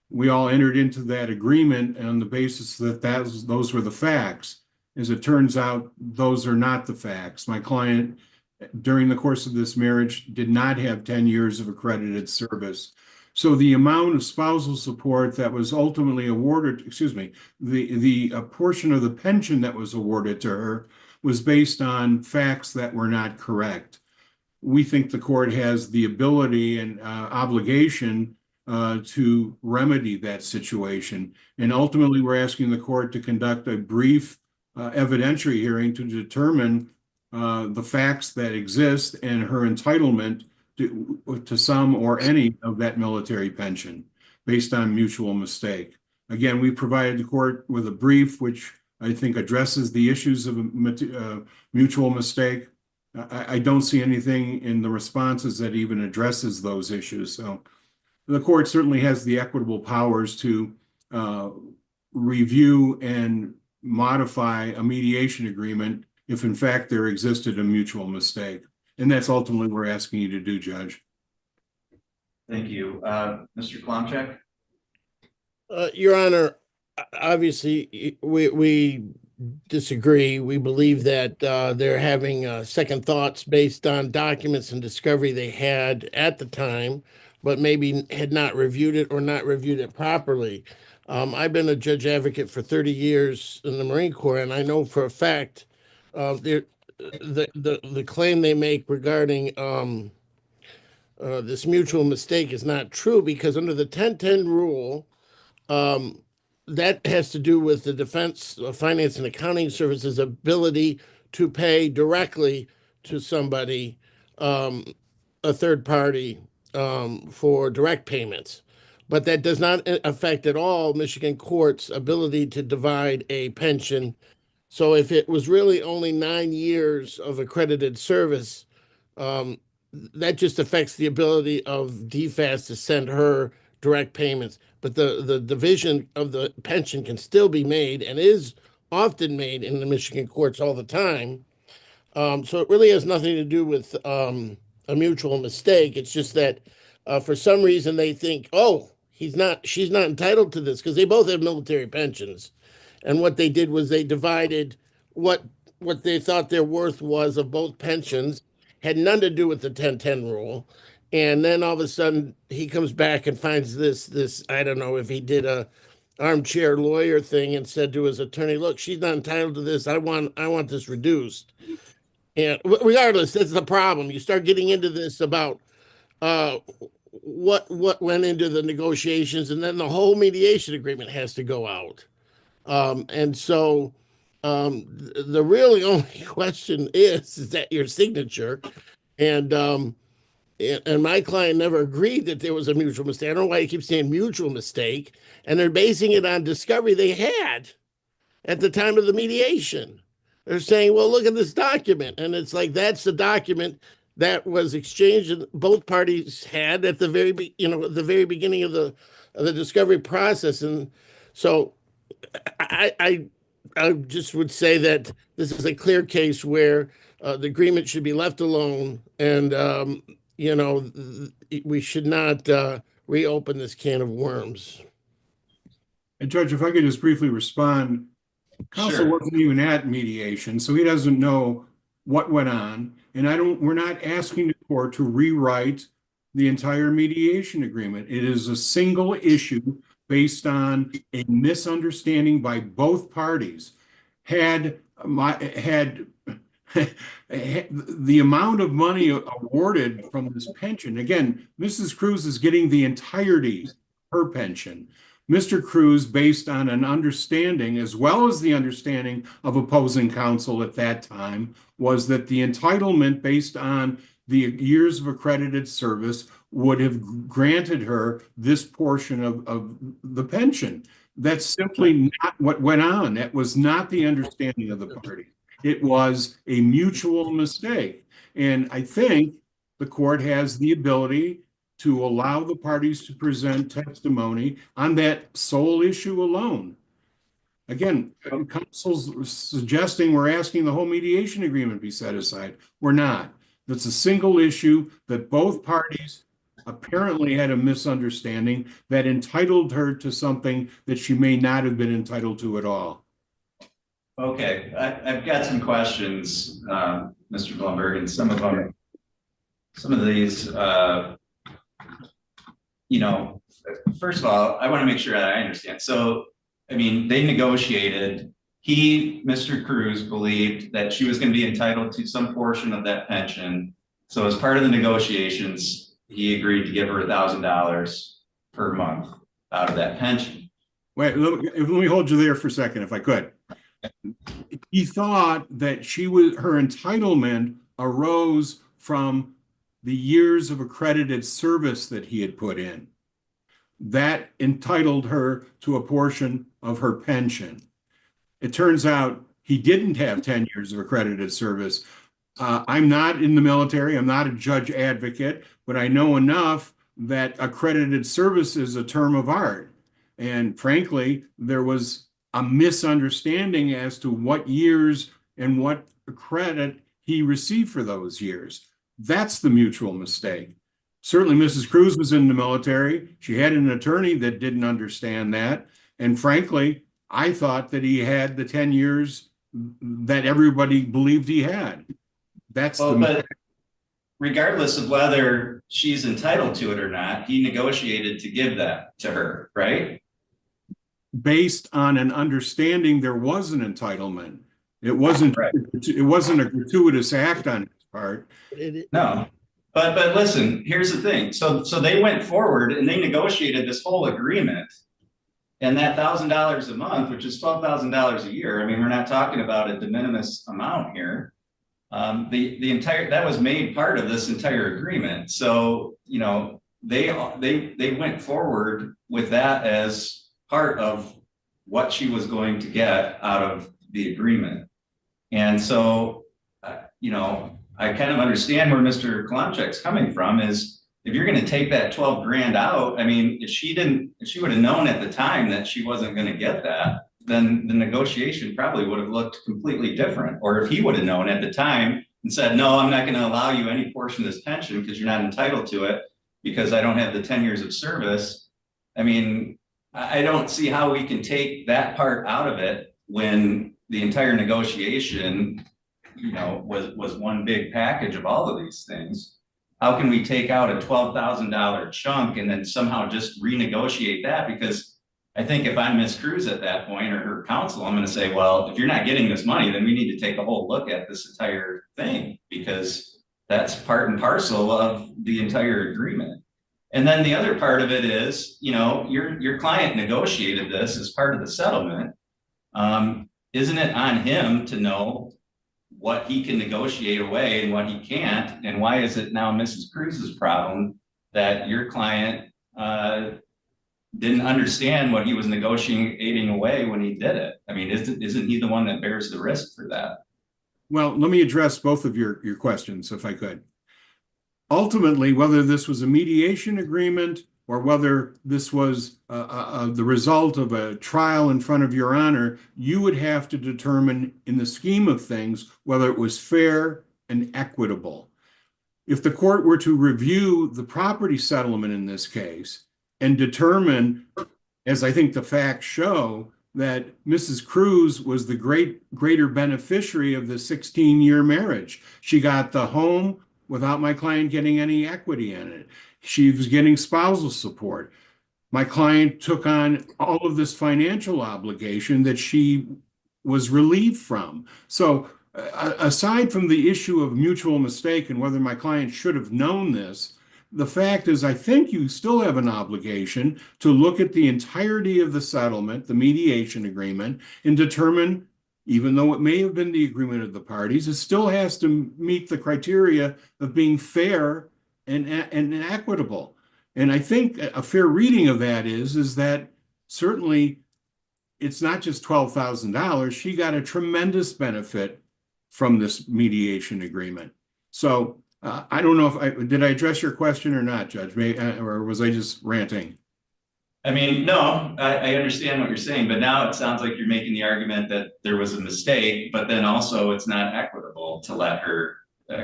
We all entered into that agreement on the basis that those were the facts. As it turns out, those are not the facts. My client, during the course of this marriage, did not have 10 years of accredited service. So the amount of spousal support that was ultimately awarded, the portion of the pension that was awarded to her was based on facts that were not correct. We think the court has the ability and obligation to remedy that situation. And ultimately, we're asking the court to conduct a brief evidentiary hearing to determine the facts that exist and her entitlement to some or any of that military pension based on mutual mistake. Again, we provided the court with a brief which I think addresses the issues of mutual mistake. I don't see anything in the responses that even addresses those issues. So the court certainly has the equitable powers to review and modify a mediation agreement if in fact there existed a mutual mistake. And that's ultimately what we're asking you to do, Judge. Thank you. Mr. Klomchak? Your Honor, obviously, we disagree. We believe that they're having second thoughts based on documents and discovery they had at the time, but maybe had not reviewed it or not reviewed it properly. I've been a judge advocate for 30 years in the Marine Corps, and I know for a fact the claim they make regarding this mutual mistake is not true, because under the 1010 rule, that has to do with the Defense Finance and Accounting Service's ability to pay directly to somebody, a third party, for direct payments. But that does not affect at all Michigan court's ability to divide a pension. So if it was really only 9 years of accredited service, that just affects the ability of DFAS to send her direct payments. But the division of the pension can still be made, and is often made in the Michigan courts all the time. So it really has nothing to do with a mutual mistake. It's just that for some reason they think, oh, she's not entitled to this, because they both have military pensions. And what they did was they divided what they thought their worth was of both pensions, had none to do with the 1010 rule. And then all of a sudden he comes back and finds this, I don't know if he did a armchair lawyer thing and said to his attorney, look, she's not entitled to this. I want this reduced. And regardless, that's the problem. You start getting into this about what went into the negotiations, and then the whole mediation agreement has to go out. And so the really only question is that your signature? And my client never agreed that there was a mutual mistake. I don't know why he keeps saying mutual mistake. And they're basing it on discovery they had at the time of the mediation. They're saying, well, look at this document. And it's like, that's the document that was exchanged and both parties had at the very, the very beginning of the discovery process. And so I just would say that this is a clear case where the agreement should be left alone, and we should not reopen this can of worms. And Judge, if I could just briefly respond, counsel Sure. wasn't even at mediation, so he doesn't know what went on. And we're not asking the court to rewrite the entire mediation agreement. It is a single issue based on a misunderstanding by both parties. Had the amount of money awarded from this pension, again, Mrs. Cruz is getting the entirety of her pension. Mr. Cruz, based on an understanding, as well as the understanding of opposing counsel at that time, was that the entitlement based on the years of accredited service would have granted her this portion of the pension. That's simply not what went on. That was not the understanding of the party. It was a mutual mistake. And I think the court has the ability to allow the parties to present testimony on that sole issue alone. Again, counsel's suggesting we're asking the whole mediation agreement be set aside. We're not. That's a single issue that both parties apparently had a misunderstanding that entitled her to something that she may not have been entitled to at all. Okay, I've got some questions, Mr. Blumberg, and some of these, first of all, I want to make sure that I understand. So, I mean, they negotiated. Mr. Cruz, believed that she was going to be entitled to some portion of that pension. So as part of the negotiations, he agreed to give her $1,000 per month out of that pension. Wait, let me hold you there for a second, if I could. He thought that her entitlement arose from the years of accredited service that he had put in. That entitled her to a portion of her pension. It turns out he didn't have 10 years of accredited service. I'm not in the military. I'm not a judge advocate, but I know enough that accredited service is a term of art. And frankly, there was a misunderstanding as to what years and what credit he received for those years. That's the mutual mistake. Certainly, Mrs. Cruz was in the military. She had an attorney that didn't understand that. And frankly, I thought that he had the 10 years that everybody believed he had. That's but regardless of whether she's entitled to it or not, he negotiated to give that to her, right? Based on an understanding there was an entitlement. It wasn't right. It wasn't a gratuitous act on his part. No. But listen, here's the thing. So they went forward and they negotiated this whole agreement. And that $1,000 a month, which is $12,000 a year. I mean, we're not talking about a de minimis amount here. That was made part of this entire agreement. So, you know, they went forward with that as part of what she was going to get out of the agreement. And so, you know, I kind of understand where Mr. Kalamchek's coming from is if you're going to take that 12 grand out, I mean, if she would have known at the time that she wasn't going to get that, then the negotiation probably would have looked completely different. Or if he would have known at the time and said, no, I'm not going to allow you any portion of this pension because you're not entitled to it because I don't have the 10 years of service. I mean, I don't see how we can take that part out of it when the entire negotiation, you know, was one big package of all of these things. How can we take out a $12,000 chunk and then somehow just renegotiate that? Because I think if I'm Ms. Cruz at that point or her counsel, I'm going to say, well, if you're not getting this money, then we need to take a whole look at this entire thing because that's part and parcel of the entire agreement. And then the other part of it is, you know, your client negotiated this as part of the settlement. Isn't it on him to know what he can negotiate away and what he can't? And why is it now Mrs. Cruz's problem that your client didn't understand what he was negotiating away when he did it? I mean, isn't he the one that bears the risk for that? Well, let me address both of your questions, if I could. Ultimately, whether this was a mediation agreement or whether this was the result of a trial in front of Your Honor, you would have to determine in the scheme of things whether it was fair and equitable. If the court were to review the property settlement in this case and determine, as I think the facts show, that Mrs. Cruz was the greater beneficiary of the 16-year marriage. She got the home without my client getting any equity in it. She was getting spousal support. My client took on all of this financial obligation that she was relieved from. So aside from the issue of mutual mistake and whether my client should have known this, the fact is I think you still have an obligation to look at the entirety of the settlement, the mediation agreement, and determine, even though it may have been the agreement of the parties, it still has to meet the criteria of being fair and equitable. And I think a fair reading of that is that certainly it's not just $12,000. She got a tremendous benefit from this mediation agreement. So I don't know if did I address your question or not, Judge, or was I just ranting? I mean, no, I understand what you're saying, but now it sounds like you're making the argument that there was a mistake, but then also it's not equitable to let her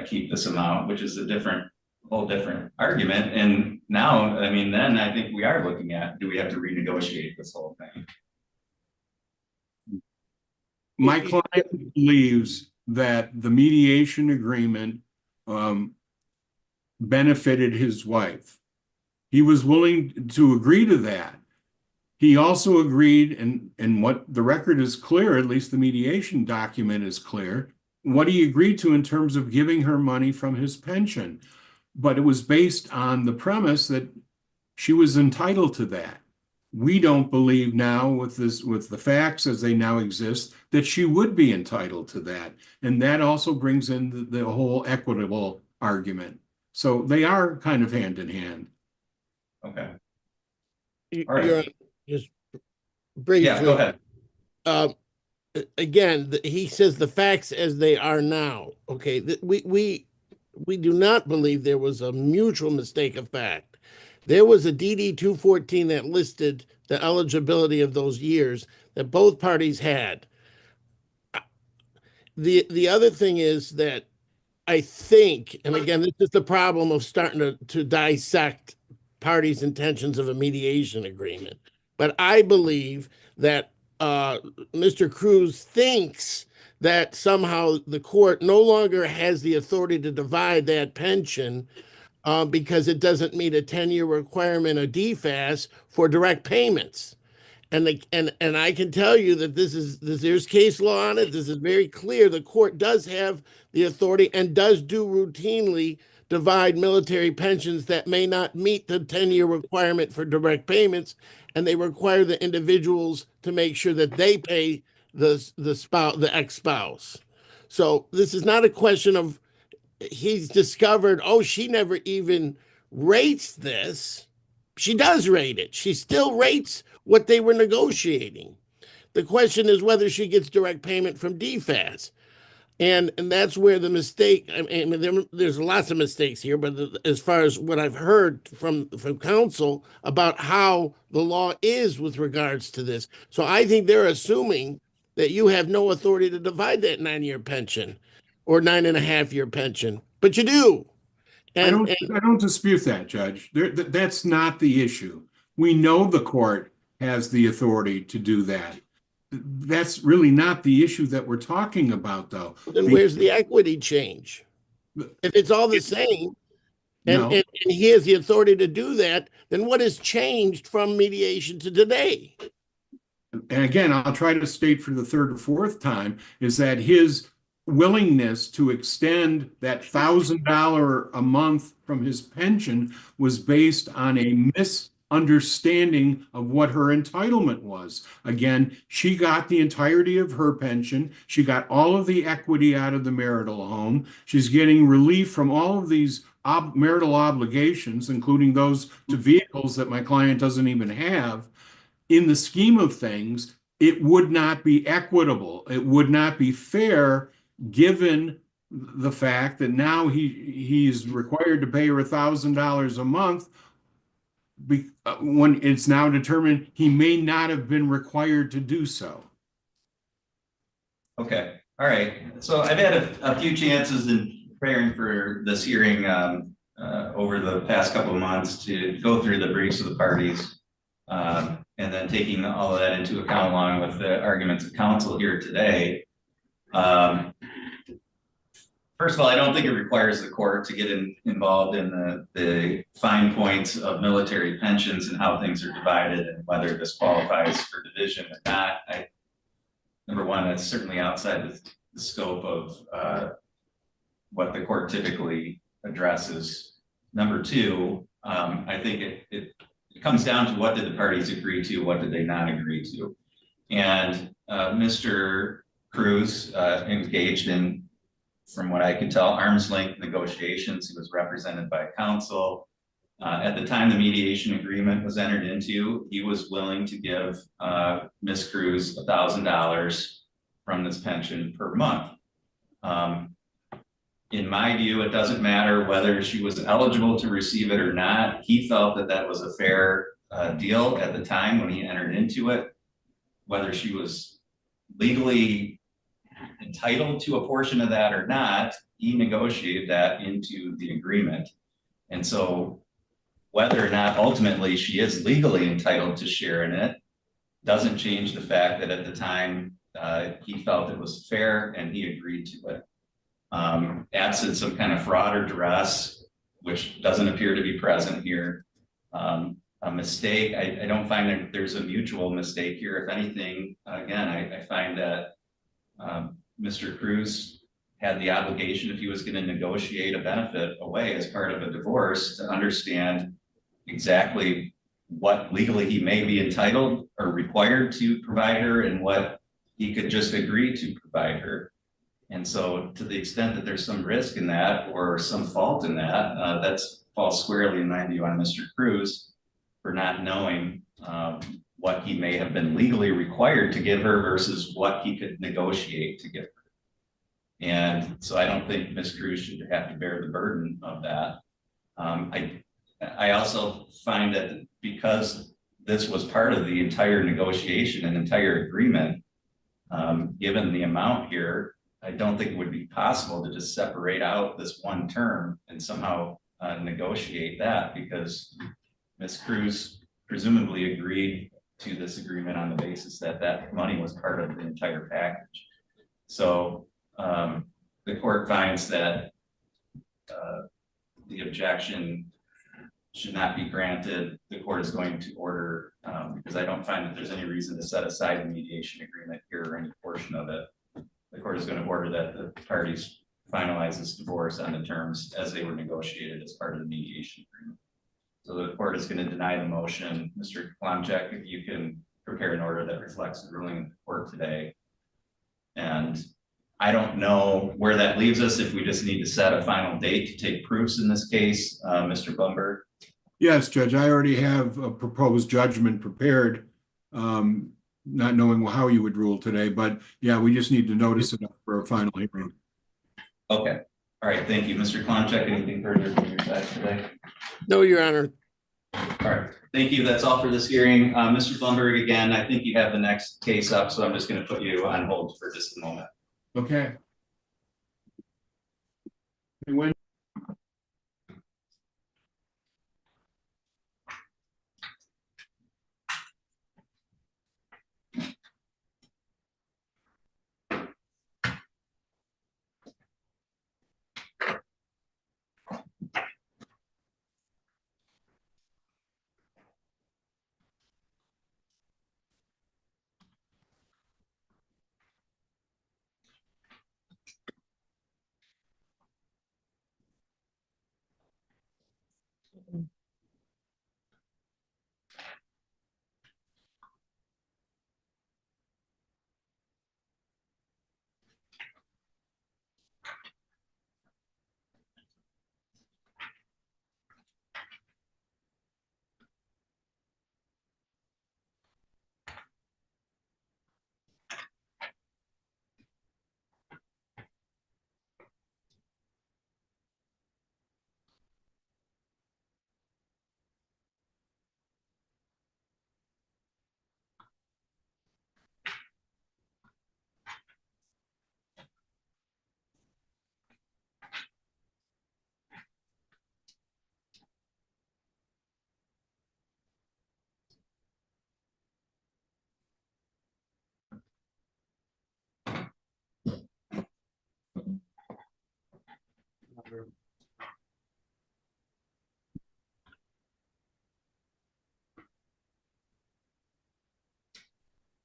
keep this amount, which is a whole different argument. And now, I mean, then I think we are looking at, do we have to renegotiate this whole thing? My client believes that the mediation agreement benefited his wife. He was willing to agree to that. He also agreed, and what the record is clear, at least the mediation document is clear, what he agreed to in terms of giving her money from his pension. But it was based on the premise that She was entitled to that. We don't believe now with the facts as they now exist, that she would be entitled to that. And that also brings in the whole equitable argument. So they are kind of hand in hand. Okay. All right. Just briefly. Yeah, go ahead. Again, he says the facts as they are now. Okay, we do not believe there was a mutual mistake of fact. There was a DD 214 that listed the eligibility of those years that both parties had. The other thing is that I think, and again, this is the problem of starting to dissect parties' intentions of a mediation agreement. But I believe that Mr. Cruz thinks that somehow the court no longer has the authority to divide that pension because it doesn't meet a 10-year requirement of DFAS for direct payments. And I can tell you that there's case law on it. This is very clear. The court does have the authority and does do routinely divide military pensions that may not meet the 10-year requirement for direct payments, and they require the individuals to make sure that they pay the ex-spouse. So this is not a question of he's discovered, oh, she never even rates this. She does rate it. She still rates what they were negotiating. The question is whether she gets direct payment from DFAS. And that's where the mistake, I mean, there's lots of mistakes here, but as far as what I've heard from counsel about how the law is with regards to this. So I think they're assuming that you have no authority to divide that 9-year pension or 9.5-year pension, but you do. And I don't dispute that, Judge. That's not the issue. We know the court has the authority to do that. That's really not the issue that we're talking about, though. Then where's the equity change? If it's all the same, and he has the authority to do that, then what has changed from mediation to today? And again, I'll try to state for the third or fourth time, is that his willingness to extend that $1,000 a month from his pension was based on a misunderstanding of what her entitlement was. Again, she got the entirety of her pension. She got all of the equity out of the marital home. She's getting relief from all of these marital obligations, including those to vehicles that my client doesn't even have. In the scheme of things, it would not be equitable. It would not be fair, given the fact that now he's required to pay her $1,000 a month when it's now determined he may not have been required to do so. Okay, all right. So I've had a few chances in preparing for this hearing over the past couple of months to go through the briefs of the parties, and then taking all of that into account along with the arguments of counsel here today. First of all, I don't think it requires the court to get involved in the fine points of military pensions and how things are divided and whether this qualifies for division or not. Number one, that's certainly outside the scope of what the court typically addresses. Number two, I think it comes down to what did the parties agree to, what did they not agree to. And Mr. Cruz engaged in, from what I could tell, arm's length negotiations. He was represented by counsel. At the time the mediation agreement was entered into, he was willing to give Ms. Cruz $1,000 from this pension per month. In my view, it doesn't matter whether she was eligible to receive it or not. He felt that that was a fair deal at the time when he entered into it. Whether she was legally entitled to a portion of that or not, he negotiated that into the agreement. And so whether or not ultimately she is legally entitled to share in it doesn't change the fact that at the time he felt it was fair and he agreed to it. Absent some kind of fraud or duress, which doesn't appear to be present here. A mistake, I don't find that there's a mutual mistake here. If anything, again, I find that Mr. Cruz had the obligation, if he was going to negotiate a benefit away as part of a divorce, to understand exactly what legally he may be entitled or required to provide her and what he could just agree to provide her. And so to the extent that there's some risk in that or some fault in that, that's falls squarely in my view on Mr. Cruz for not knowing what he may have been legally required to give her versus what he could negotiate to give her. And so I don't think Ms. Cruz should have to bear the burden of that. I also find that because this was part of the entire negotiation and entire agreement, given the amount here, I don't think it would be possible to just separate out this one term and somehow negotiate that, because Ms. Cruz presumably agreed to this agreement on the basis that that money was part of the entire package. So the court finds that the objection should not be granted. The court is going to order, because I don't find that there's any reason to set aside the mediation agreement here or any portion of it. The court is going to order that the parties finalize this divorce on the terms as they were negotiated as part of the mediation agreement. So the court is going to deny the motion. Mr. Klomchek, if you can prepare an order that reflects the ruling of the court today. And I don't know where that leaves us, if we just need to set a final date to take proofs in this case, Mr. Blumberg. Yes, Judge, I already have a proposed judgment prepared, not knowing how you would rule today, but yeah, we just need to notice it for a final hearing. Okay. All right. Thank you. Mr. Klomchek, anything further from your side today? No, Your Honor. All right. Thank you. That's all for this hearing. Mr. Blumberg, again, I think you have the next case up, so I'm just going to put you on hold for just a moment. Okay. When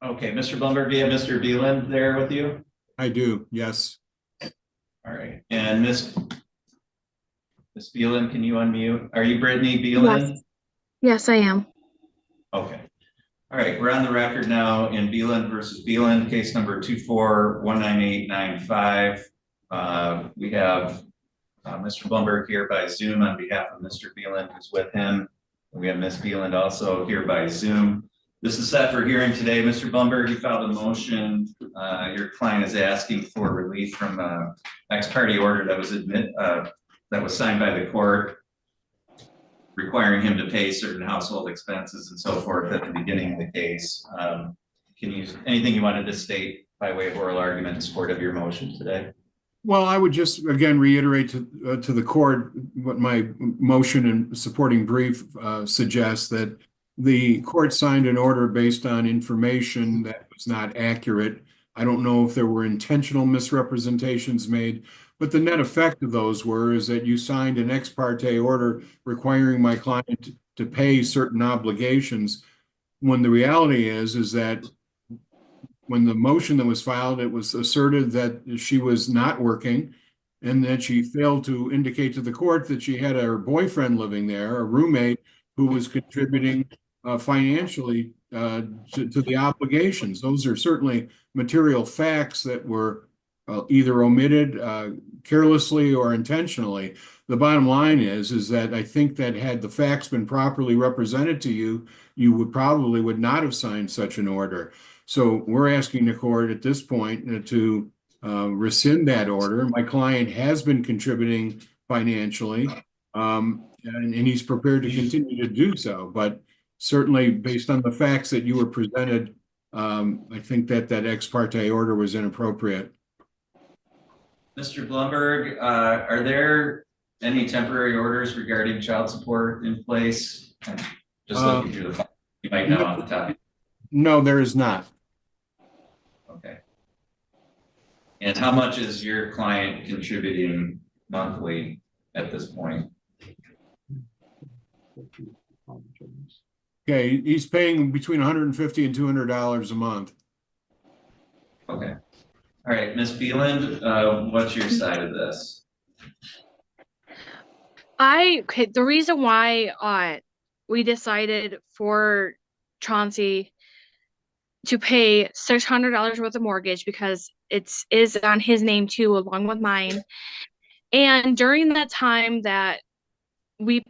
Okay, Mr. Blumberg, do you have Mr. Beland there with you? I do, yes. All right, and Miss Beland, can you unmute? Are you Brittany Beland? Yes. Yes, I am. Okay. All right, we're on the record now in Beland versus Beland, case number 2419895. We have Mr. Blumberg here by Zoom on behalf of Mr. Beland, who's with him. We have Miss Beland also here by Zoom. This is set for hearing today. Mr. Blumberg, you filed a motion. Your client is asking for relief from an ex parte order that was signed by the court, requiring him to pay certain household expenses and so forth at the beginning of the case. Anything you wanted to state by way of oral argument in support of your motion today? Well, I would just again reiterate to the court what my motion and supporting brief suggests, that the court signed an order based on information that was not accurate. I don't know if there were intentional misrepresentations made, but the net effect of those is that you signed an ex parte order requiring my client to pay certain obligations, when the reality is that when the motion that was filed, it was asserted that she was not working and that she failed to indicate to the court that she had her boyfriend living there, a roommate, who was contributing financially to the obligations. Those are certainly material facts that were either omitted carelessly or intentionally. The bottom line is that I think that had the facts been properly represented to you, you would not have signed such an order. So we're asking the court at this point to rescind that order. My client has been contributing financially, and he's prepared to continue to do so. But certainly, based on the facts that you were presented, I think that ex parte order was inappropriate. Mr. Blumberg, are there any temporary orders regarding child support in place? Just looking through the file, you might know off the top. No, there is not. Okay. And how much is your client contributing monthly at this point? Okay, he's paying between $150 and $200 a month. Okay. All right, Ms. Beland, what's your side of this? The reason why we decided for Chauncey to pay $600 worth of mortgage, because it is on his name too, along with mine. And during that time that I'm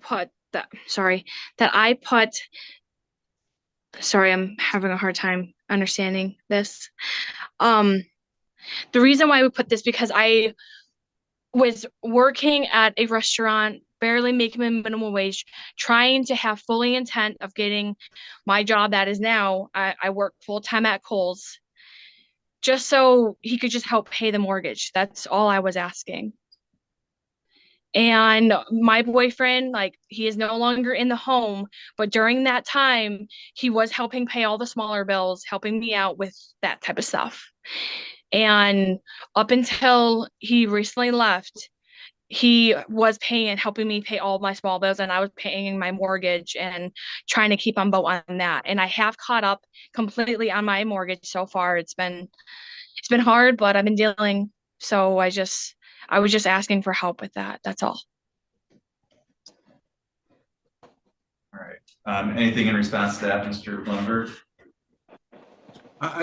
having a hard time understanding this. The reason why we put this, because I was working at a restaurant, barely making a minimum wage, trying to have fully intent of getting my job that is now, I work full-time at Kohl's, just so he could just help pay the mortgage. That's all I was asking. And my boyfriend, he is no longer in the home, but during that time, he was helping pay all the smaller bills, helping me out with that type of stuff. And up until he recently left, he was helping me pay all my small bills, and I was paying my mortgage and trying to keep on boat on that. And I have caught up completely on my mortgage so far. It's been hard, but I've been dealing. So I was just asking for help with that. That's all. All right. Anything in response to that, Mr. Blumberg?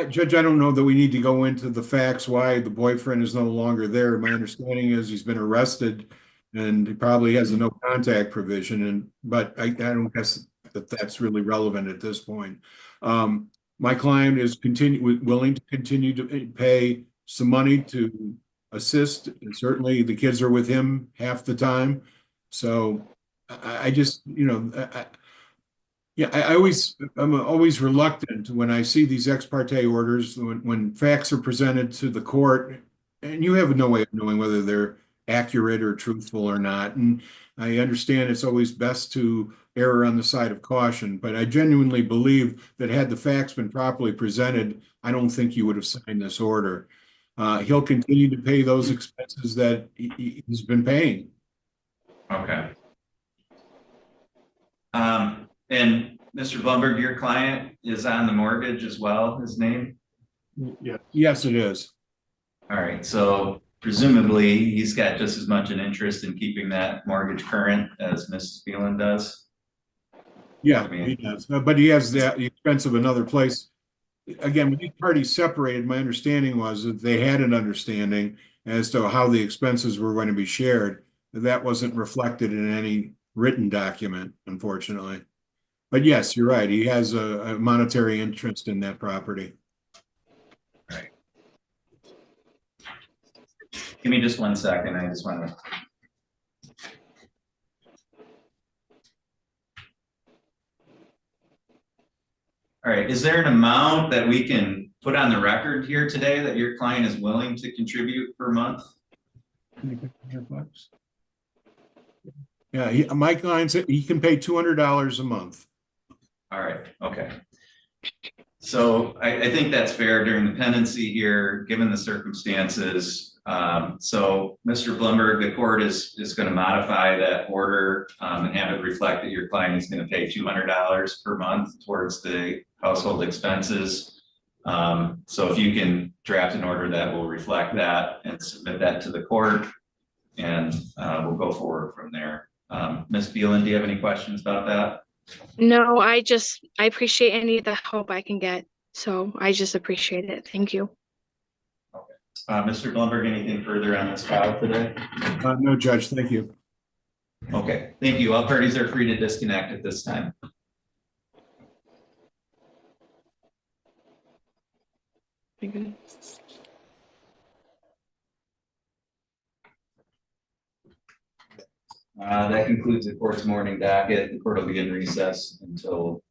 Judge, I don't know that we need to go into the facts why the boyfriend is no longer there. My understanding is he's been arrested and he probably has a no contact provision. But I don't guess that that's really relevant at this point. My client is willing to continue to pay some money to assist. And certainly the kids are with him half the time. So I just, I'm always reluctant when I see these ex parte orders, when facts are presented to the court, and you have no way of knowing whether they're accurate or truthful or not. And I understand it's always best to err on the side of caution, but I genuinely believe that had the facts been properly presented, I don't think you would have signed this order. He'll continue to pay those expenses that he's been paying. Okay. And Mr. Blumberg, your client is on the mortgage as well, his name? Yeah. Yes, it is. All right. So presumably he's got just as much an interest in keeping that mortgage current as Mrs. Beland does. Yeah, he does. But he has the expense of another place. Again, when these parties separated, my understanding was that they had an understanding as to how the expenses were going to be shared. That wasn't reflected in any written document, unfortunately. But yes, you're right. He has a monetary interest in that property. Right. Give me just 1 second. I just want to. All right. Is there an amount that we can put on the record here today that your client is willing to contribute per month? Yeah, my client said he can pay $200 a month. All right. Okay. So I think that's fair during the pendency here, given the circumstances. So Mr. Blumberg, the court is going to modify that order and have it reflect that your client is going to pay $200 per month towards the household expenses. So if you can draft an order that will reflect that and submit that to the court, and we'll go forward from there. Ms. Beland, do you have any questions about that? No, I appreciate any of the help I can get. So I just appreciate it. Thank you. Mr. Blumberg, anything further on this file today? No, Judge, thank you. Okay, thank you. All parties are free to disconnect at this time. That concludes the court's morning docket. The court will be in recess until